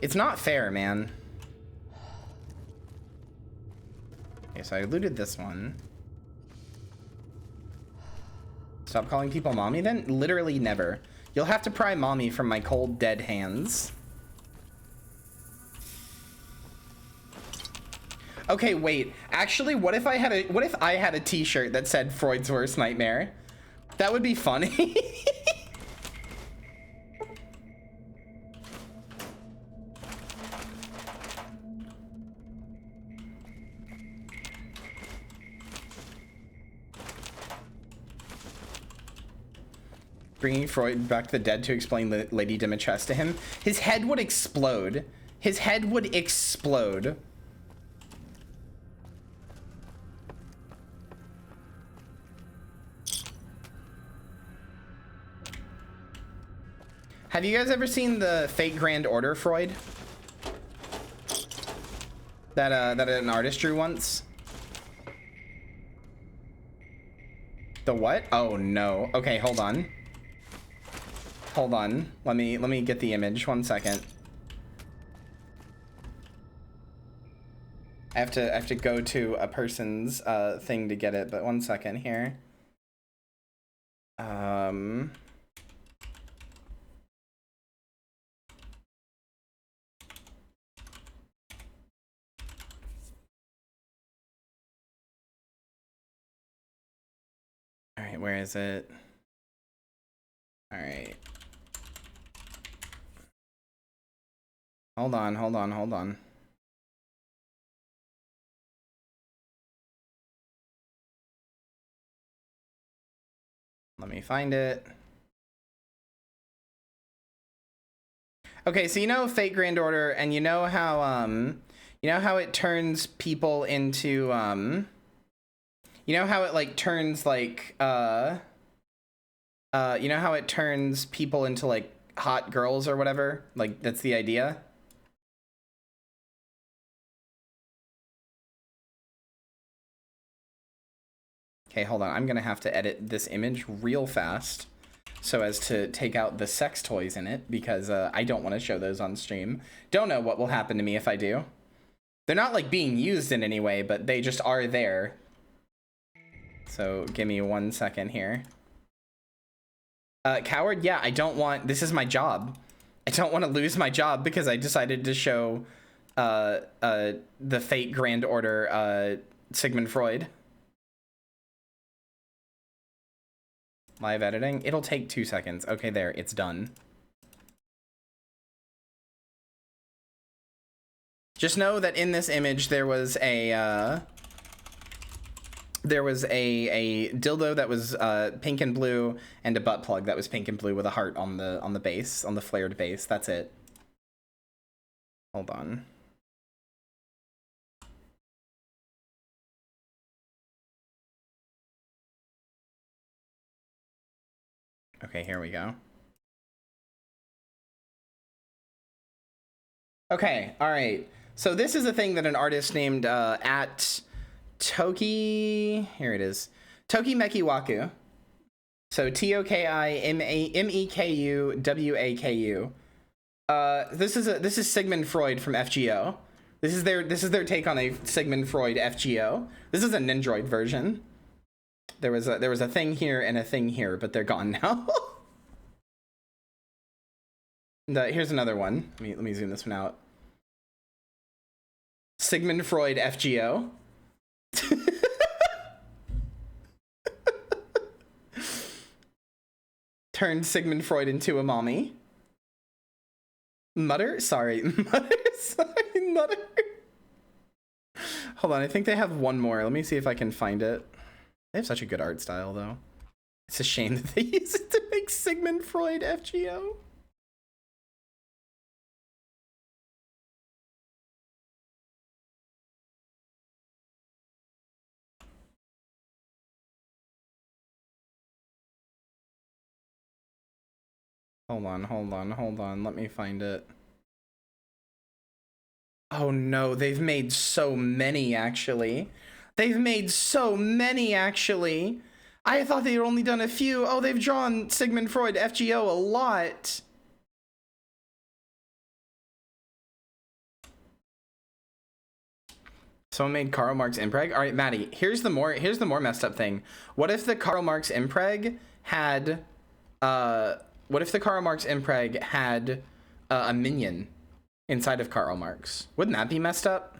It's not fair, man. Okay, so I looted this one. Stop calling people mommy then? Literally never. You'll have to pry mommy from my cold, dead hands. Okay, wait. Actually, what if I had a t-shirt that said Freud's worst nightmare? That would be funny. Bringing Freud back to the dead to explain Lady Dimitrescu to him. His head would explode. His head would explode. Have you guys ever seen the Fate Grand Order, Freud? That an artist drew once? The what? Oh no. Okay, hold on. Hold on. Let me get the image. 1 second. I have to go to a person's thing to get it, but 1 second here. All right, where is it? All right. Hold on. Let me find it. Okay, so you know Fate Grand Order, and you know how it turns people into you know how it like turns like you know how it turns people into like hot girls or whatever? Like that's the idea. Okay, hold on. I'm gonna have to edit this image real fast so as to take out the sex toys in it, because I don't want to show those on stream. Don't know what will happen to me if I do. They're not like being used in any way, but they just are there. So give me 1 second here. Coward, yeah, I don't want, this is my job. I don't want to lose my job because I decided to show the Fate Grand Order Sigmund Freud. Live editing. It'll take 2 seconds. Okay, there, it's done. Just know that in this image there was a dildo that was pink and blue, and a butt plug that was pink and blue with a heart on the base, on the flared base. That's it. Hold on. Okay, here we go. Okay, all right. So this is a thing that an artist named at Toki, here it is, Toki Mekiwaku. So TOKIMEKUWAKU. This is Sigmund Freud from FGO. This is their take on a Sigmund Freud FGO. This is a Nindroid version. There was a thing here and a thing here, but they're gone now. Here's another one. Let me zoom this one out. Sigmund Freud FGO. Turned Sigmund Freud into a mommy. Mutter? Sorry. Mutter. Hold on, I think they have one more. Let me see if I can find it. They have such a good art style, though. It's a shame that they use it to make Sigmund Freud FGO. Hold on. Let me find it. Oh no, they've made so many, actually. I thought they'd only done a few. Oh, they've drawn Sigmund Freud FGO a lot. Someone made Karl Marx impreg? All right, Maddie, here's the more messed up thing. What if the Karl Marx impreg had a minion inside of Karl Marx? Wouldn't that be messed up?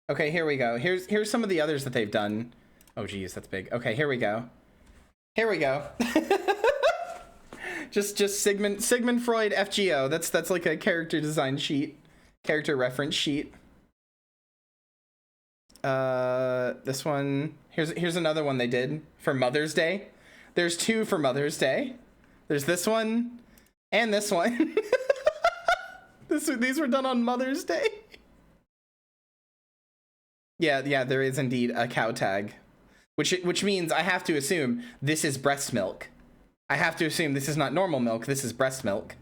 Okay, here we go. Here's some of the others that they've done. Oh geez, that's big. Okay, here we go. just Sigmund Freud FGO. That's like a character design sheet, character reference sheet. This one. Here's another one they did for Mother's Day. There's two for Mother's Day. There's this one and this one. These were done on Mother's Day. Yeah, there is indeed a cow tag. which means I have to assume this is breast milk. I have to assume this is not normal milk. This is breast milk.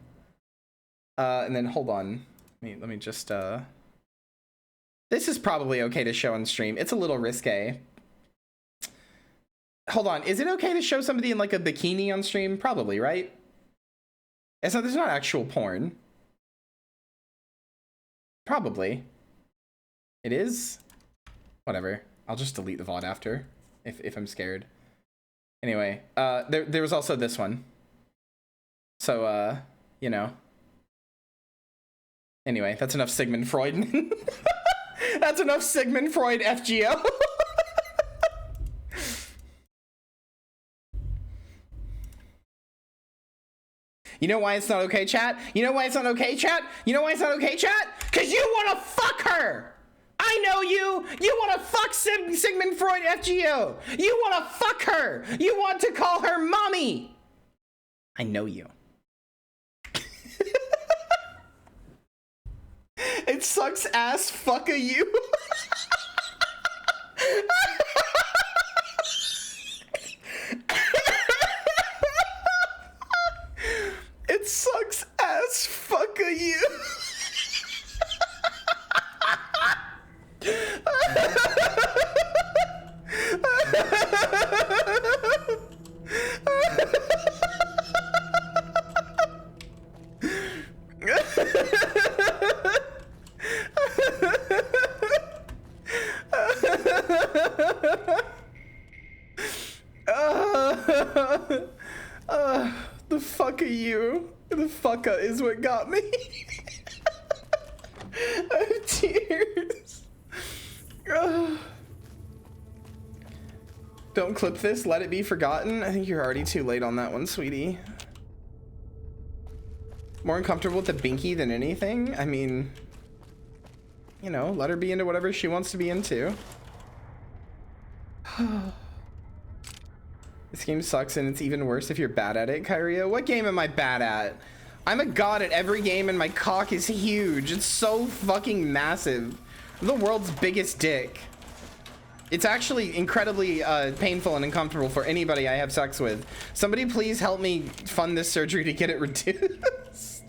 And then hold on. Let me just this is probably okay to show on stream. It's a little risque. Hold on. Is it okay to show somebody in like a bikini on stream? Probably, right? It's not, there's not actual porn. Probably. It is? Whatever. I'll just delete the VOD after if I'm scared. Anyway, there was also this one. So, you know. Anyway, that's enough Sigmund Freud. That's enough Sigmund Freud FGO. You know why it's not okay, chat? You know why it's not okay, chat? You know why it's not okay, chat? Because you want to fuck her! I know you! You want to fuck Sigmund Freud FGO! You want to fuck her! You want to call her mommy! I know you. It sucks ass fuck a you. It sucks ass fuck a you. The fuck are you? The fucka is what got me. I have tears. Don't clip this, let it be forgotten. I think you're already too late on that one, sweetie. More uncomfortable with the binky than anything? I mean, you know, let her be into whatever she wants to be into. This game sucks and it's even worse if you're bad at it, Kyria. What game am I bad at? I'm a god at every game and my cock is huge. It's so fucking massive. I'm the world's biggest dick. It's actually incredibly painful and uncomfortable for anybody I have sex with. Somebody please help me fund this surgery to get it reduced.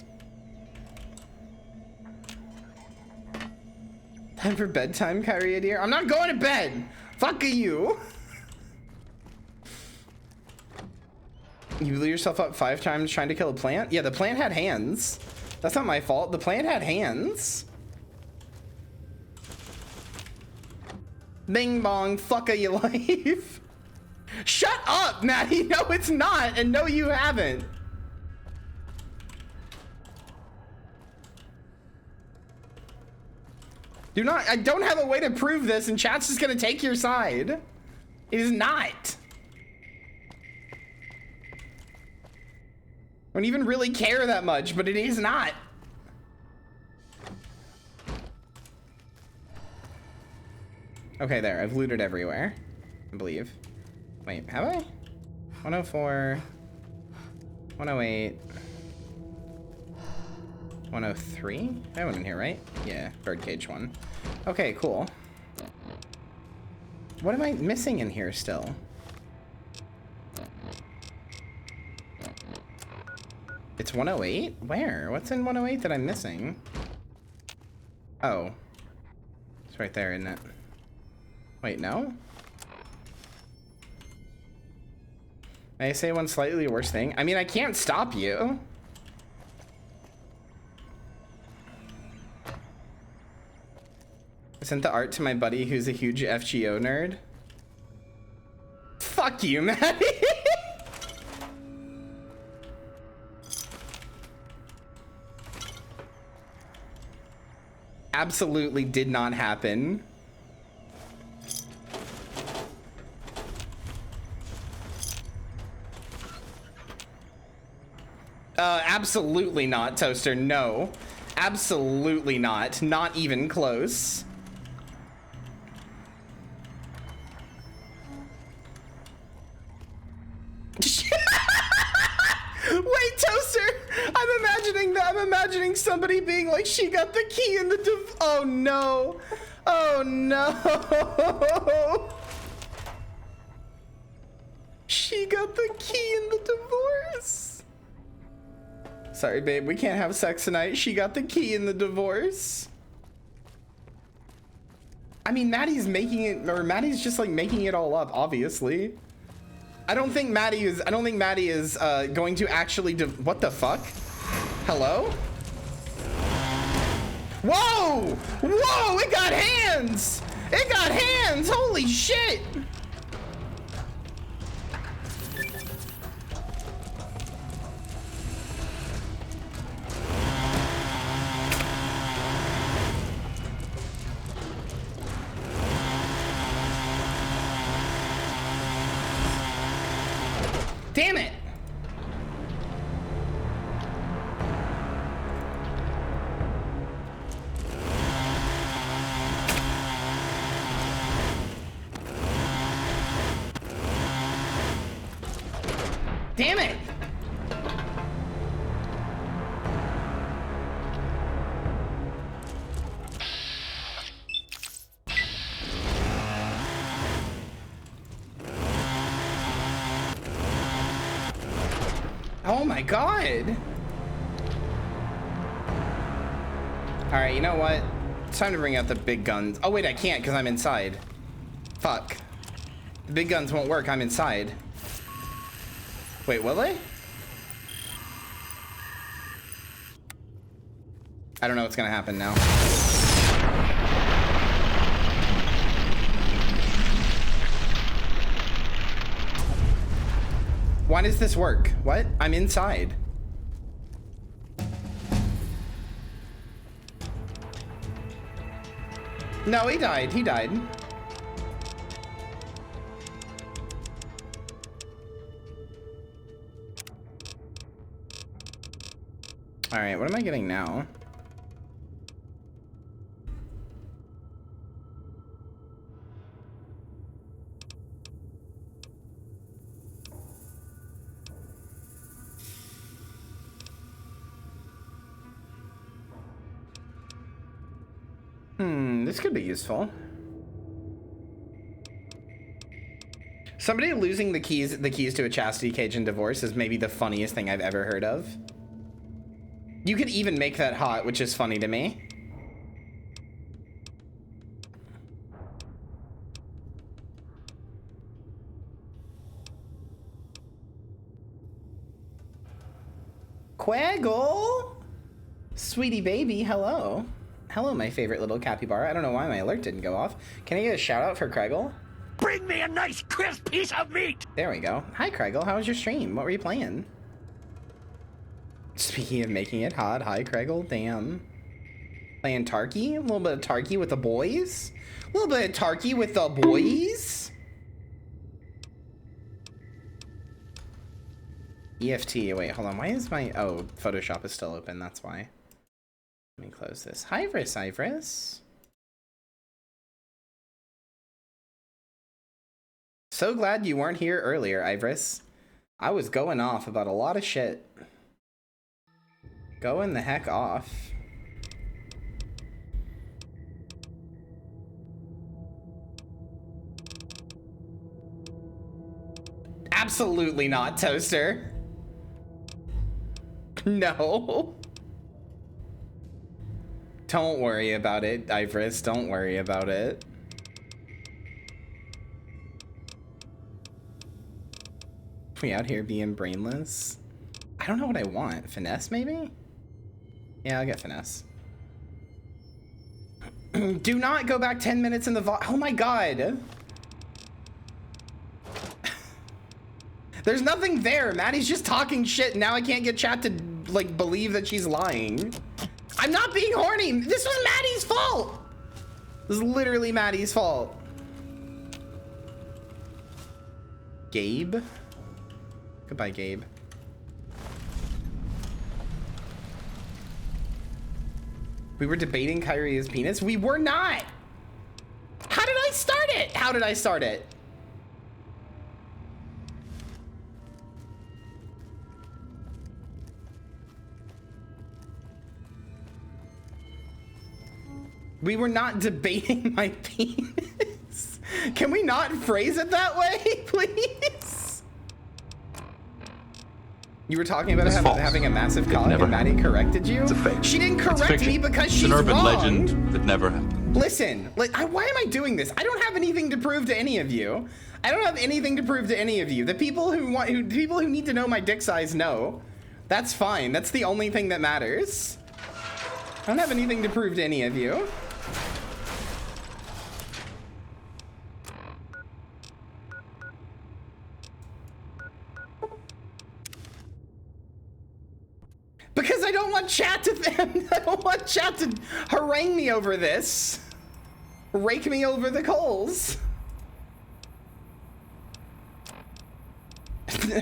Time for bedtime, Kyria dear. I'm not going to bed. Fuck you. You blew yourself up 5 times trying to kill a plant? Yeah, the plant had hands. That's not my fault. The plant had hands. Bing bong, fucka your life. Shut up, Maddie. No, it's not. And no, you haven't. I don't have a way to prove this and chat's just gonna take your side. It is not. I don't even really care that much, but it is not. Okay, there. I've looted everywhere, I believe. Wait, have I? 104, 108, 103? I went in here, right? Yeah, birdcage one. Okay, cool. What am I missing in here still? It's 108? Where? What's in 108 that I'm missing? Oh. It's right there, isn't it? Wait, no? May I say one slightly worse thing? I mean, I can't stop you. I sent the art to my buddy who's a huge FGO nerd. Fuck you, Maddie. Absolutely did not happen. Absolutely not, Toaster. No. Absolutely not. Not even close. Wait, Toaster! I'm imagining somebody being like, she got the key in the oh no. Oh no. She got the key in the divorce. Sorry, babe, we can't have sex tonight. She got the key in the divorce. I mean, Maddie's making it, or Maddie's just like making it all up, obviously. I don't think Maddie is going to actually what the fuck? Hello? Whoa! Whoa! It got hands! It got hands! Holy shit! Damn it! Damn it! Oh my god! Alright, you know what? It's time to bring out the big guns. Oh wait, I can't because I'm inside. Fuck. The big guns won't work, I'm inside. Wait, will they? I don't know what's gonna happen now. Why does this work? What? I'm inside. No, he died. He died. All right, what am I getting now? This could be useful. Somebody losing the keys to a chastity cage in divorce is maybe the funniest thing I've ever heard of. You could even make that hot, which is funny to me. Quaggle! Sweetie baby, hello. Hello, my favorite little capybara. I don't know why my alert didn't go off. Can I get a shout out for Craigle? Bring me a nice crisp piece of meat! There we go. Hi, Craigle. How was your stream? What were you playing? Speaking of making it hot, hi, Craigle. Damn. Playing Tarky? A little bit of Tarky with the boys? A little bit of Tarky with the boys? EFT. Wait, hold on. Why is my... Oh, Photoshop is still open. That's why. Let me close this. Hi, Ivrys. So glad you weren't here earlier, Ivrys. I was going off about a lot of shit. Going the heck off. Absolutely not, Toaster. No. Don't worry about it, Ivrys. Don't worry about it. We out here being brainless? I don't know what I want. Finesse, maybe? Yeah, I'll get finesse. Do not go back 10 minutes in the oh my god! There's nothing there. Maddie's just talking shit. Now I can't get chat to, like, believe that she's lying. I'm not being horny. This was Maddie's fault. This is literally Maddie's fault. Gabe? Goodbye, Gabe. We were debating Kyria's penis? We were not! How did I start it? How did I start it? We were not debating my penis. Can we not phrase it that way, please? You were talking about It's false. having a massive cock never and Maddie corrected you? It's a fake. She didn't It's correct fiction. me because It's she's an urban wrong. legend that never happened. Listen, why am I doing this? I don't have anything to prove to any of you. I don't have anything to prove to any of you. The people who need to know my dick size know. That's fine. That's the only thing that matters. I don't have anything to prove to any of you. Because I don't want chat to I don't want chat to harangue me over this. Rake me over the coals.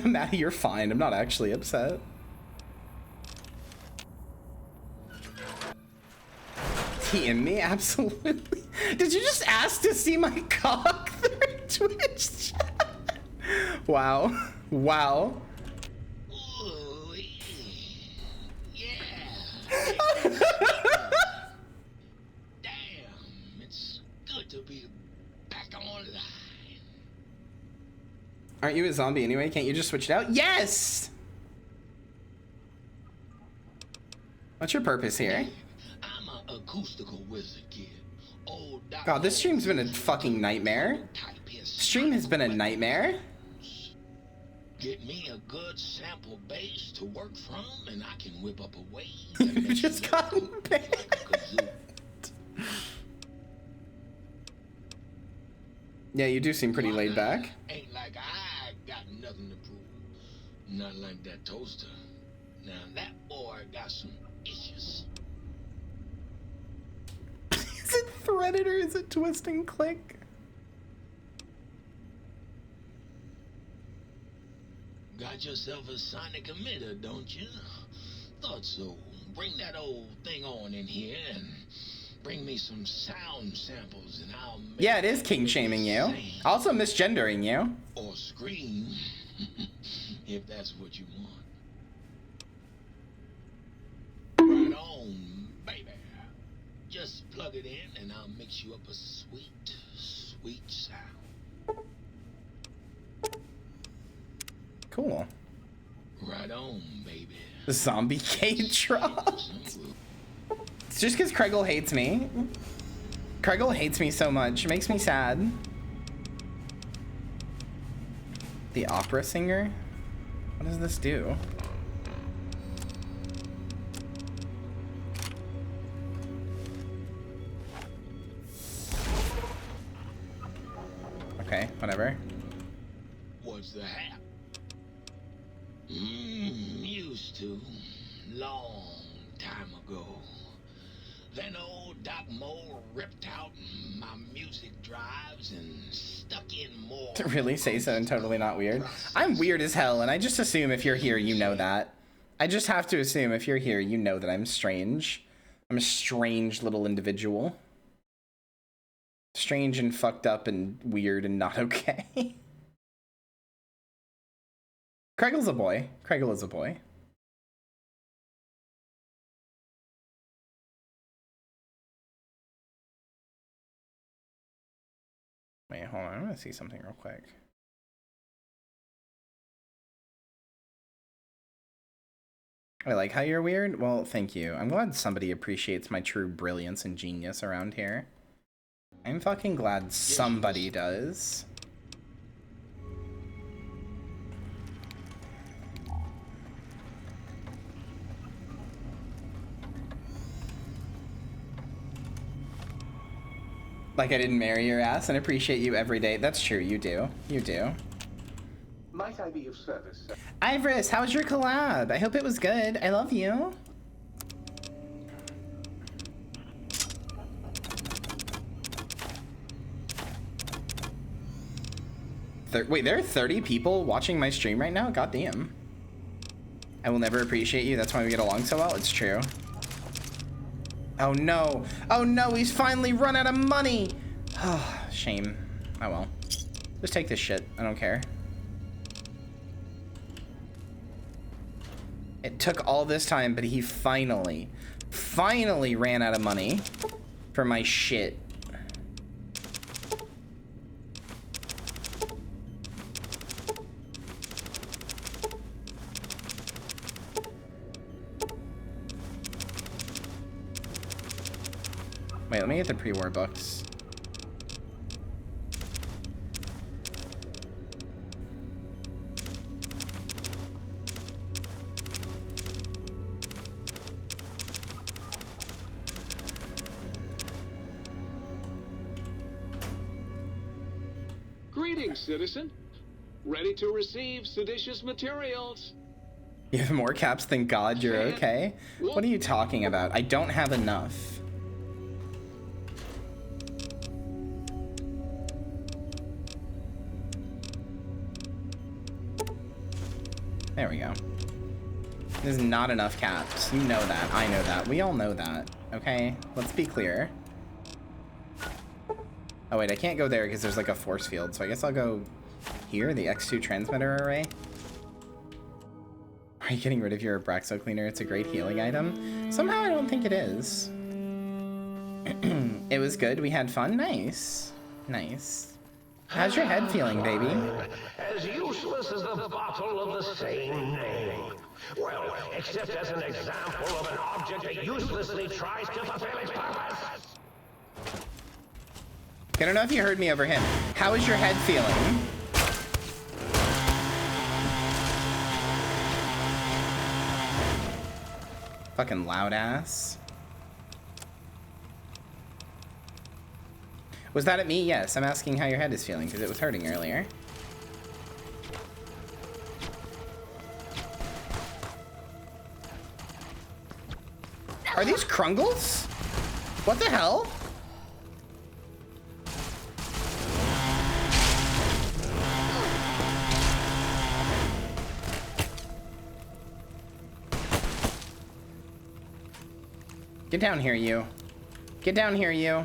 Maddie, you're fine. I'm not actually upset. TM me? Absolutely. Did you just ask to see my cock through Twitch chat? Wow. Wow. Ooh, yeah. Damn, it's good to be back online. Aren't you a zombie anyway? Can't you just switch it out? Yes! What's your purpose here? I'm an acoustical wizard kid. Old God, this stream's been a fucking nightmare. Stream has been a nightmare. Get me a good sample base to work from, and I can whip up a wave. You've just gotten banned. Yeah, you do seem pretty laid back. Ain't like I got nothing to prove. Not like that toaster. Now that boy got some issues. Is it threaded or is it twist and click? Got yourself a sonic emitter, don't you? Thought so. Bring that old thing on in here and bring me some sound samples and I'll make Yeah, it is king shaming you. Also misgendering you. or scream if that's what you want. Right on, baby. Just plug it in and I'll mix you up a sweet, sweet sound. Cool. Right on, baby. The zombie cage dropped. It's just because Craigle hates me. Craigle hates me so much. It makes me sad. The opera singer? What does this do? Okay, whatever. What's the hap? Used to. Long time ago. Then old Doc Mo ripped out my music drives and stuck in more. To really say so and totally not weird. I'm weird as hell, and I just assume if you're here, you know that. I just have to assume if you're here, you know that I'm strange. I'm a strange little individual. Strange and fucked up and weird and not okay. Craigle's a boy. Craigle is a boy. Wait, hold on. I'm gonna see something real quick. I like how you're weird. Well, thank you. I'm glad somebody appreciates my true brilliance and genius around here. I'm fucking glad somebody does. Like I didn't marry your ass and appreciate you every day. That's true, you do. You do. Might I be of service, sir? Ivorus, how was your collab? I hope it was good. I love you. Wait, there are 30 people watching my stream right now? God damn. I will never appreciate you. That's why we get along so well. It's true. Oh no. Oh no, he's finally run out of money. Oh, shame. Oh well. Just take this shit. I don't care. It took all this time, but he finally ran out of money for my shit. Wait, let me get the pre-war books. Greetings, citizen. Ready to receive seditious materials. You have more caps than God, you're okay? What are you talking about? I don't have enough. There we go. There's not enough caps. You know that. I know that. We all know that. Okay? Let's be clear. Oh wait, I can't go there because there's like a force field, so I guess I'll go here, the X2 transmitter array. Are you getting rid of your Abraxo cleaner? It's a great healing item. Somehow I don't think it is. It was good. We had fun. Nice. Nice. How's your head feeling, baby? As useless as the bottle of the same name. Well, except as an example of an object that uselessly tries to fulfill its purpose. I don't know if you heard me over him. How is your head feeling? Fucking loud ass. Was that at me? Yes, I'm asking how your head is feeling because it was hurting earlier. Are these Krungles? What the hell? Get down here, you. Get down here, you.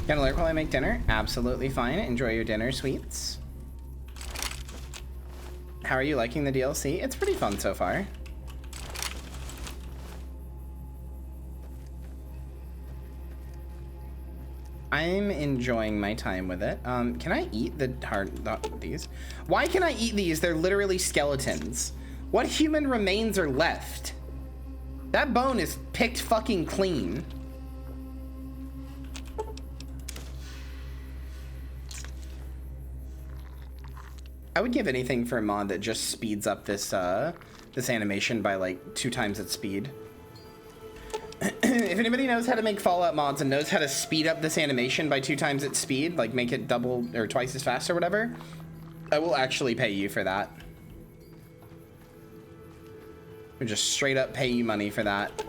Gonna lurk while I make dinner? Absolutely fine. Enjoy your dinner, sweets. How are you liking the DLC? It's pretty fun so far. I'm enjoying my time with it. Can I eat these? Why can I eat these? They're literally skeletons. What human remains are left? That bone is picked fucking clean. I would give anything for a mod that just speeds up this this animation by like 2 times its speed. If anybody knows how to make Fallout mods and knows how to speed up this animation by 2 times its speed, like make it double or twice as fast or whatever, I will actually pay you for that. Or just straight up pay you money for that.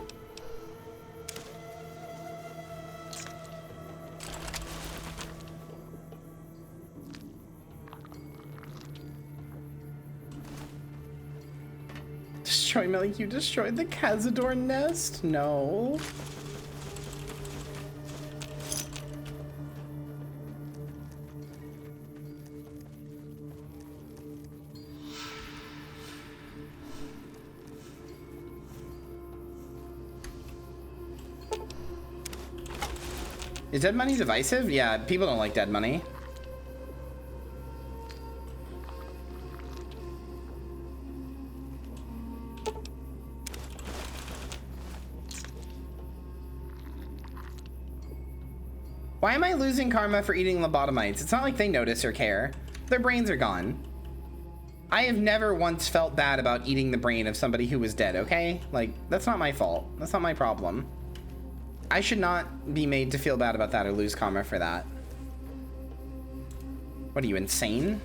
Destroy me like you destroyed the Cazador nest? No. Is dead money divisive? Yeah, people don't like dead money. Why am I losing karma for eating lobotomites? It's not like they notice or care. Their brains are gone. I have never once felt bad about eating the brain of somebody who was dead, okay? Like, that's not my fault. That's not my problem. I should not be made to feel bad about that or lose karma for that. What are you, insane?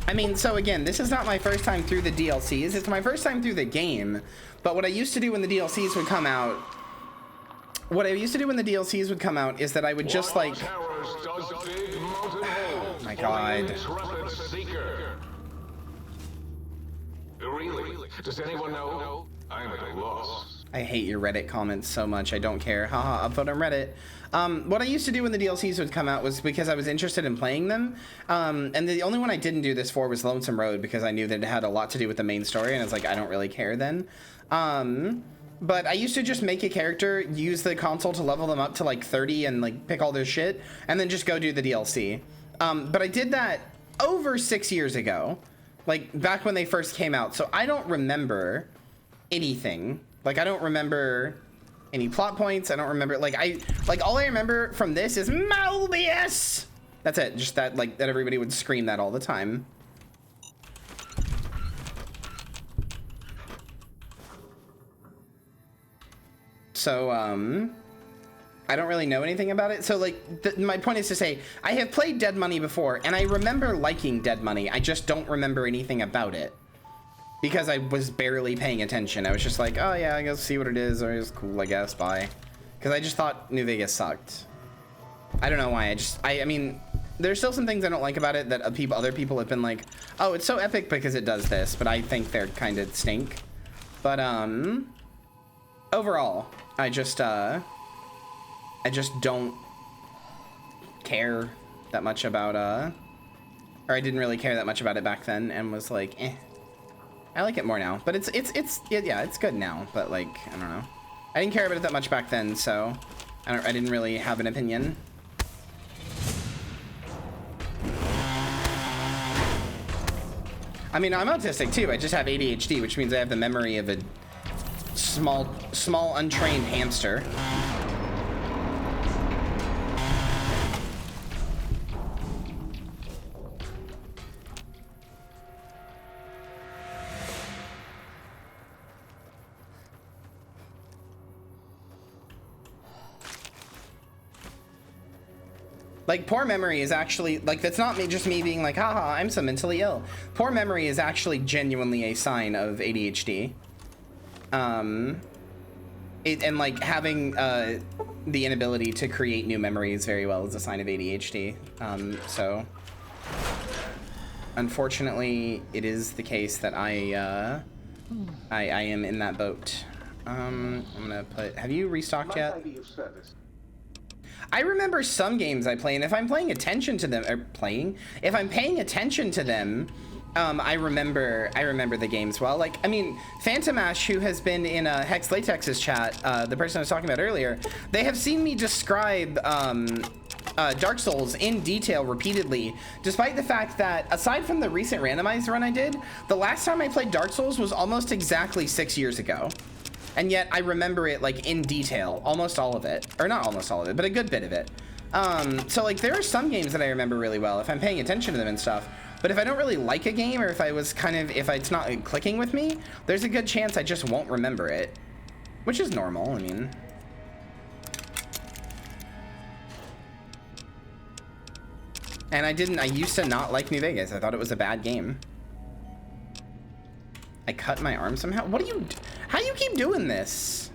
I mean, so again, this is not my first time through the DLCs. It's my first time through the game. But what I used to do when the DLCs would come out, is that I would just like, oh my god. Really? Does anyone know? I'm at a loss. I hate your Reddit comments so much. I don't care. Haha, upvote on Reddit. What I used to do when the DLCs would come out was because I was interested in playing them. And the only one I didn't do this for was Lonesome Road, because I knew that it had a lot to do with the main story, and I was like, I don't really care then. But I used to just make a character, use the console to level them up to like 30 and like pick all their shit, and then just go do the DLC. But I did that over 6 years ago, like back when they first came out. So I don't remember anything. Like I don't remember any plot points. I don't remember, like all I remember from this is Mobius. That's it. Just that, like, that everybody would scream that all the time. So, I don't really know anything about it. So, like, my point is to say, I have played Dead Money before, and I remember liking Dead Money. I just don't remember anything about it, because I was barely paying attention. I was just like, oh yeah, I guess see what it is, or it's cool, I guess, bye. Because I just thought New Vegas sucked. I don't know why. I mean, there's still some things I don't like about it that other people have been like, oh, it's so epic because it does this, but I think they're kind of stink. But overall, I just don't care that much about or I didn't really care that much about it back then, and was like, eh. I like it more now, but yeah, it's good now, but like, I don't know. I didn't care about it that much back then, so I didn't really have an opinion. I mean, I'm autistic too. I just have ADHD, which means I have the memory of a small untrained hamster. Like, poor memory is actually, like, that's not me, just me being like, haha, I'm so mentally ill. Poor memory is actually genuinely a sign of ADHD. And like, having the inability to create new memories very well is a sign of ADHD. So, unfortunately, it is the case that I am in that boat. I'm gonna put, have you restocked yet? I remember some games I play, and if I'm paying attention to them, if I'm paying attention to them, I remember the games well. Like, I mean, Phantom Ash, who has been in Hex Latex's chat, the person I was talking about earlier, they have seen me describe Dark Souls in detail repeatedly, despite the fact that, aside from the recent randomized run I did, the last time I played Dark Souls was almost exactly 6 years ago. And yet I remember it like in detail, almost all of it, or not almost all of it, but a good bit of it. So like, there are some games that I remember really well if I'm paying attention to them and stuff, but if I don't really like a game, or if it's not clicking with me, there's a good chance I just won't remember it, which is normal. I mean, and I used to not like New Vegas. I thought it was a bad game. I cut my arm somehow. What do you, how do you keep doing this?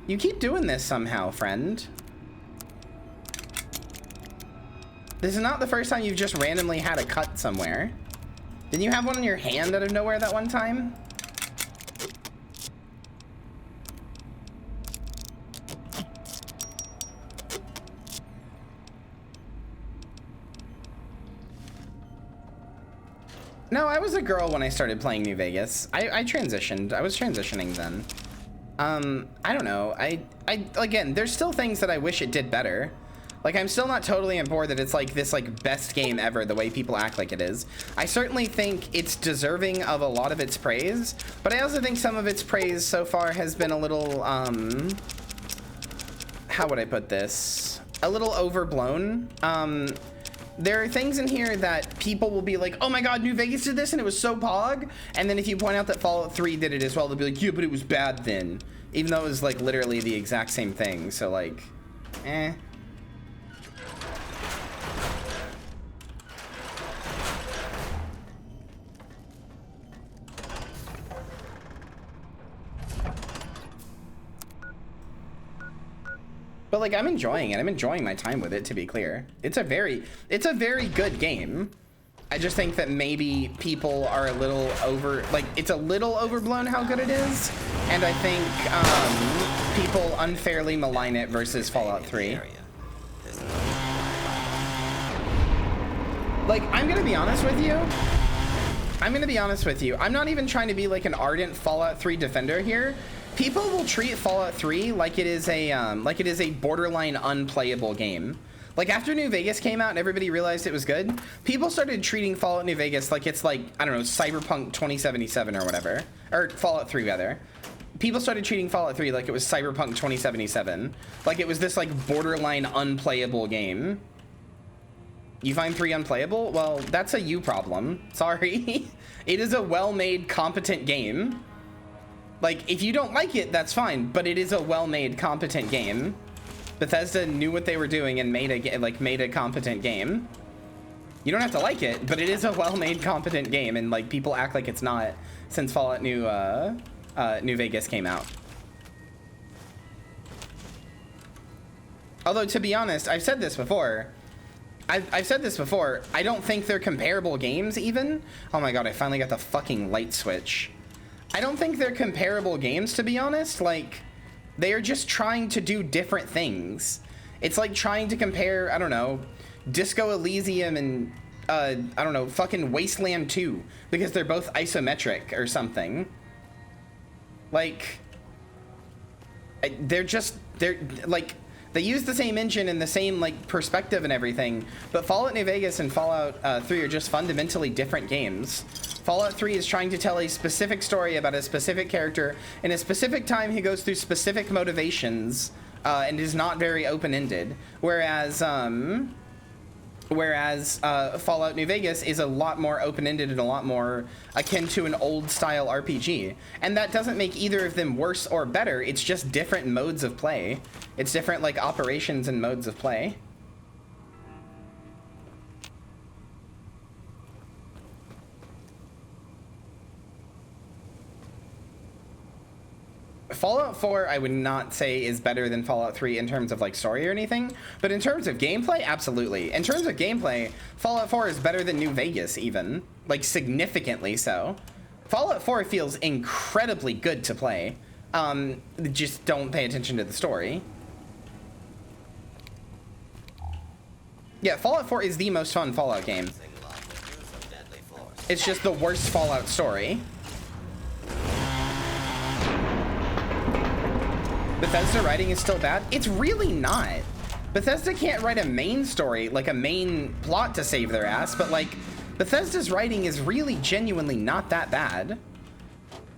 You keep doing this somehow, friend. This is not the first time you've just randomly had a cut somewhere. Didn't you have one on your hand out of nowhere that one time? No, I was a girl when I started playing New Vegas. I transitioned. I was transitioning then. I don't know. Again, there's still things that I wish it did better. Like, I'm still not totally on board that it's like this like best game ever the way people act like it is. I certainly think it's deserving of a lot of its praise, but I also think some of its praise so far has been a little, how would I put this? A little overblown. There are things in here that people will be like, oh my god, New Vegas did this and it was so pog. And then if you point out that Fallout 3 did it as well, they'll be like, yeah, but it was bad then. Even though it was like literally the exact same thing. So like, eh. But like, I'm enjoying it. I'm enjoying my time with it, to be clear. It's a very good game. I just think that maybe people are a little it's a little overblown how good it is. And I think people unfairly malign it versus Fallout 3. Like, I'm gonna be honest with you. I'm not even trying to be like an ardent Fallout 3 defender here. People will treat Fallout 3 like it is a borderline unplayable game. Like, after New Vegas came out and everybody realized it was good, people started treating Fallout New Vegas like it's like, I don't know, Cyberpunk 2077 or whatever. Or Fallout 3, rather. People started treating Fallout 3 like it was Cyberpunk 2077. Like it was this, like, borderline unplayable game. You find 3 unplayable? Well, that's a you problem. Sorry. It is a well-made, competent game. Like, if you don't like it, that's fine, but it is a well-made, competent game. Bethesda knew what they were doing and made a competent game. You don't have to like it, but it is a well-made, competent game, and like people act like it's not since Fallout New Vegas came out. Although, to be honest, I've said this before. I've said this before. I don't think they're comparable games even. Oh my god, I finally got the fucking light switch. I don't think they're comparable games, to be honest. Like, they are just trying to do different things. It's like trying to compare, I don't know, Disco Elysium and, I don't know, fucking Wasteland 2, because they're both isometric or something. Like, they're like, they use the same engine and the same, like, perspective and everything, but Fallout New Vegas and Fallout 3 are just fundamentally different games. Fallout 3 is trying to tell a specific story about a specific character in a specific time. He goes through specific motivations and is not very open-ended, whereas Fallout New Vegas is a lot more open-ended and a lot more akin to an old-style RPG. And that doesn't make either of them worse or better. It's just different modes of play. It's different, like, operations and modes of play. Fallout 4, I would not say is better than Fallout 3 in terms of, like, story or anything, but in terms of gameplay, absolutely. In terms of gameplay, Fallout 4 is better than New Vegas, even. Like, significantly so. Fallout 4 feels incredibly good to play. Just don't pay attention to the story. Yeah, Fallout 4 is the most fun Fallout game. It's just the worst Fallout story. Bethesda writing is still bad? It's really not. Bethesda can't write a main story, like a main plot to save their ass, but like, Bethesda's writing is really genuinely not that bad.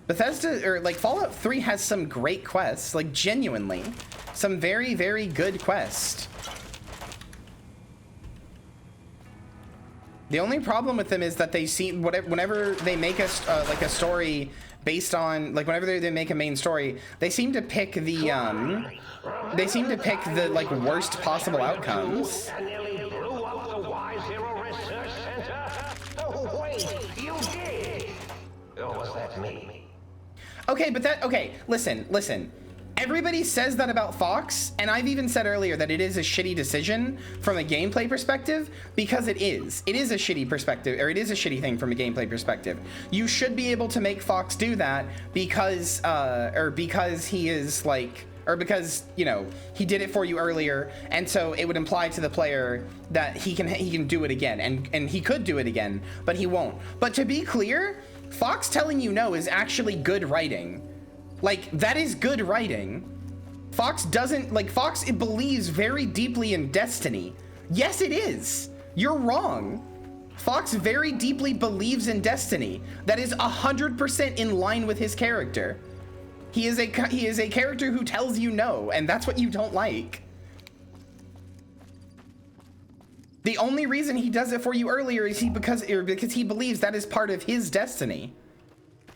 Bethesda, or like Fallout 3 has some great quests, like genuinely. Some very, very good quests. The only problem with them is that they seem, whenever they make a story based on, like, whenever they make a main story, they seem to pick the like worst possible outcomes. And nearly blew up the Y0 Research Center. Oh wait, you did. Or was that me? Okay, listen. Everybody says that about Fox, and I've even said earlier that it is a shitty decision from a gameplay perspective, because it is. It is a shitty perspective, or it is a shitty thing from a gameplay perspective. You should be able to make Fox do that because he is like, or because, you know, he did it for you earlier, and so it would imply to the player that he can do it again, and he could do it again, but he won't. But to be clear, Fox telling you no is actually good writing. Like, that is good writing. Fox believes very deeply in destiny. Yes, it is. You're wrong. Fox very deeply believes in destiny. That is 100% in line with his character. He is a character who tells you no, and that's what you don't like. The only reason he does it for you earlier is because he believes that is part of his destiny.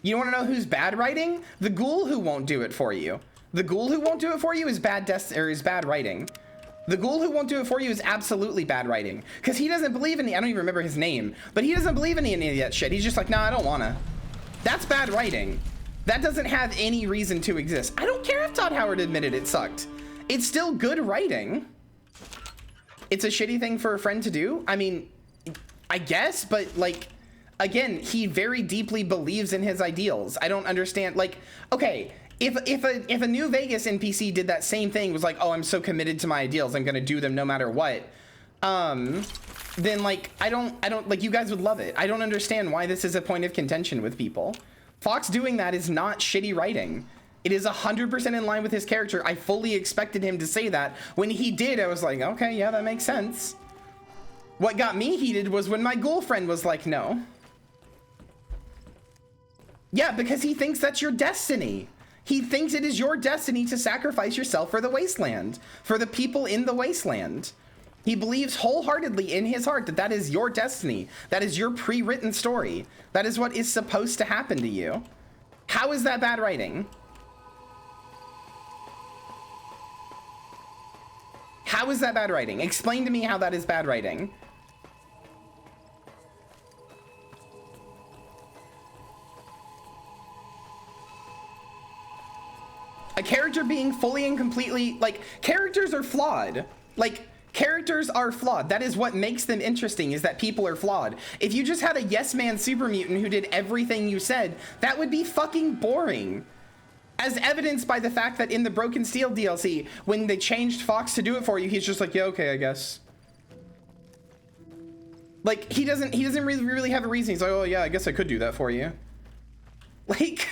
You want to know who's bad writing? The ghoul who won't do it for you. The ghoul who won't do it for you is bad writing. The ghoul who won't do it for you is absolutely bad writing. Because he doesn't believe in I don't even remember his name, but he doesn't believe in any of that shit. He's just like, nah, I don't wanna. That's bad writing. That doesn't have any reason to exist. I don't care if Todd Howard admitted it sucked. It's still good writing. It's a shitty thing for a friend to do. I mean, I guess, but like, again, he very deeply believes in his ideals. I don't understand. Like, okay, if a New Vegas NPC did that same thing, was like, oh, I'm so committed to my ideals, I'm gonna do them no matter what. Then like, I don't like, you guys would love it. I don't understand why this is a point of contention with people. Fox doing that is not shitty writing. It is 100% in line with his character. I fully expected him to say that. When he did, I was like, okay, yeah, that makes sense. What got me heated was when my ghoul friend was like, no. Yeah, because he thinks that's your destiny. He thinks it is your destiny to sacrifice yourself for the wasteland, for the people in the wasteland. He believes wholeheartedly in his heart that that is your destiny. That is your pre-written story. That is what is supposed to happen to you. How is that bad writing? How is that bad writing? Explain to me how that is bad writing. A character being fully and completely, like, characters are flawed. Like, characters are flawed. That is what makes them interesting, is that people are flawed. If you just had a yes man super mutant who did everything you said, that would be fucking boring. As evidenced by the fact that in the Broken Steel DLC, when they changed Fox to do it for you, he's just like, yeah, okay, I guess. Like, he doesn't really have a reason. He's like, oh yeah, I guess I could do that for you. Like,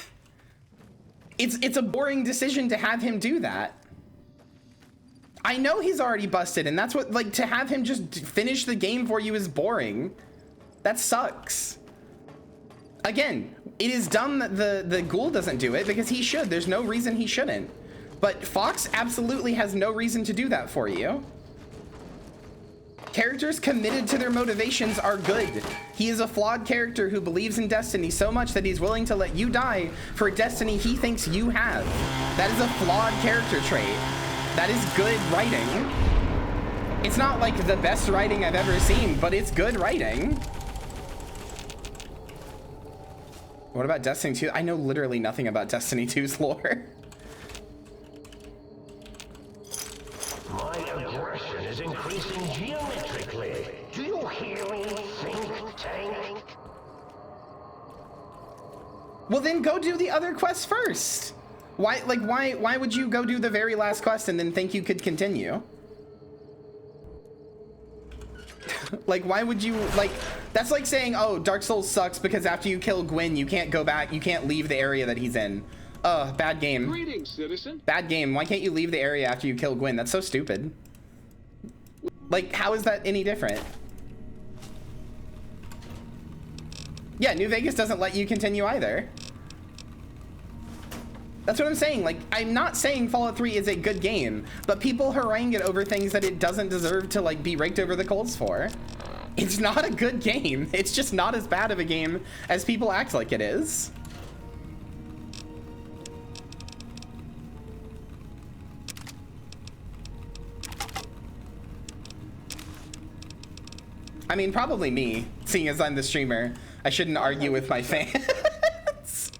it's a boring decision to have him do that. I know he's already busted, and that's what, like, to have him just finish the game for you is boring. That sucks. Again, it is dumb that the ghoul doesn't do it, because he should. There's no reason he shouldn't. But Fox absolutely has no reason to do that for you. Characters committed to their motivations are good. He is a flawed character who believes in destiny so much that he's willing to let you die for a destiny he thinks you have. That is a flawed character trait. That is good writing. It's not like the best writing I've ever seen, but it's good writing. What about Destiny 2? I know literally nothing about Destiny 2's lore. My aggression is increasing geometrically. Do you hear me, think tank? Well, then go do the other quests first. Why would you go do the very last quest and then think you could continue? Like, why would you, like, that's like saying, oh, Dark Souls sucks because after you kill Gwyn, you can't go back, you can't leave the area that he's in. Bad game. Greetings, citizen. Bad game. Why can't you leave the area after you kill Gwyn? That's so stupid. Like, how is that any different? Yeah, New Vegas doesn't let you continue either. That's what I'm saying. Like, I'm not saying Fallout 3 is a good game, but people harangue it over things that it doesn't deserve to, like, be raked over the coals for. It's not a good game. It's just not as bad of a game as people act like it is. I mean, probably me, seeing as I'm the streamer. I shouldn't argue with my fans.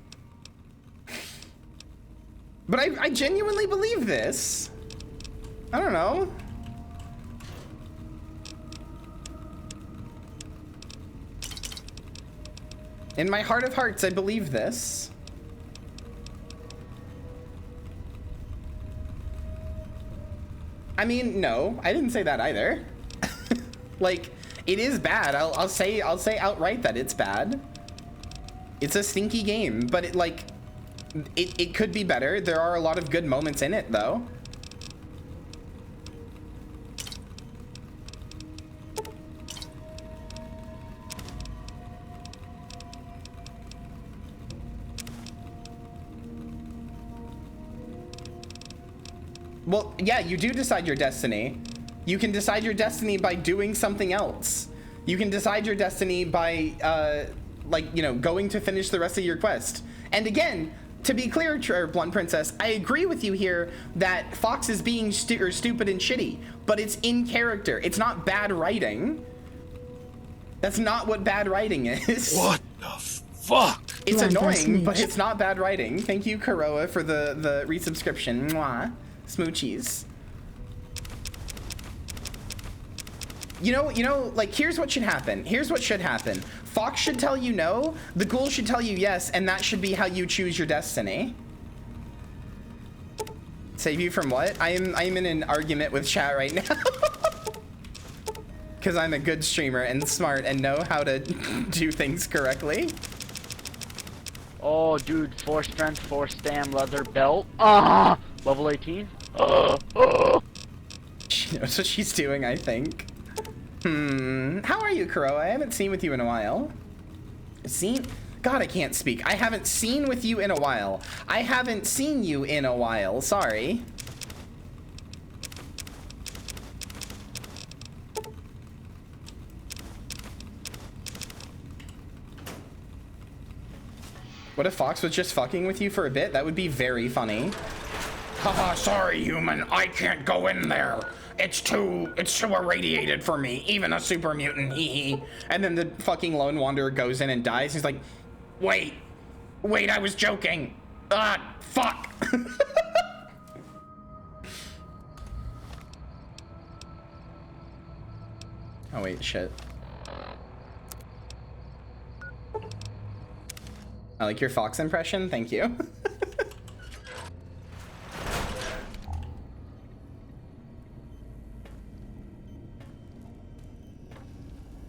But I genuinely believe this. I don't know. In my heart of hearts, I believe this. I mean, no, I didn't say that either. Like, it is bad. I'll say outright that it's bad. It's a stinky game, but it could be better. There are a lot of good moments in it, though. Well, yeah, you do decide your destiny. You can decide your destiny by doing something else. You can decide your destiny by, like, you know, going to finish the rest of your quest. And again, to be clear, Blunt Princess, I agree with you here that Fox is being stupid and shitty, but it's in character. It's not bad writing. That's not what bad writing is. What the fuck? It's annoying, but it's not bad writing. Thank you, Kuroa, for the resubscription. Mwah. Smoochies. like, here's what should happen. Here's what should happen. Fox should tell you no, the ghoul should tell you yes, and that should be how you choose your destiny. Save you from what? I am in an argument with chat right now. Because I'm a good streamer and smart and know how to do things correctly. Oh, dude, 4 strength, 4 stam, leather belt. Ah, level 18. She knows what she's doing, I think. How are you, Kuro? I haven't seen with you in a while. Seen? God, I can't speak. I haven't seen with you in a while. I haven't seen you in a while. Sorry. What if Fox was just fucking with you for a bit? That would be very funny. Haha, sorry, human. I can't go in there. It's too irradiated for me. Even a super mutant, hee hee. And then the fucking lone wanderer goes in and dies. He's like, wait, I was joking. Fuck. Oh wait, shit. I like your Fox impression, thank you.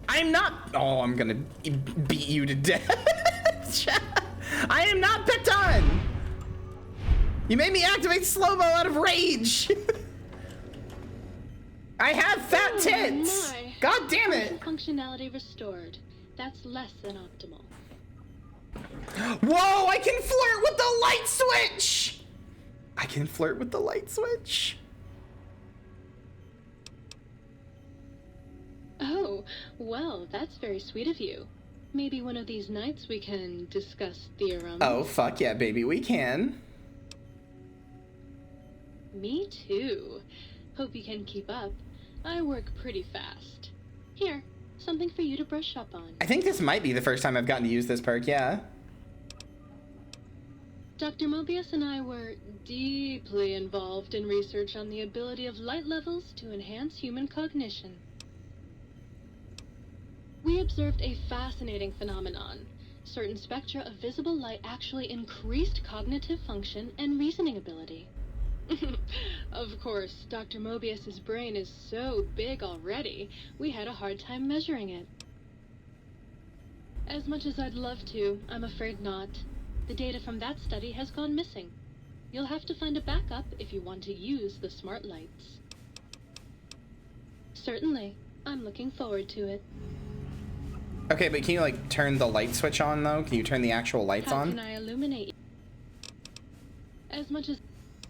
I'm not. Oh, I'm gonna beat you to death. I am not picked on. You made me activate slow-mo out of rage. I have fat tits. My. God damn it. Functionality restored. That's less than optimal. Whoa, I can flirt with the light switch. I can flirt with the light switch. Oh, well, that's very sweet of you. Maybe one of these nights we can discuss theorems. Oh, fuck yeah, baby, we can. Me too. Hope you can keep up. I work pretty fast. Here, something for you to brush up on. I think this might be the first time I've gotten to use this perk, yeah. Dr. Mobius and I were deeply involved in research on the ability of light levels to enhance human cognition. We observed a fascinating phenomenon. Certain spectra of visible light actually increased cognitive function and reasoning ability. Of course, Dr. Mobius's brain is so big already, we had a hard time measuring it. As much as I'd love to, I'm afraid not. The data from that study has gone missing. You'll have to find a backup if you want to use the smart lights. Certainly. I'm looking forward to it. Okay, but can you, like, turn the light switch on, though? Can you turn the actual lights on? How can I illuminate you? As much as...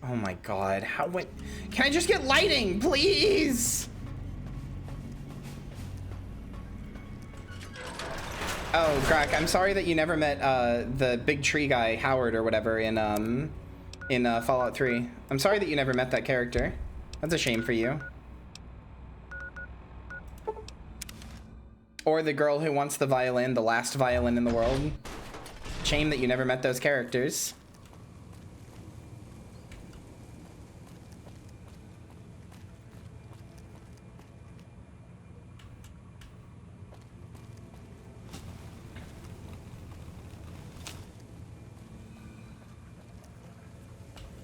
Oh my god, how, when... Can I just get lighting, please? Oh, Crack, I'm sorry that you never met, the big tree guy, Howard or whatever, in Fallout 3. I'm sorry that you never met that character. That's a shame for you. Or the girl who wants the violin, the last violin in the world. Shame that you never met those characters.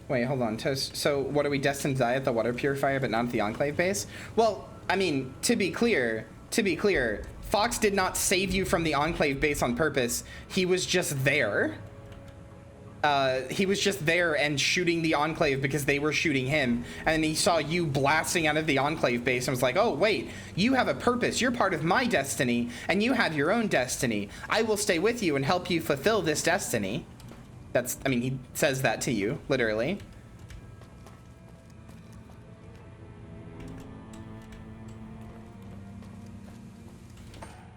Wait, hold on. So what are we destined to die at the water purifier but not at the Enclave base? Well, I mean, to be clear, Fox did not save you from the Enclave base on purpose. He was just there. He was just there and shooting the Enclave because they were shooting him. And then he saw you blasting out of the Enclave base and was like, oh, wait, you have a purpose. You're part of my destiny, and you have your own destiny. I will stay with you and help you fulfill this destiny. That's, I mean, he says that to you, literally.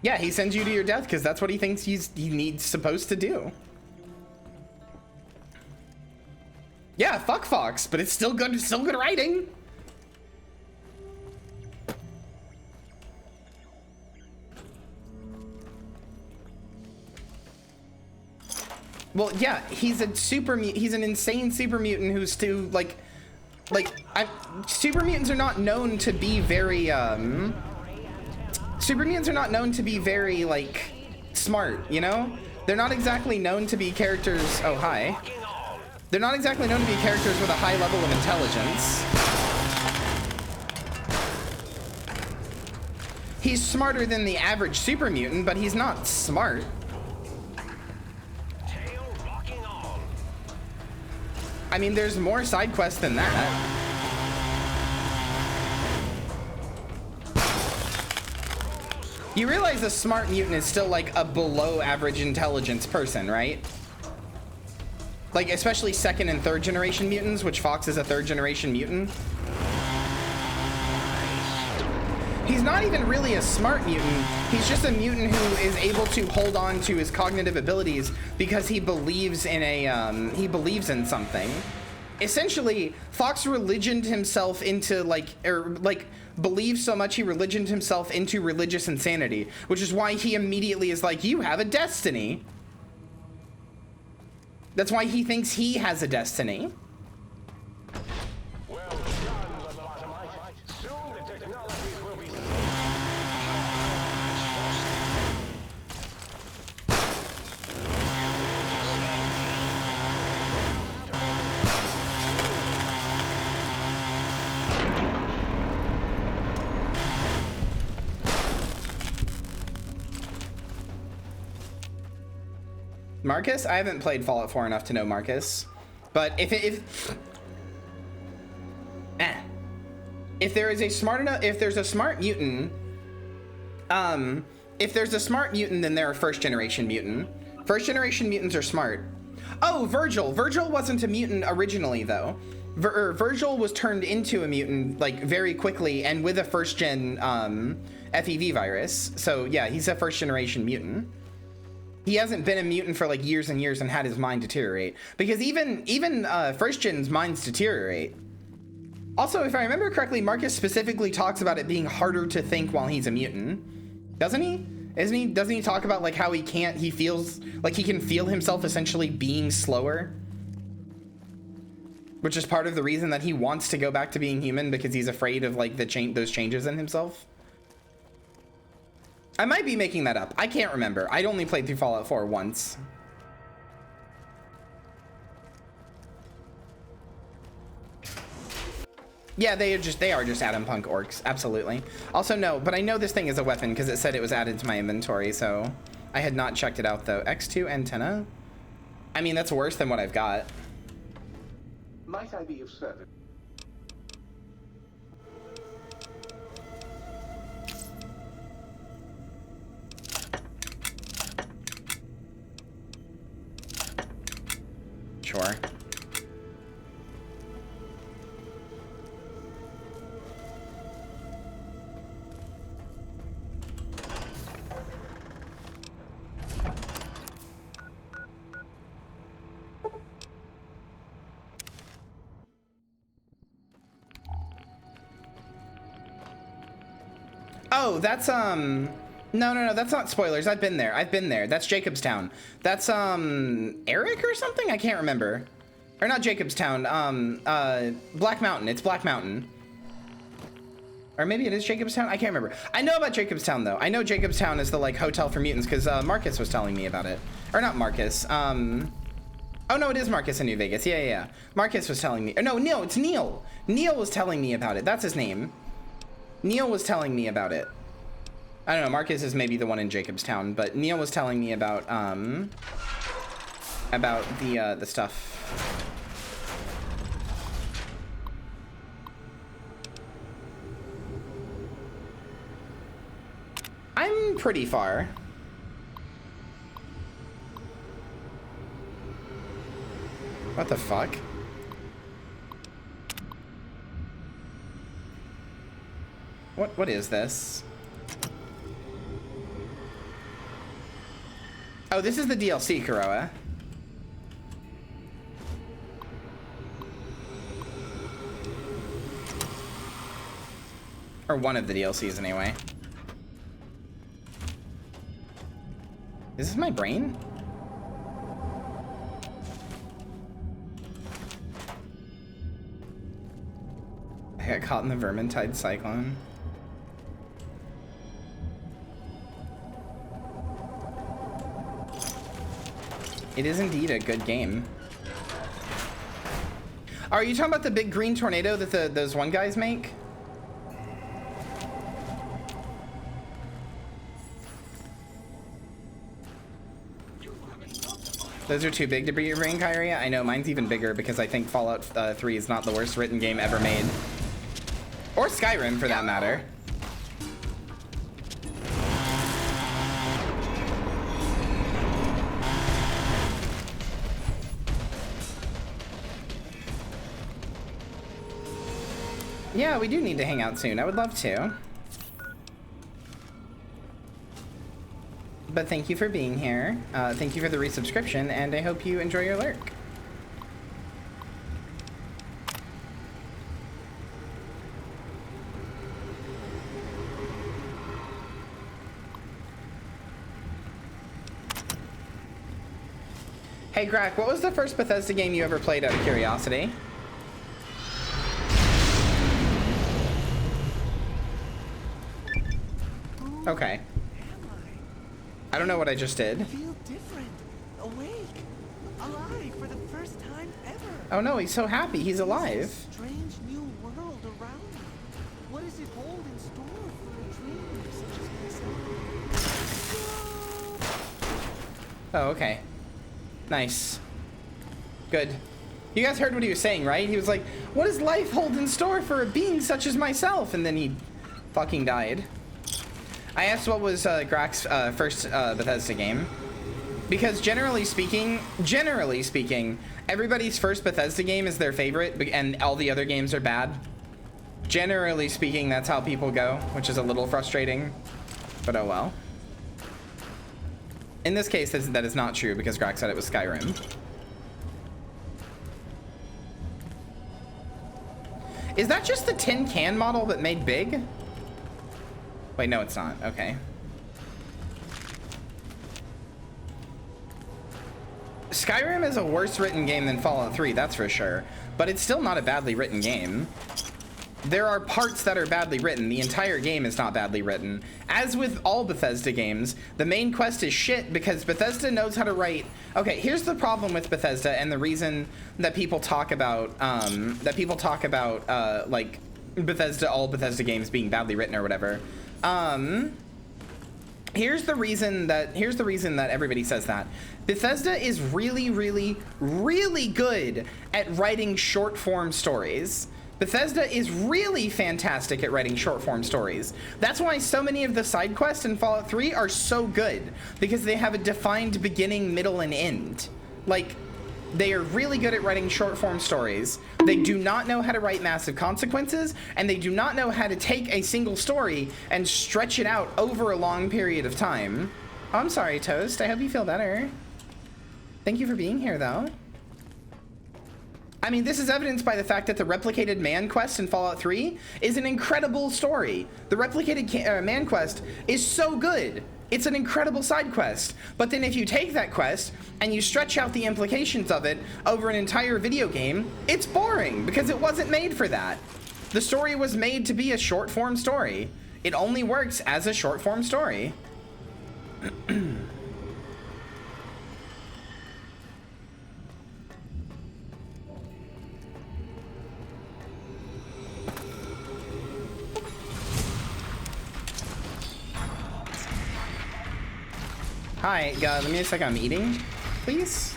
Yeah, he sends you to your death because that's what he thinks he's supposed to do. Yeah, fuck Fox, but it's still good writing. Well, yeah, he's an insane super mutant who's too, super mutants are not known to be very, super mutants are not known to be very, like, smart, you know? They're not exactly known to be characters... Oh, hi. They're not exactly known to be characters with a high level of intelligence. He's smarter than the average super mutant, but he's not smart. I mean, there's more side quests than that. You realize a smart mutant is still like a below average intelligence person, right? Like, especially second and third generation mutants, which Fox is a third generation mutant. He's not even really a smart mutant. He's just a mutant who is able to hold on to his cognitive abilities because he believes in a, he believes in something. Essentially, Fox religioned himself into believed so much he religioned himself into religious insanity, which is why he immediately is like, you have a destiny. That's why he thinks he has a destiny. Well done, Lobotomite. Soon the technologies will be... Marcus? I haven't played Fallout 4 enough to know Marcus. But if there's a smart mutant, if there's a smart mutant, then they're a first generation mutant. First generation mutants are smart. Oh, Virgil. Virgil wasn't a mutant originally, though. Virgil was turned into a mutant, like, very quickly and with a first gen FEV virus. So yeah, he's a first generation mutant. He hasn't been a mutant for like years and years and had his mind deteriorate, because even first gen's minds deteriorate. Also, if I remember correctly, Marcus specifically talks about it being harder to think while he's a mutant, doesn't he? Doesn't he talk about like how he feels like he can feel himself essentially being slower, which is part of the reason that he wants to go back to being human, because he's afraid of like those changes in himself. I might be making that up. I can't remember. I'd only played through Fallout 4 once. Yeah, they are just Adam Punk orcs. Absolutely. Also, no, but I know this thing is a weapon because it said it was added to my inventory, so I had not checked it out though. X2 antenna? I mean, that's worse than what I've got. Might I be of service? Sure. Oh, that's no, that's not spoilers. I've been there. That's Jacobstown. That's Eric or something? I can't remember. Or not Jacobstown. Black Mountain. It's Black Mountain. Or maybe it is Jacobstown. I can't remember. I know about Jacobstown though. I know Jacobstown is the like hotel for mutants because Marcus was telling me about it. Or not Marcus. Oh no, it is Marcus in New Vegas. Yeah. Marcus was telling me. Or no, it's Neil. Neil was telling me about it. That's his name. Neil was telling me about it. I don't know, Marcus is maybe the one in Jacobstown, but Neil was telling me about the stuff. I'm pretty far. What the fuck? What is this? Oh, this is the DLC, Kuroa. Or one of the DLCs, anyway. Is this my brain? I got caught in the Vermintide Cyclone. It is indeed a good game. Are you talking about the big green tornado that those one guys make? Those are too big to be your brain, Kyria. I know, mine's even bigger because I think Fallout 3 is not the worst written game ever made. Or Skyrim, for that matter. Yeah, we do need to hang out soon. I would love to. But thank you for being here. Thank you for the resubscription, and I hope you enjoy your lurk. Hey, Grak, what was the first Bethesda game you ever played out of curiosity? Okay. I don't know what I just did. I feel different, awake, alive for the first time ever. Oh no, he's so happy. He's alive. Strange new world around me. What does it hold in store for a dreamer such as myself? Oh, okay. Nice. Good. You guys heard what he was saying, right? He was like, what does life hold in store for a being such as myself? And then he fucking died. I asked what was Grak's first Bethesda game. Because generally speaking, everybody's first Bethesda game is their favorite, and all the other games are bad. Generally speaking, that's how people go, which is a little frustrating, but oh well. In this case, that is not true, because Grak said it was Skyrim. Is that just the tin can model but made big? Wait, no, it's not. Okay. Skyrim is a worse written game than Fallout 3, that's for sure. But it's still not a badly written game. There are parts that are badly written. The entire game is not badly written. As with all Bethesda games, the main quest is shit because Bethesda knows how to write. Okay, here's the problem with Bethesda and the reason that people talk about, like all Bethesda games being badly written or whatever. Here's the reason that everybody says that. Bethesda is really, really, really good at writing short form stories. Bethesda is really fantastic at writing short form stories. That's why so many of the side quests in Fallout 3 are so good, because they have a defined beginning, middle, and end. Like, they are really good at writing short form stories. They do not know how to write massive consequences, and they do not know how to take a single story and stretch it out over a long period of time. Oh, I'm sorry, Toast. I hope you feel better. Thank you for being here, though. I mean, this is evidenced by the fact that the Replicated Man quest in Fallout 3 is an incredible story. The Replicated Man quest is so good. It's an incredible side quest. But then if you take that quest and you stretch out the implications of it over an entire video game, it's boring because it wasn't made for that. The story was made to be a short form story. It only works as a short form story. Hi, let me a second. I'm eating, please.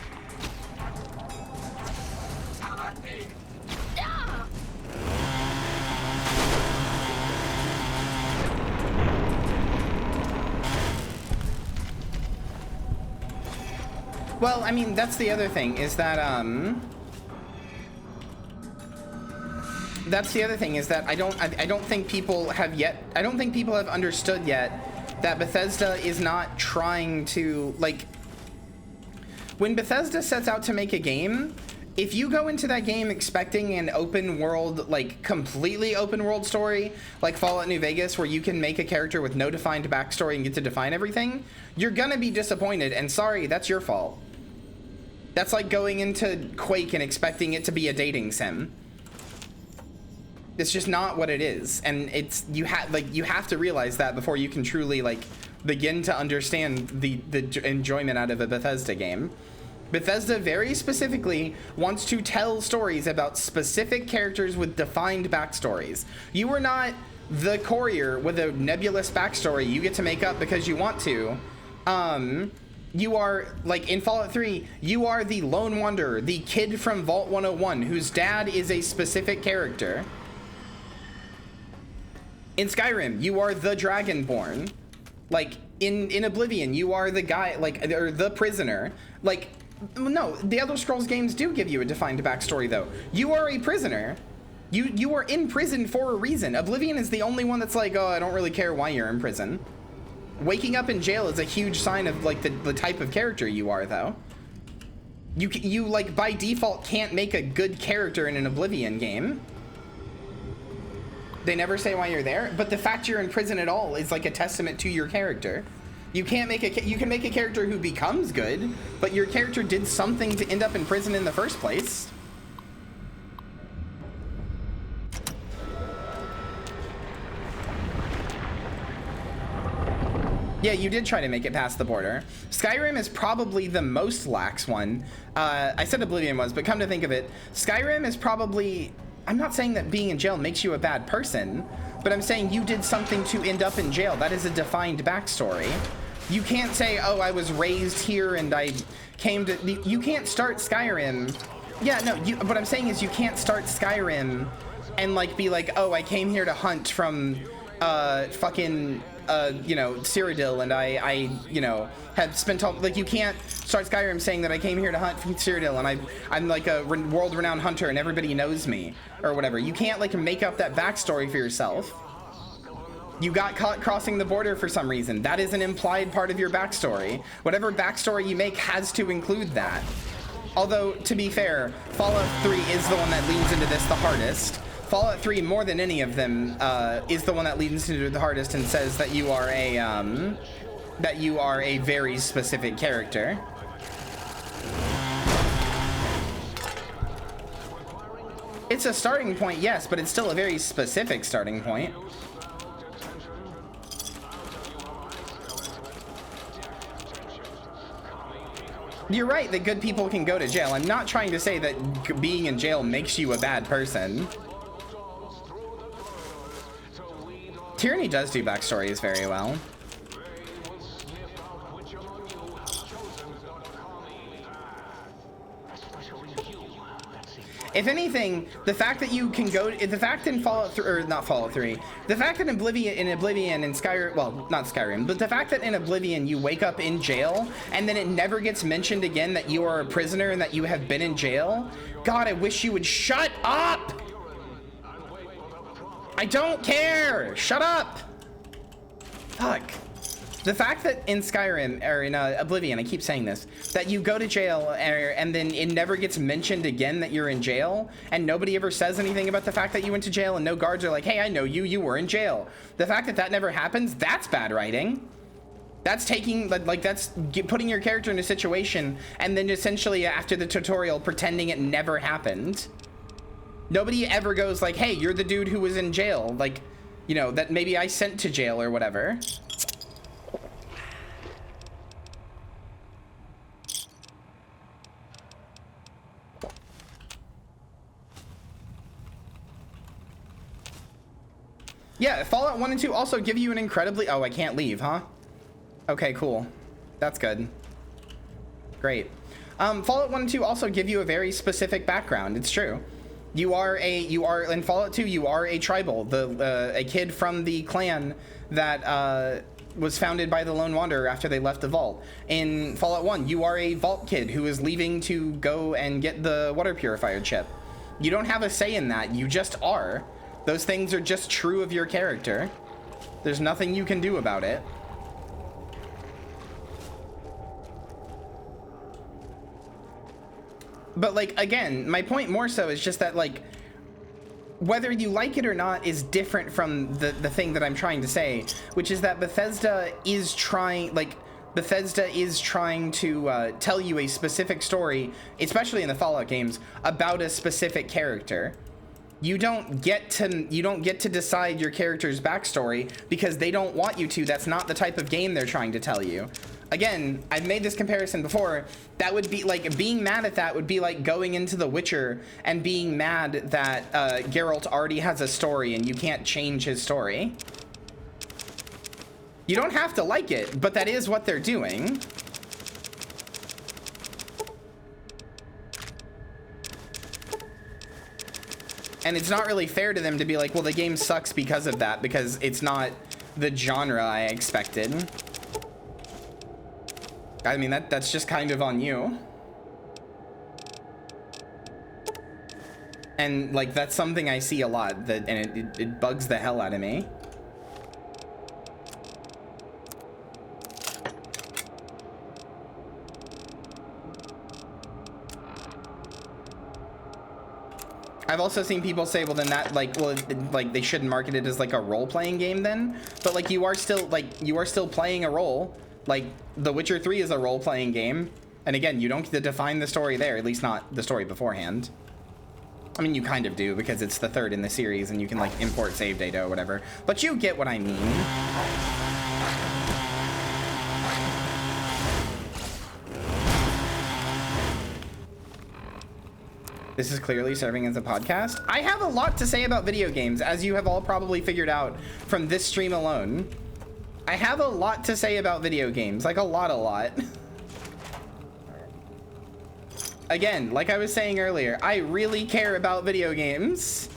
Well, I mean, that's the other thing is that I don't think people have understood yet that Bethesda is not trying to, like, when Bethesda sets out to make a game, if you go into that game expecting an open world, like completely open world story, like Fallout New Vegas, where you can make a character with no defined backstory and get to define everything, you're gonna be disappointed, and sorry, that's your fault. That's like going into Quake and expecting it to be a dating sim. It's just not what it is, and you have to realize that before you can truly, like, begin to understand the enjoyment out of a Bethesda game. Bethesda very specifically wants to tell stories about specific characters with defined backstories. You are not the courier with a nebulous backstory you get to make up because you want to. You are, like in Fallout 3, you are the lone wanderer, the kid from Vault 101 whose dad is a specific character. In Skyrim, you are the Dragonborn. Like in Oblivion, you are the guy, like, or the prisoner. Like, no, the Elder Scrolls games do give you a defined backstory though. You are a prisoner. You are in prison for a reason. Oblivion is the only one that's like, oh, I don't really care why you're in prison. Waking up in jail is a huge sign of like the type of character you are though. You like by default can't make a good character in an Oblivion game. They never say why you're there, but the fact you're in prison at all is like a testament to your character. You can't make you can make a character who becomes good, but your character did something to end up in prison in the first place. Yeah, you did try to make it past the border. Skyrim is probably the most lax one. I said Oblivion was, but come to think of it, Skyrim is probably... I'm not saying that being in jail makes you a bad person, but I'm saying you did something to end up in jail. That is a defined backstory. You can't say, oh, I was raised here and I came to... You can't start Skyrim. Yeah, no, what I'm saying is you can't start Skyrim and like be like, oh, I came here to hunt from fucking... you know, Cyrodiil, and I you know, had spent all, like, you can't start Skyrim saying that I came here to hunt from Cyrodiil, and I'm like a world-renowned hunter, and everybody knows me, or whatever. You can't, like, make up that backstory for yourself. You got caught crossing the border for some reason. That is an implied part of your backstory. Whatever backstory you make has to include that. Although, to be fair, Fallout 3 is the one that leans into this the hardest. Fallout 3, more than any of them, is the one that leans into the hardest and says that you are a very specific character. It's a starting point, yes, but it's still a very specific starting point. You're right that good people can go to jail. I'm not trying to say that being in jail makes you a bad person. Tyranny does do backstories very well. If anything, the fact that you can go, the fact in Fallout 3, or not Fallout 3, the fact that in Oblivion and Skyrim, well, not Skyrim, but the fact that in Oblivion you wake up in jail and then it never gets mentioned again that you are a prisoner and that you have been in jail. God, I wish you would shut up! I don't care! Shut up! Fuck. The fact that in Skyrim, or in Oblivion, I keep saying this, that you go to jail and then it never gets mentioned again that you're in jail, and nobody ever says anything about the fact that you went to jail, and no guards are like, hey, I know you were in jail. The fact that that never happens, that's bad writing. That's taking, like, that's putting your character in a situation, and then essentially after the tutorial pretending it never happened. Nobody ever goes like, hey, you're the dude who was in jail. Like, you know, that maybe I sent to jail or whatever. Yeah, Fallout 1 and 2 also give you an incredibly... Oh, I can't leave, huh? Okay, cool. That's good. Great. Fallout 1 and 2 also give you a very specific background. It's true. You are in Fallout 2, you are a tribal, a kid from the clan that was founded by the Lone Wanderer after they left the vault. In Fallout 1, you are a vault kid who is leaving to go and get the water purifier chip. You don't have a say in that, you just are. Those things are just true of your character. There's nothing you can do about it. But, like, again, my point more so is just that, like, whether you like it or not is different from the thing that I'm trying to say, which is that Bethesda is trying to tell you a specific story, especially in the Fallout games, about a specific character. You don't get to decide your character's backstory because they don't want you to. That's not the type of game they're trying to tell you. Again, I've made this comparison before. That would be like, being mad at that would be like going into The Witcher and being mad that Geralt already has a story and you can't change his story. You don't have to like it, but that is what they're doing. And it's not really fair to them to be like, well, the game sucks because of that, because it's not the genre I expected. I mean, that's just kind of on you. And like, that's something I see a lot, and it bugs the hell out of me. I've also seen people say, well, then that, like, well, like, they shouldn't market it as like a role-playing game then. But like, you are still playing a role. Like, The Witcher 3 is a role-playing game. And again, you don't get to define the story there, at least not the story beforehand. I mean, you kind of do, because it's the third in the series and you can like import save data or whatever. But you get what I mean. This is clearly serving as a podcast. I have a lot to say about video games, as you have all probably figured out from this stream alone. I have a lot to say about video games, like a lot. Again, like I was saying earlier, I really care about video games.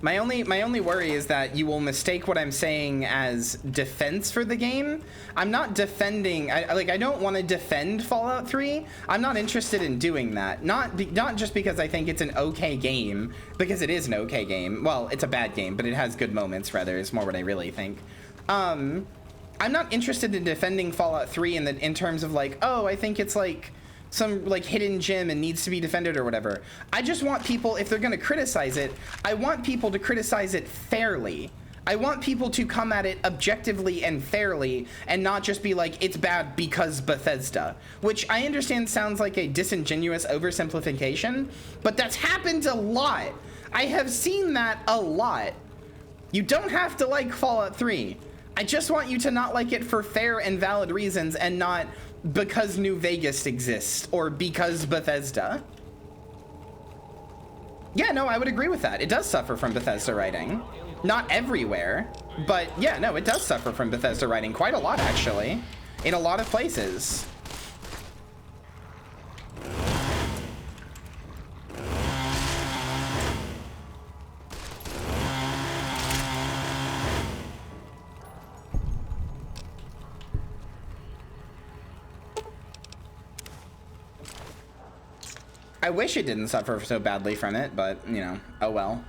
My only worry is that you will mistake what I'm saying as defense for the game. I'm not defending. I don't want to defend Fallout 3. I'm not interested in doing that. Not just because I think it's an okay game, because it is an okay game. Well, it's a bad game, but it has good moments. Rather, is more what I really think. I'm not interested in defending Fallout 3 in terms of like, oh, I think it's like some like hidden gem and needs to be defended or whatever. I just want people, if they're going to criticize it, I want people to criticize it fairly. I want people to come at it objectively and fairly and not just be like, it's bad because Bethesda, which I understand sounds like a disingenuous oversimplification, but that's happened a lot. I have seen that a lot. You don't have to like Fallout 3. I just want you to not like it for fair and valid reasons and not because New Vegas exists or because Bethesda. Yeah, no, I would agree with that. It does suffer from Bethesda writing. Not everywhere, but yeah, no, it does suffer from Bethesda writing quite a lot, actually, in a lot of places. I wish it didn't suffer so badly from it, but, you know, oh well.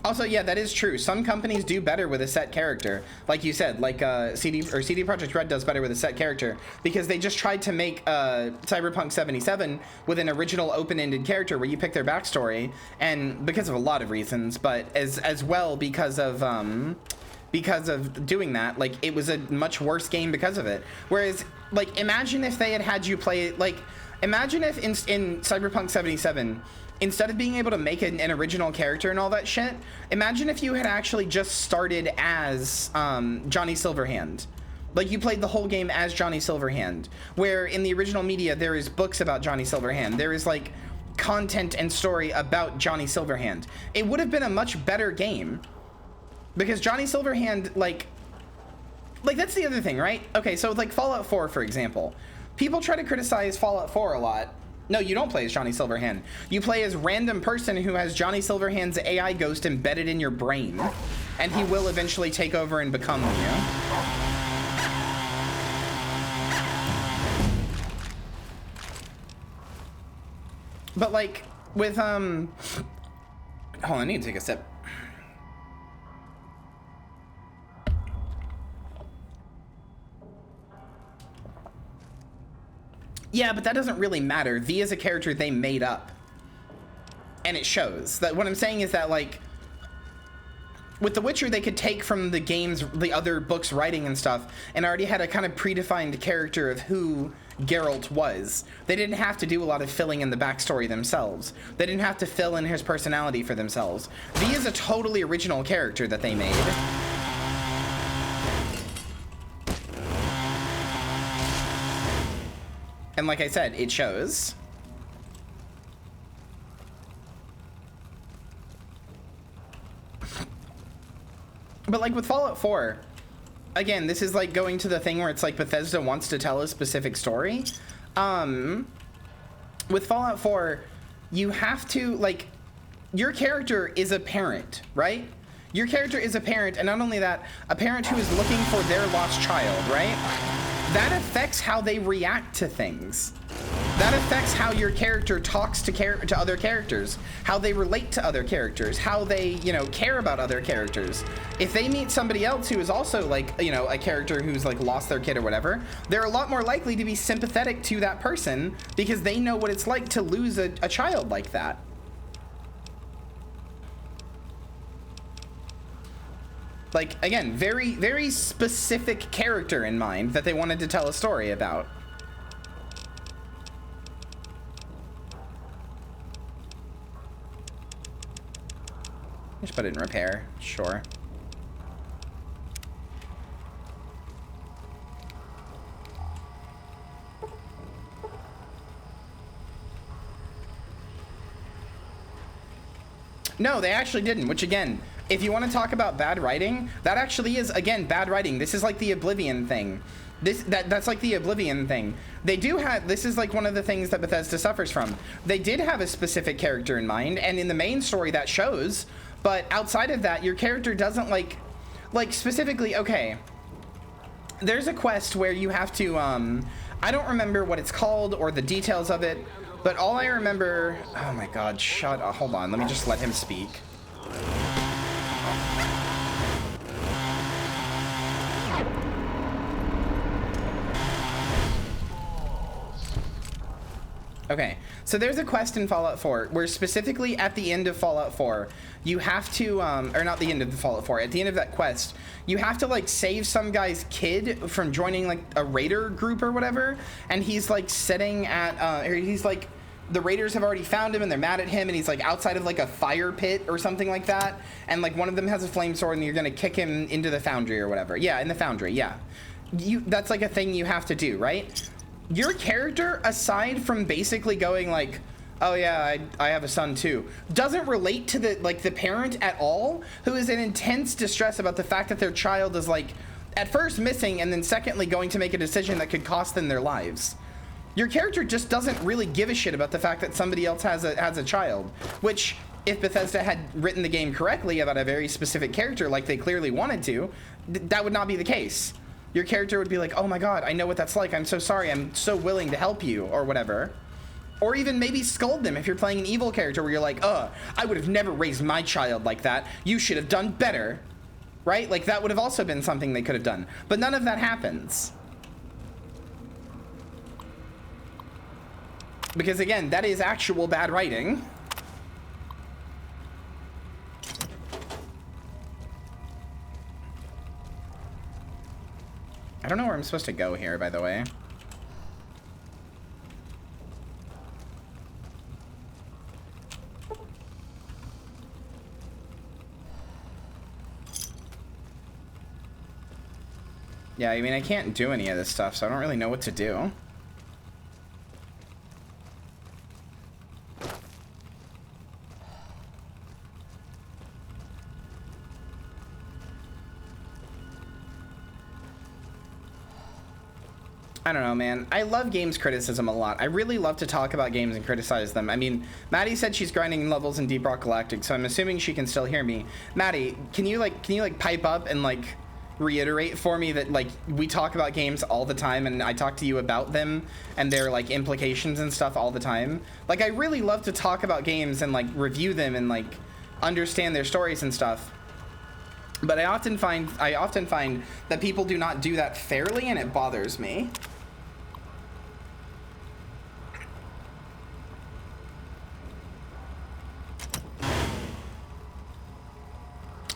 Also, yeah, that is true. Some companies do better with a set character. Like you said, like CD Projekt Red does better with a set character because they just tried to make Cyberpunk 77 with an original open-ended character where you pick their backstory, and because of a lot of reasons, but as well because of doing that, like, it was a much worse game because of it. Whereas, like, imagine if they had you play, like, imagine if in Cyberpunk 77, instead of being able to make an original character and all that shit, imagine if you had actually just started as Johnny Silverhand. Like, you played the whole game as Johnny Silverhand, where in the original media there is books about Johnny Silverhand. There is, like, content and story about Johnny Silverhand. It would have been a much better game. Because Johnny Silverhand, like that's the other thing, right? Okay, so like Fallout 4, for example. People try to criticize Fallout 4 a lot. No, you don't play as Johnny Silverhand. You play as random person who has Johnny Silverhand's AI ghost embedded in your brain. And he will eventually take over and become you. But like, with, hold on, I need to take a sip. Yeah, but that doesn't really matter. V is a character they made up. And it shows. That what I'm saying is that, like, with The Witcher, they could take from the games, the other books writing and stuff, and already had a kind of predefined character of who Geralt was. They didn't have to do a lot of filling in the backstory themselves. They didn't have to fill in his personality for themselves. V is a totally original character that they made. And like I said, it shows. But like with Fallout 4, again, this is like going to the thing where it's like Bethesda wants to tell a specific story. With Fallout 4, you have to, like, your character is a parent, right? Your character is a parent, and not only that, a parent who is looking for their lost child, right? That affects how they react to things. That affects how your character talks to other characters, how they relate to other characters, how they, you know, care about other characters. If they meet somebody else who is also like, you know, a character who's like lost their kid or whatever, they're a lot more likely to be sympathetic to that person because they know what it's like to lose a child like that. Like, again, very, very specific character in mind that they wanted to tell a story about. Just put it in repair, sure. No, they actually didn't, which again, if you want to talk about bad writing, that actually is, again, bad writing. This is like the Oblivion thing. That's like the Oblivion thing. They do have, this is like one of the things that Bethesda suffers from. They did have a specific character in mind, and in the main story that shows, but outside of that, your character doesn't like specifically, okay, there's a quest where you have to, I don't remember what it's called or the details of it, but all I remember, oh my God, shut up, hold on, let me just let him speak. Okay, so there's a quest in Fallout 4 where specifically at the end of Fallout 4, you have to, or not the end of the Fallout 4, at the end of that quest, you have to like save some guy's kid from joining like a raider group or whatever, and he's like sitting at, or he's like, the raiders have already found him and they're mad at him, and he's like outside of like a fire pit or something like that, and like one of them has a flame sword and you're gonna kick him into the foundry or whatever. Yeah, in the foundry, yeah. That's like a thing you have to do, right? Your character, aside from basically going like, oh yeah, I have a son too, doesn't relate to the parent at all, who is in intense distress about the fact that their child is like, at first missing, and then secondly going to make a decision that could cost them their lives. Your character just doesn't really give a shit about the fact that somebody else has a child, which, if Bethesda had written the game correctly about a very specific character like they clearly wanted to, that would not be the case. Your character would be like, oh my God, I know what that's like. I'm so sorry. I'm so willing to help you, or whatever. Or even maybe scold them if you're playing an evil character where you're like, I would have never raised my child like that. You should have done better. Right? Like, that would have also been something they could have done. But none of that happens. Because again, that is actual bad writing. I don't know where I'm supposed to go here, by the way. Yeah, I mean, I can't do any of this stuff, so I don't really know what to do. I don't know, man. I love games criticism a lot. I really love to talk about games and criticize them. I mean, Maddie said she's grinding levels in Deep Rock Galactic, so I'm assuming she can still hear me. Maddie, can you pipe up and like reiterate for me that like we talk about games all the time and I talk to you about them and their like implications and stuff all the time? Like, I really love to talk about games and like review them and like understand their stories and stuff. But I often find that people do not do that fairly, and it bothers me.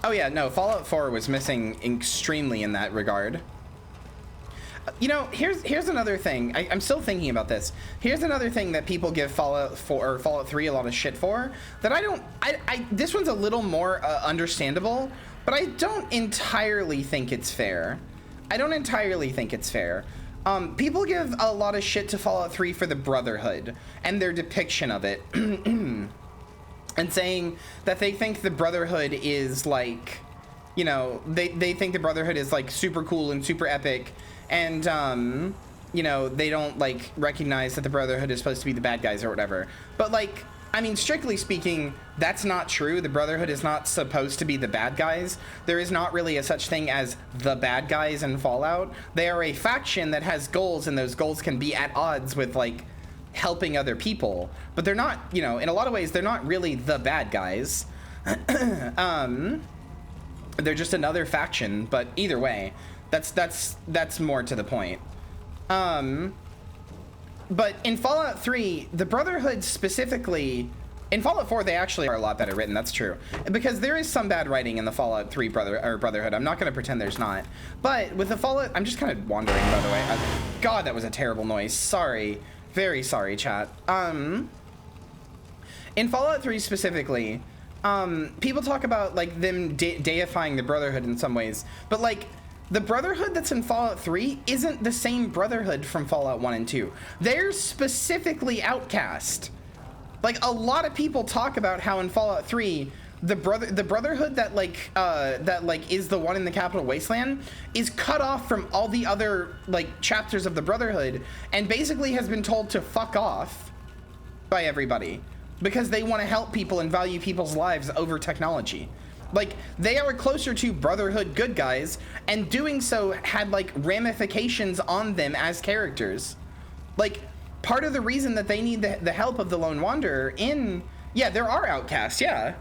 Oh yeah, no, Fallout 4 was missing extremely in that regard. You know, here's another thing. I'm still thinking about this. Here's another thing that people give Fallout 4 or Fallout 3 a lot of shit for that this one's a little more understandable, but I don't entirely think it's fair. I don't entirely think it's fair. People give a lot of shit to Fallout 3 for the Brotherhood and their depiction of it. And saying that they think the Brotherhood is like, you know, they think the Brotherhood is like super cool and super epic, and you know, they don't like recognize that the Brotherhood is supposed to be the bad guys or whatever. But like, I mean, strictly speaking, that's not true. The Brotherhood is not supposed to be the bad guys. There is not really a such thing as the bad guys in Fallout. They are a faction that has goals, and those goals can be at odds with like helping other people, but they're not, you know, in a lot of ways they're not really the bad guys. They're just another faction, but either way, that's more to the point. But in Fallout 3, the Brotherhood specifically, in Fallout 4 they actually are a lot better written, that's true, because there is some bad writing in the Fallout 3 Brotherhood. I'm not going to pretend there's not, but with the Fallout, I'm just kind of wandering, by the way. God, that was a terrible noise. Sorry. Very sorry, chat. In Fallout 3 specifically, people talk about like them deifying the Brotherhood in some ways, but like the Brotherhood that's in Fallout 3 isn't the same Brotherhood from Fallout 1 and 2. They're specifically outcast. Like, a lot of people talk about how in Fallout 3 the Brotherhood that is the one in the Capital Wasteland is cut off from all the other like chapters of the Brotherhood, and basically has been told to fuck off by everybody because they want to help people and value people's lives over technology. Like, they are closer to Brotherhood good guys, and doing so had like ramifications on them as characters. Like, part of the reason that they need the help of the Lone Wanderer yeah, there are outcasts, yeah.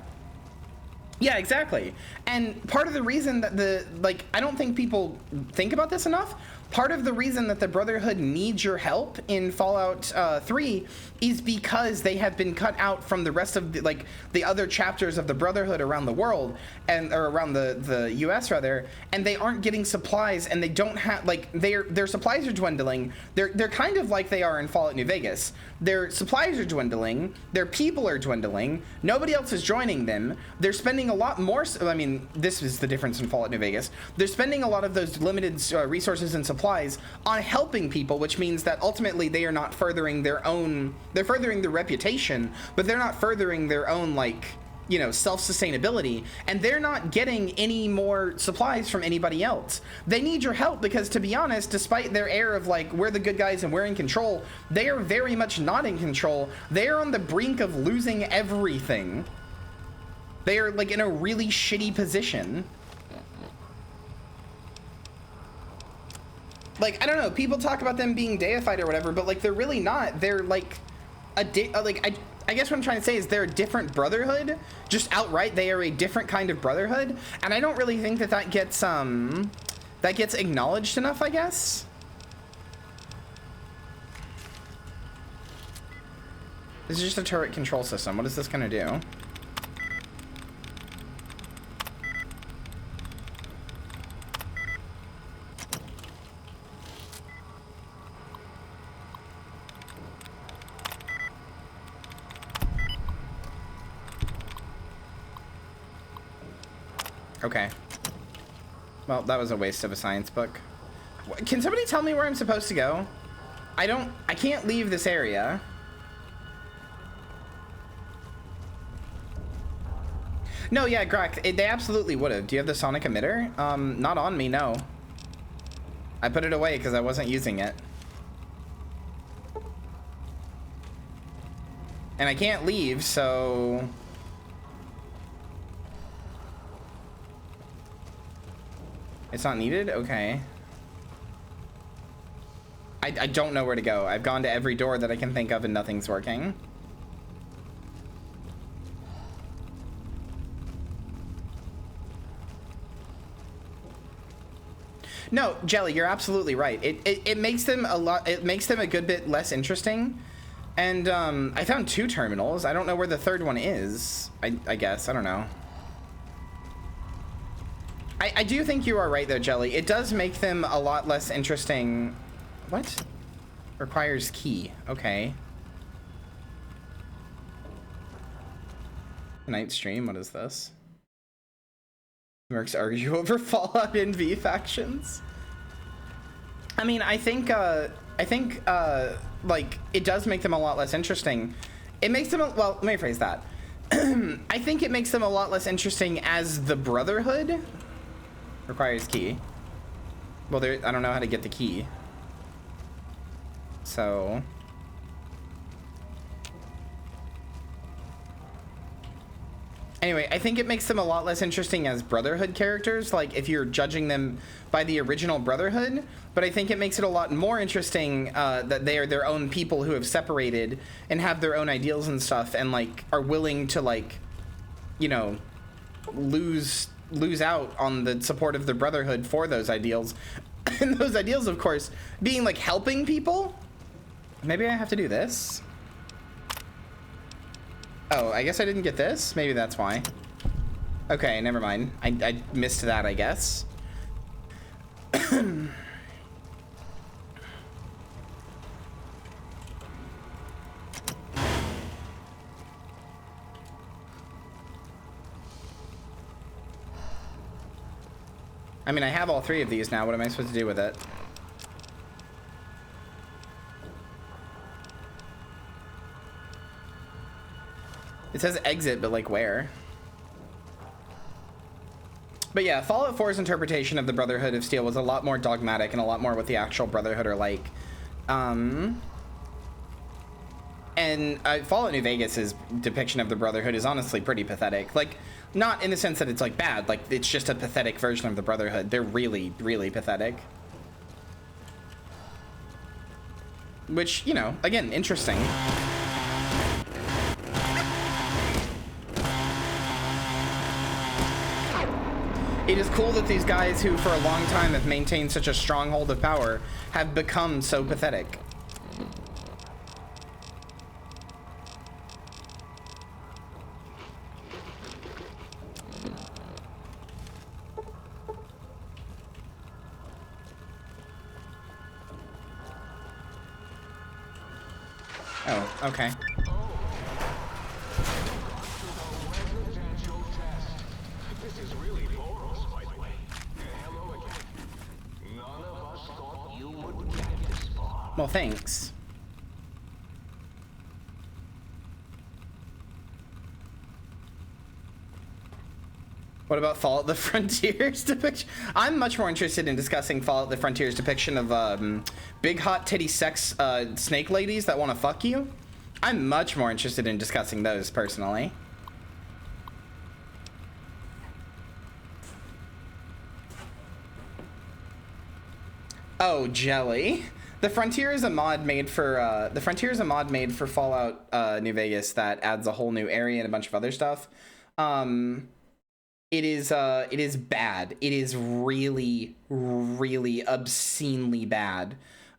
Yeah, exactly. And part of the reason that I don't think people think about this enough, part of the reason that the Brotherhood needs your help in Fallout 3 is because they have been cut out from the rest of the other chapters of the Brotherhood around the world, or around the US rather, and they aren't getting supplies, and they don't have, like, their supplies are dwindling. They're kind of like they are in Fallout New Vegas. Their supplies are dwindling, their people are dwindling, nobody else is joining them. They're spending a lot more, I mean, this is the difference in Fallout New Vegas. They're spending a lot of those limited resources and supplies on helping people, which means that ultimately they are not furthering their own, they're furthering their reputation, but they're not furthering their own, like, you know, self-sustainability, and they're not getting any more supplies from anybody else. They need your help because, to be honest, despite their air of like, we're the good guys and we're in control, they are very much not in control. They are on the brink of losing everything. They are like in a really shitty position. Like, I don't know, people talk about them being deified or whatever, but like, they're really not. They're like I guess what I'm trying to say is they're a different Brotherhood. Just outright, they are a different kind of Brotherhood, and I don't really think that gets acknowledged enough, I guess. This is just a turret control system. What is this gonna do? Okay. Well, that was a waste of a science book. Can somebody tell me where I'm supposed to go? I can't leave this area. No, yeah, Grok, they absolutely would have. Do you have the sonic emitter? Not on me, no. I put it away because I wasn't using it. And I can't leave, so... It's not needed? Okay. I don't know where to go. I've gone to every door that I can think of and nothing's working. No, Jelly, you're absolutely right. It makes them a good bit less interesting. And I found 2 terminals. I don't know where the third one is. I guess. I don't know. I do think you are right though, Jelly. It does make them a lot less interesting. What? Requires key. Okay. Night stream, what is this? Mercs argue over Fallout NV factions. I mean, I think like it does make them a lot less interesting. It makes them, well, let me phrase that. I think it makes them a lot less interesting as the Brotherhood. Requires key. Well, I don't know how to get the key. So. Anyway, I think it makes them a lot less interesting as Brotherhood characters, like if you're judging them by the original Brotherhood, but I think it makes it a lot more interesting that they are their own people who have separated and have their own ideals and stuff and like are willing to like, you know, lose out on the support of the Brotherhood for those ideals. And those ideals, of course, being like helping people. Maybe I have to do this. Oh, I guess I didn't get this. Maybe that's why. Okay, never mind. I missed that, I guess. I mean, I have all three of these now. What am I supposed to do with it? It says exit, but like where? But yeah, Fallout 4's interpretation of the Brotherhood of Steel was a lot more dogmatic and a lot more what the actual Brotherhood are like. And Fallout New Vegas's depiction of the Brotherhood is honestly pretty pathetic. Like, not in the sense that it's like bad, like it's just a pathetic version of the Brotherhood. They're really, really pathetic. Which, you know, again, interesting. It is cool that these guys who for a long time have maintained such a stronghold of power have become so pathetic. Oh, okay. Well, thanks. What about Fallout the Frontiers depiction? I'm much more interested in discussing Fallout the Frontiers depiction of big hot titty sex snake ladies that want to fuck you. I'm much more interested in discussing those personally. Oh, Jelly. The Frontier is a mod made for Fallout New Vegas that adds a whole new area and a bunch of other stuff. It is bad. It is really, really obscenely bad.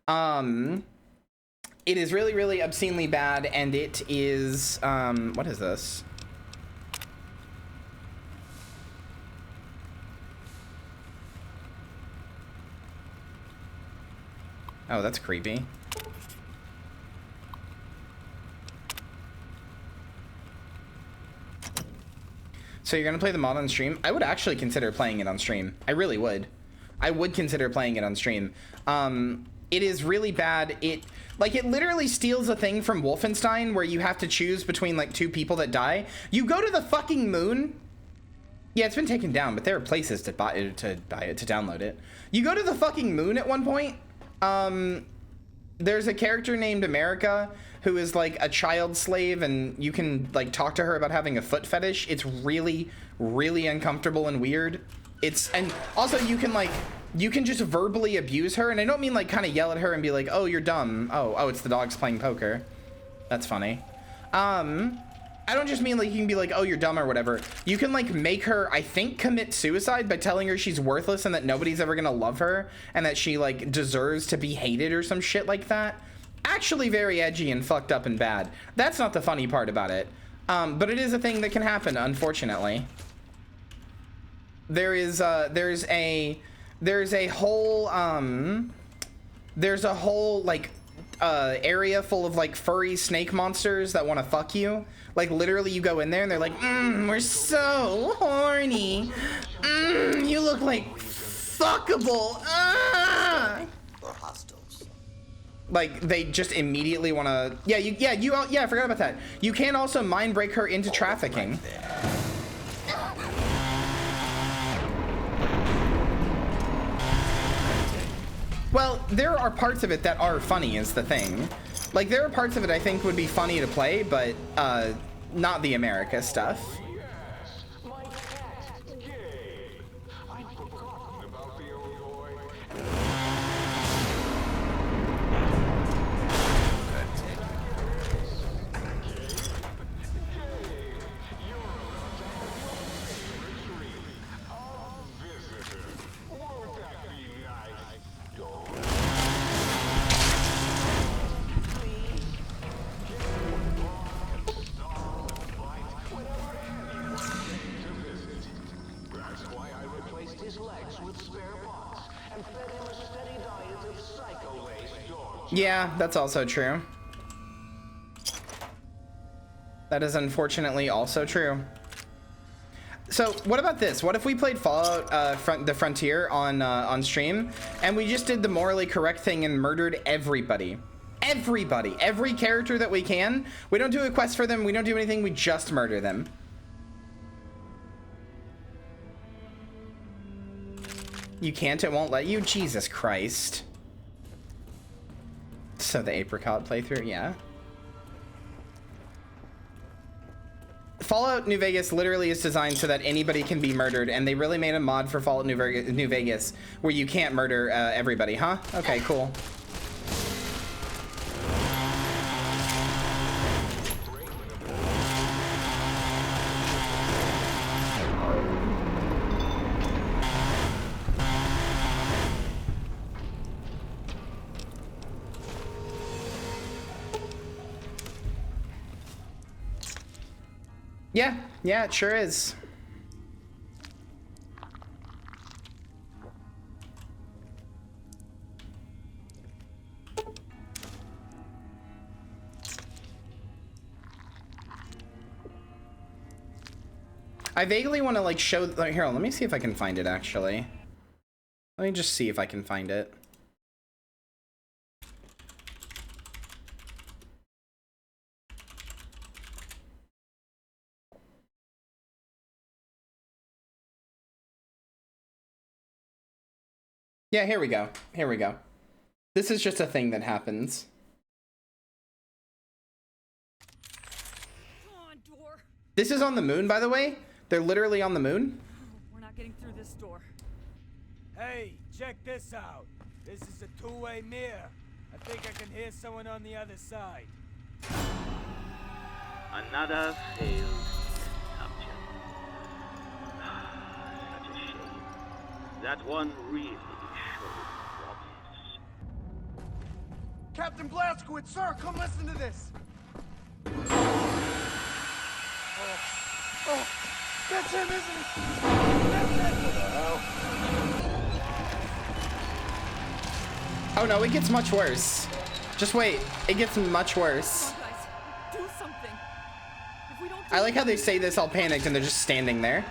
It is really, really obscenely bad, and it is what is this? Oh, that's creepy. So you're gonna play the mod on stream? I would actually consider playing it on stream. I really would. I would consider playing it on stream. It is really bad. It literally steals a thing from Wolfenstein where you have to choose between like two people that die. You go to the fucking moon. Yeah, it's been taken down, but there are places to buy it, to download it. You go to the fucking moon at one point. There's a character named America who is like a child slave, and you can like talk to her about having a foot fetish. It's really, really uncomfortable and weird. And also you can just verbally abuse her, and I don't mean like kind of yell at her and be like, oh, you're dumb. Oh, it's the dogs playing poker. That's funny. I don't just mean like you can be like, oh, you're dumb or whatever. You can like make her, I think, commit suicide by telling her she's worthless and that nobody's ever gonna love her and that she like deserves to be hated or some shit like that. Actually very edgy and fucked up and bad. That's not the funny part about it. But it is a thing that can happen, unfortunately. there's a whole like area full of like furry snake monsters that want to fuck you. Like literally you go in there and they're like, we're so horny. You look like fuckable. Or hostiles. Like they just immediately want to. Yeah, I forgot about that. You can also mind break her into trafficking. Well, there are parts of it that are funny is the thing. Like there are parts of it I think would be funny to play, but not the America stuff. Yeah, that's also true. That is unfortunately also true. So what about this? What if we played Fallout the Frontier on stream and we just did the morally correct thing and murdered everybody? Everybody, every character that we can. We don't do a quest for them. We don't do anything. We just murder them. You can't, it won't let you? Jesus Christ. So the apricot playthrough, yeah. Fallout New Vegas literally is designed so that anybody can be murdered, and they really made a mod for Fallout New Vegas where you can't murder everybody, huh? Okay, cool. Yeah, it sure is. I vaguely want to like show, here, let me see if I can find it actually. Let me just see if I can find it. Yeah, here we go. Here we go. This is just a thing that happens. Come on, door. This is on the moon, by the way. They're literally on the moon. We're not getting through this door. Hey, check this out. This is a two-way mirror. I think I can hear someone on the other side. Another failed subject. Such a shame. That one really showed promise. Captain Blazkowicz, sir, come listen to this. Oh, that's him, isn't it? Oh no, it gets much worse. Just wait, it gets much worse. Come on, guys. Do something. If we don't I like how they say this all panicked and they're just standing there.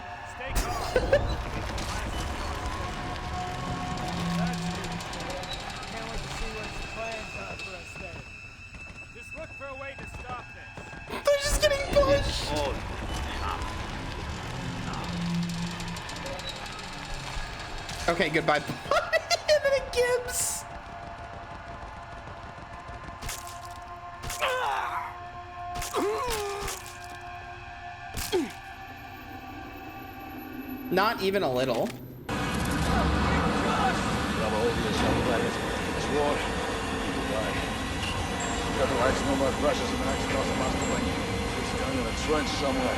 They're just getting pushed. Okay, goodbye. And then it gives. Not even a little. No more brushes in the next cross of Moscow. It's down in a trench somewhere.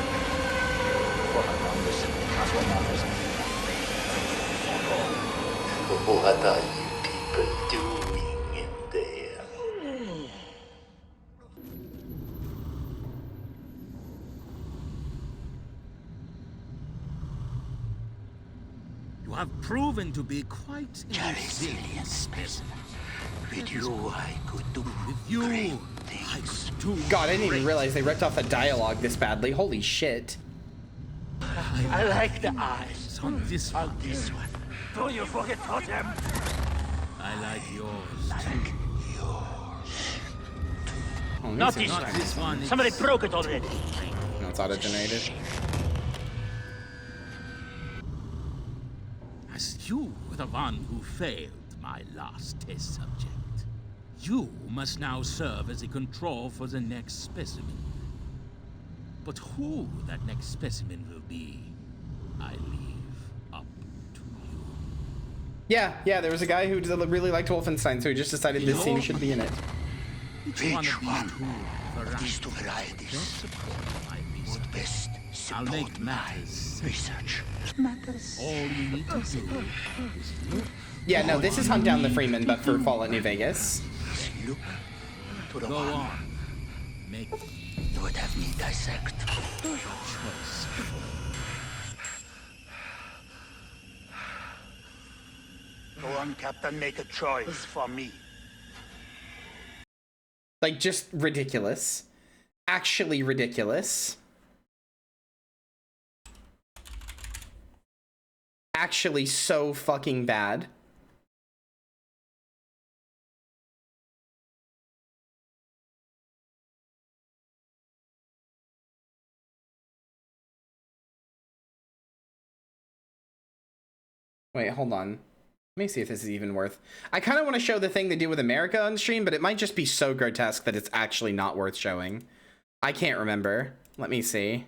Fuck, I found this. That's what matters. What are you people doing in there? have proven to be quite a resilient specimen. With you, I could do great things. God, I didn't even realize they ripped off the dialogue this badly. Holy shit. I like the eyes on this one. This one. Do you forget them? I like yours. Oh, Not this one. Somebody broke it already. No, it's auto-generated. As you were the one who failed my last test subject, you must now serve as a control for the next specimen. But who that next specimen will be, I leave up to you. Yeah, there was a guy who really liked Wolfenstein, so he just decided this scene should be in it. Which one of these two varieties would best support my research? All you need to do is look. Yeah, no, this is Hunt Down the Freeman, but for Fallout New Vegas. Look to the Go one. on. Make You would have me dissect. your choice. Go on, Captain, make a choice for me. Like, just ridiculous. Actually ridiculous. Actually so fucking bad. Wait, hold on. Let me see if this is even worth. I kind of want to show the thing they do with America on stream, but it might just be so grotesque that it's actually not worth showing. I can't remember. Let me see.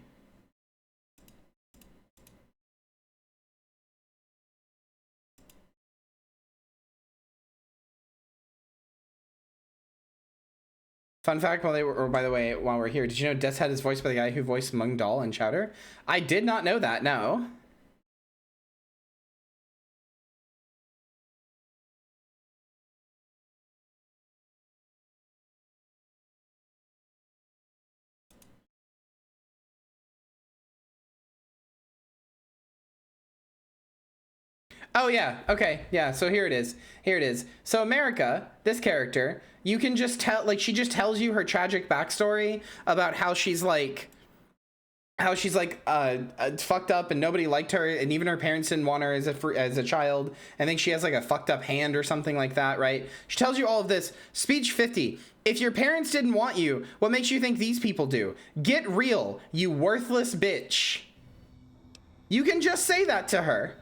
Fun fact, by the way, while we're here, did you know Death's Head is voiced by the guy who voiced Mung Dal in Chowder? I did not know that, no. Oh yeah, okay, yeah, so here it is. So America, this character, you can just tell, like, she just tells you her tragic backstory about how she's fucked up and nobody liked her, and even her parents didn't want her as a child. I think she has like a fucked up hand or something like that, right? She tells you all of this. Speech 50. If your parents didn't want you, what makes you think these people do? Get real, you worthless bitch. You can just say that to her.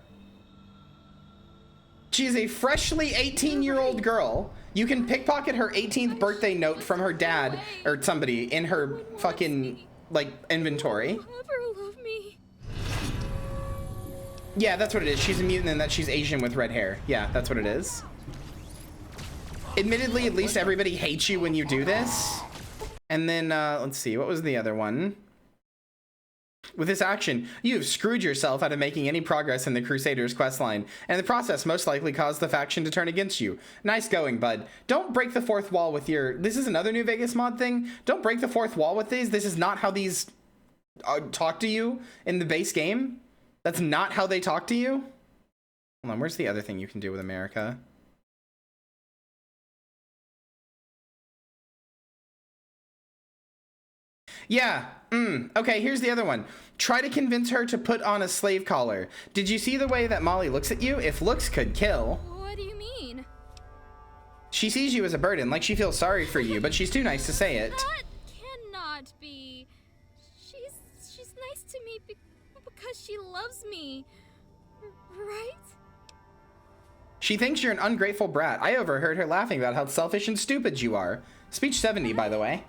She is a freshly 18-year-old girl. You can pickpocket her 18th birthday note from her dad or somebody in her fucking, like, inventory. Never love me. Yeah, that's what it is. She's a mutant and that she's Asian with red hair. Yeah, that's what it is. Admittedly, at least everybody hates you when you do this. And then, let's see, what was the other one? With this action, you have screwed yourself out of making any progress in the Crusaders questline, and the process most likely caused the faction to turn against you. Nice going, bud. Don't break the fourth wall with your... This is another New Vegas mod thing. Don't break the fourth wall with these. This is not how these talk to you in the base game. That's not how they talk to you. Hold on, where's the other thing you can do with America? Yeah, okay, here's the other one. Try to convince her to put on a slave collar. Did you see the way that Molly looks at you? If looks could kill. What do you mean? She sees you as a burden, like she feels sorry for you, but she's too nice to say it. That cannot be. She's nice to me because she loves me, right? She thinks you're an ungrateful brat. I overheard her laughing about how selfish and stupid you are. Speech 70, by the way.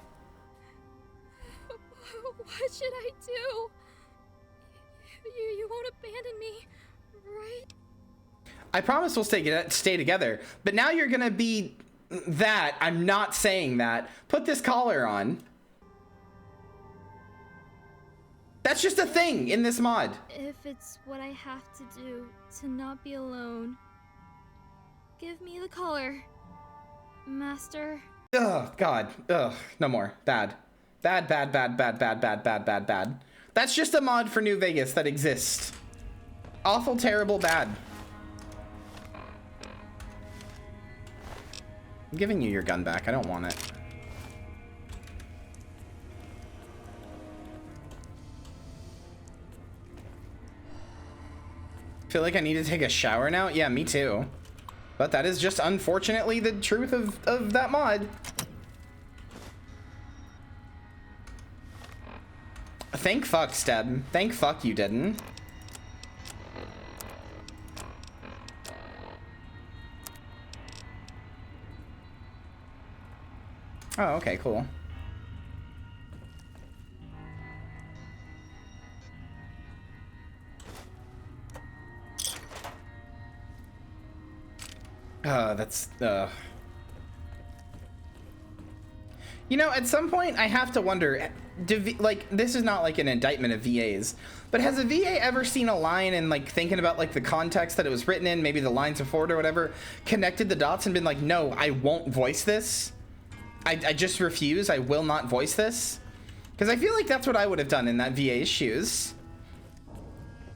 What should I do? You won't abandon me, right? I promise we'll stay together, but now you're gonna be that. I'm not saying that. Put this collar on. That's just a thing in this mod. If it's what I have to do to not be alone, give me the collar, Master. Ugh, God. Ugh, no more. Bad. Bad. That's just a mod for New Vegas that exists. Awful, terrible, bad. I'm giving you your gun back. I don't want it. Feel like I need to take a shower now? Yeah, me too. But that is just unfortunately the truth of that mod. Thank fuck, Steb. Thank fuck you didn't. Oh, okay, cool. That's, You know, at some point, I have to wonder, like, this is not like an indictment of VAs, but has a VA ever seen a line and, like, thinking about, like, the context that it was written in, maybe the lines before it or whatever, connected the dots and been like, no, I won't voice this. I just refuse. I will not voice this. Because I feel like that's what I would have done in that VA's shoes.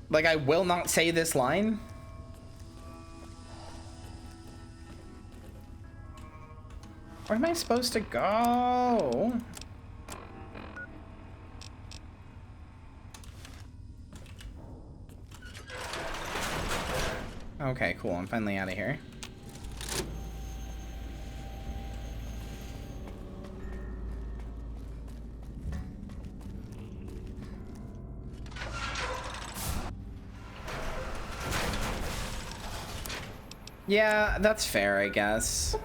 Like, I will not say this line. Where am I supposed to go? Okay, cool. I'm finally out of here. Yeah, that's fair, I guess.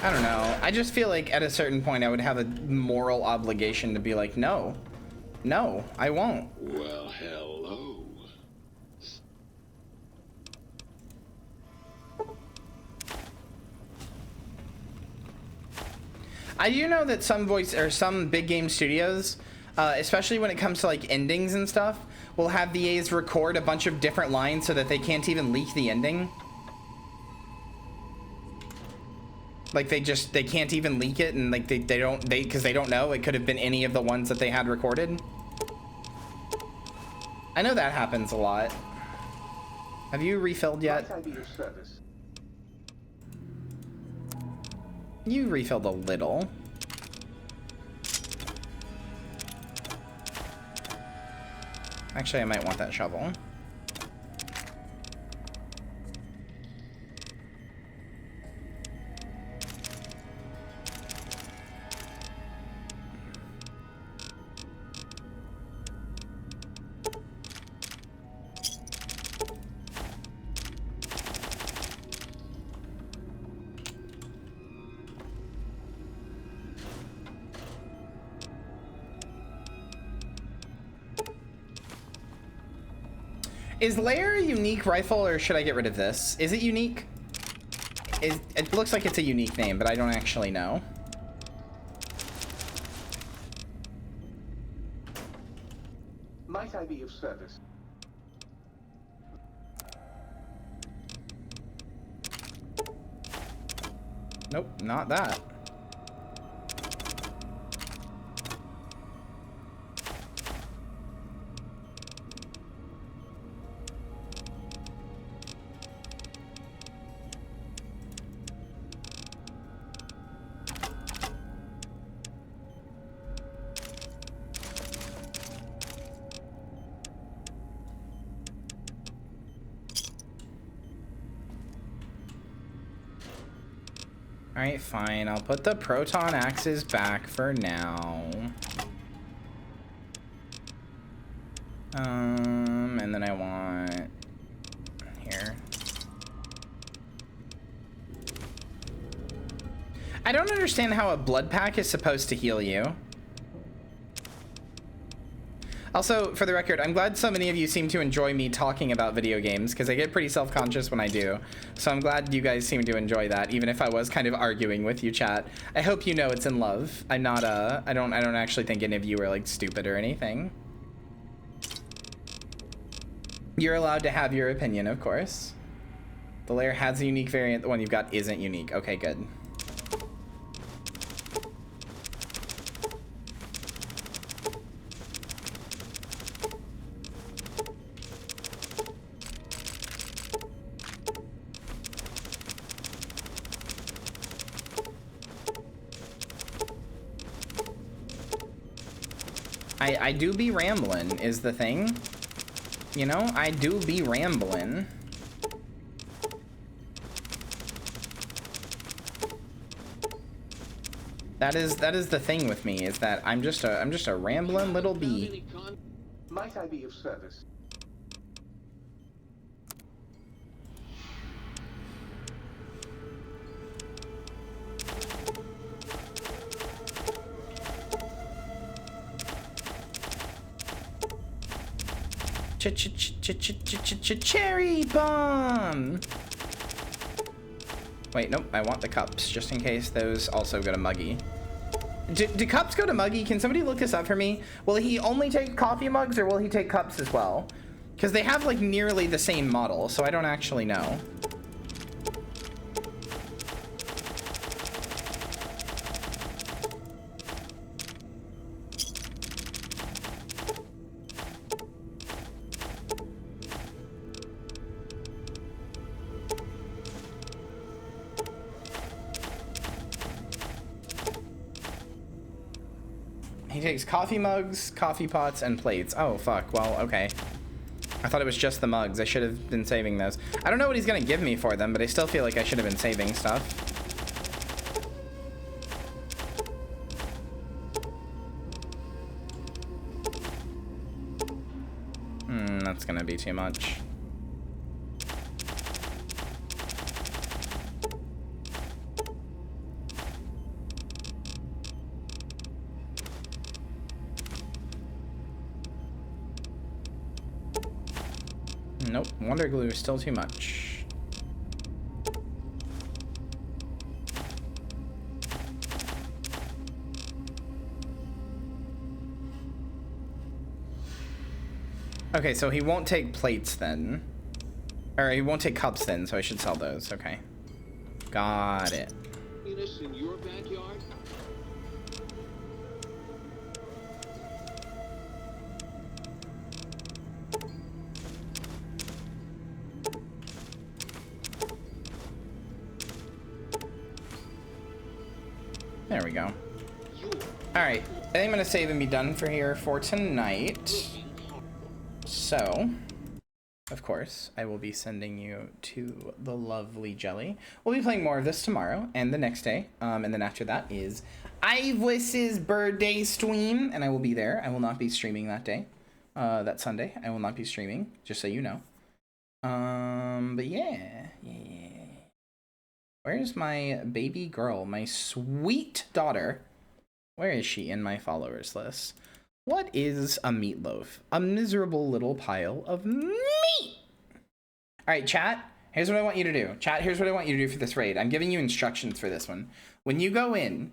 I don't know. I just feel like at a certain point I would have a moral obligation to be like, no. No, I won't. Well, hello. I do know that some big game studios, especially when it comes to like endings and stuff, will have VAs record a bunch of different lines so that they can't even leak the ending. Like they can't even leak it, and like because they don't know, it could have been any of the ones that they had recorded. I know that happens a lot. Have you refilled yet? Might I be of service? You refilled a little. Actually, I might want that shovel. Is Lair a unique rifle, or should I get rid of this? Is it unique? It looks like it's a unique name, but I don't actually know. Might I be of service? Nope, not that. Alright, fine. I'll put the proton axes back for now. And then I want here. I don't understand how a blood pack is supposed to heal you. Also, for the record, I'm glad so many of you seem to enjoy me talking about video games, because I get pretty self-conscious when I do. So I'm glad you guys seem to enjoy that, even if I was kind of arguing with you, chat. I hope you know it's in love. I'm not, I don't actually think any of you are, like, stupid or anything. You're allowed to have your opinion, of course. The layer has a unique variant. The one you've got isn't unique. Okay, good. I do be rambling is the thing. You know, I do be rambling. That is the thing with me, is that I'm just a rambling little bee. Might I be of service? Cherry bomb! Wait, nope, I want the cups, just in case those also go to Muggy. Do cups go to Muggy? Can somebody look this up for me? Will he only take coffee mugs, or will he take cups as well? Because they have, like, nearly the same model, so I don't actually know. He takes coffee mugs, coffee pots, and plates. Oh, fuck. Well, okay. I thought it was just the mugs. I should have been saving those. I don't know what he's gonna give me for them, but I still feel like I should have been saving stuff. That's gonna be too much. Nope, Wonder Glue is still too much. Okay, so he won't take plates then. Or he won't take cups then, so I should sell those. Okay. Got it. In your backyard? There we go. Alright, I think I'm gonna save and be done for here for tonight. So, of course, I will be sending you to the lovely Jelly. We'll be playing more of this tomorrow and the next day. And then after that is Ivis's birthday stream, and I will be there. I will not be streaming that day. That Sunday. I will not be streaming, just so you know. But yeah. Where's my baby girl, my sweet daughter? Where is she in my followers list? What is a meatloaf? A miserable little pile of meat. All right, chat, here's what I want you to do. Chat, here's what I want you to do for this raid. I'm giving you instructions for this one. When you go in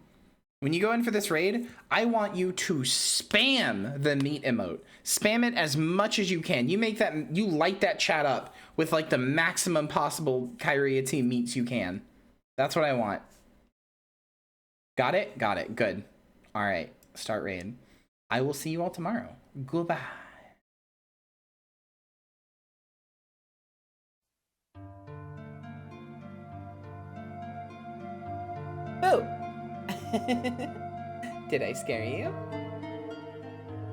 for this raid, I want you to spam the meat emote. Spam it as much as you can. You light that chat up with like the maximum possible Kyria team meats you can. That's what I want. Got it? Got it. Good. All right. Start raid. I will see you all tomorrow. Goodbye. Boo! Did I scare you?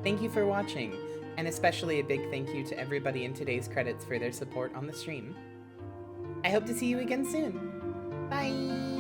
Thank you for watching, and especially a big thank you to everybody in today's credits for their support on the stream. I hope to see you again soon. Bye!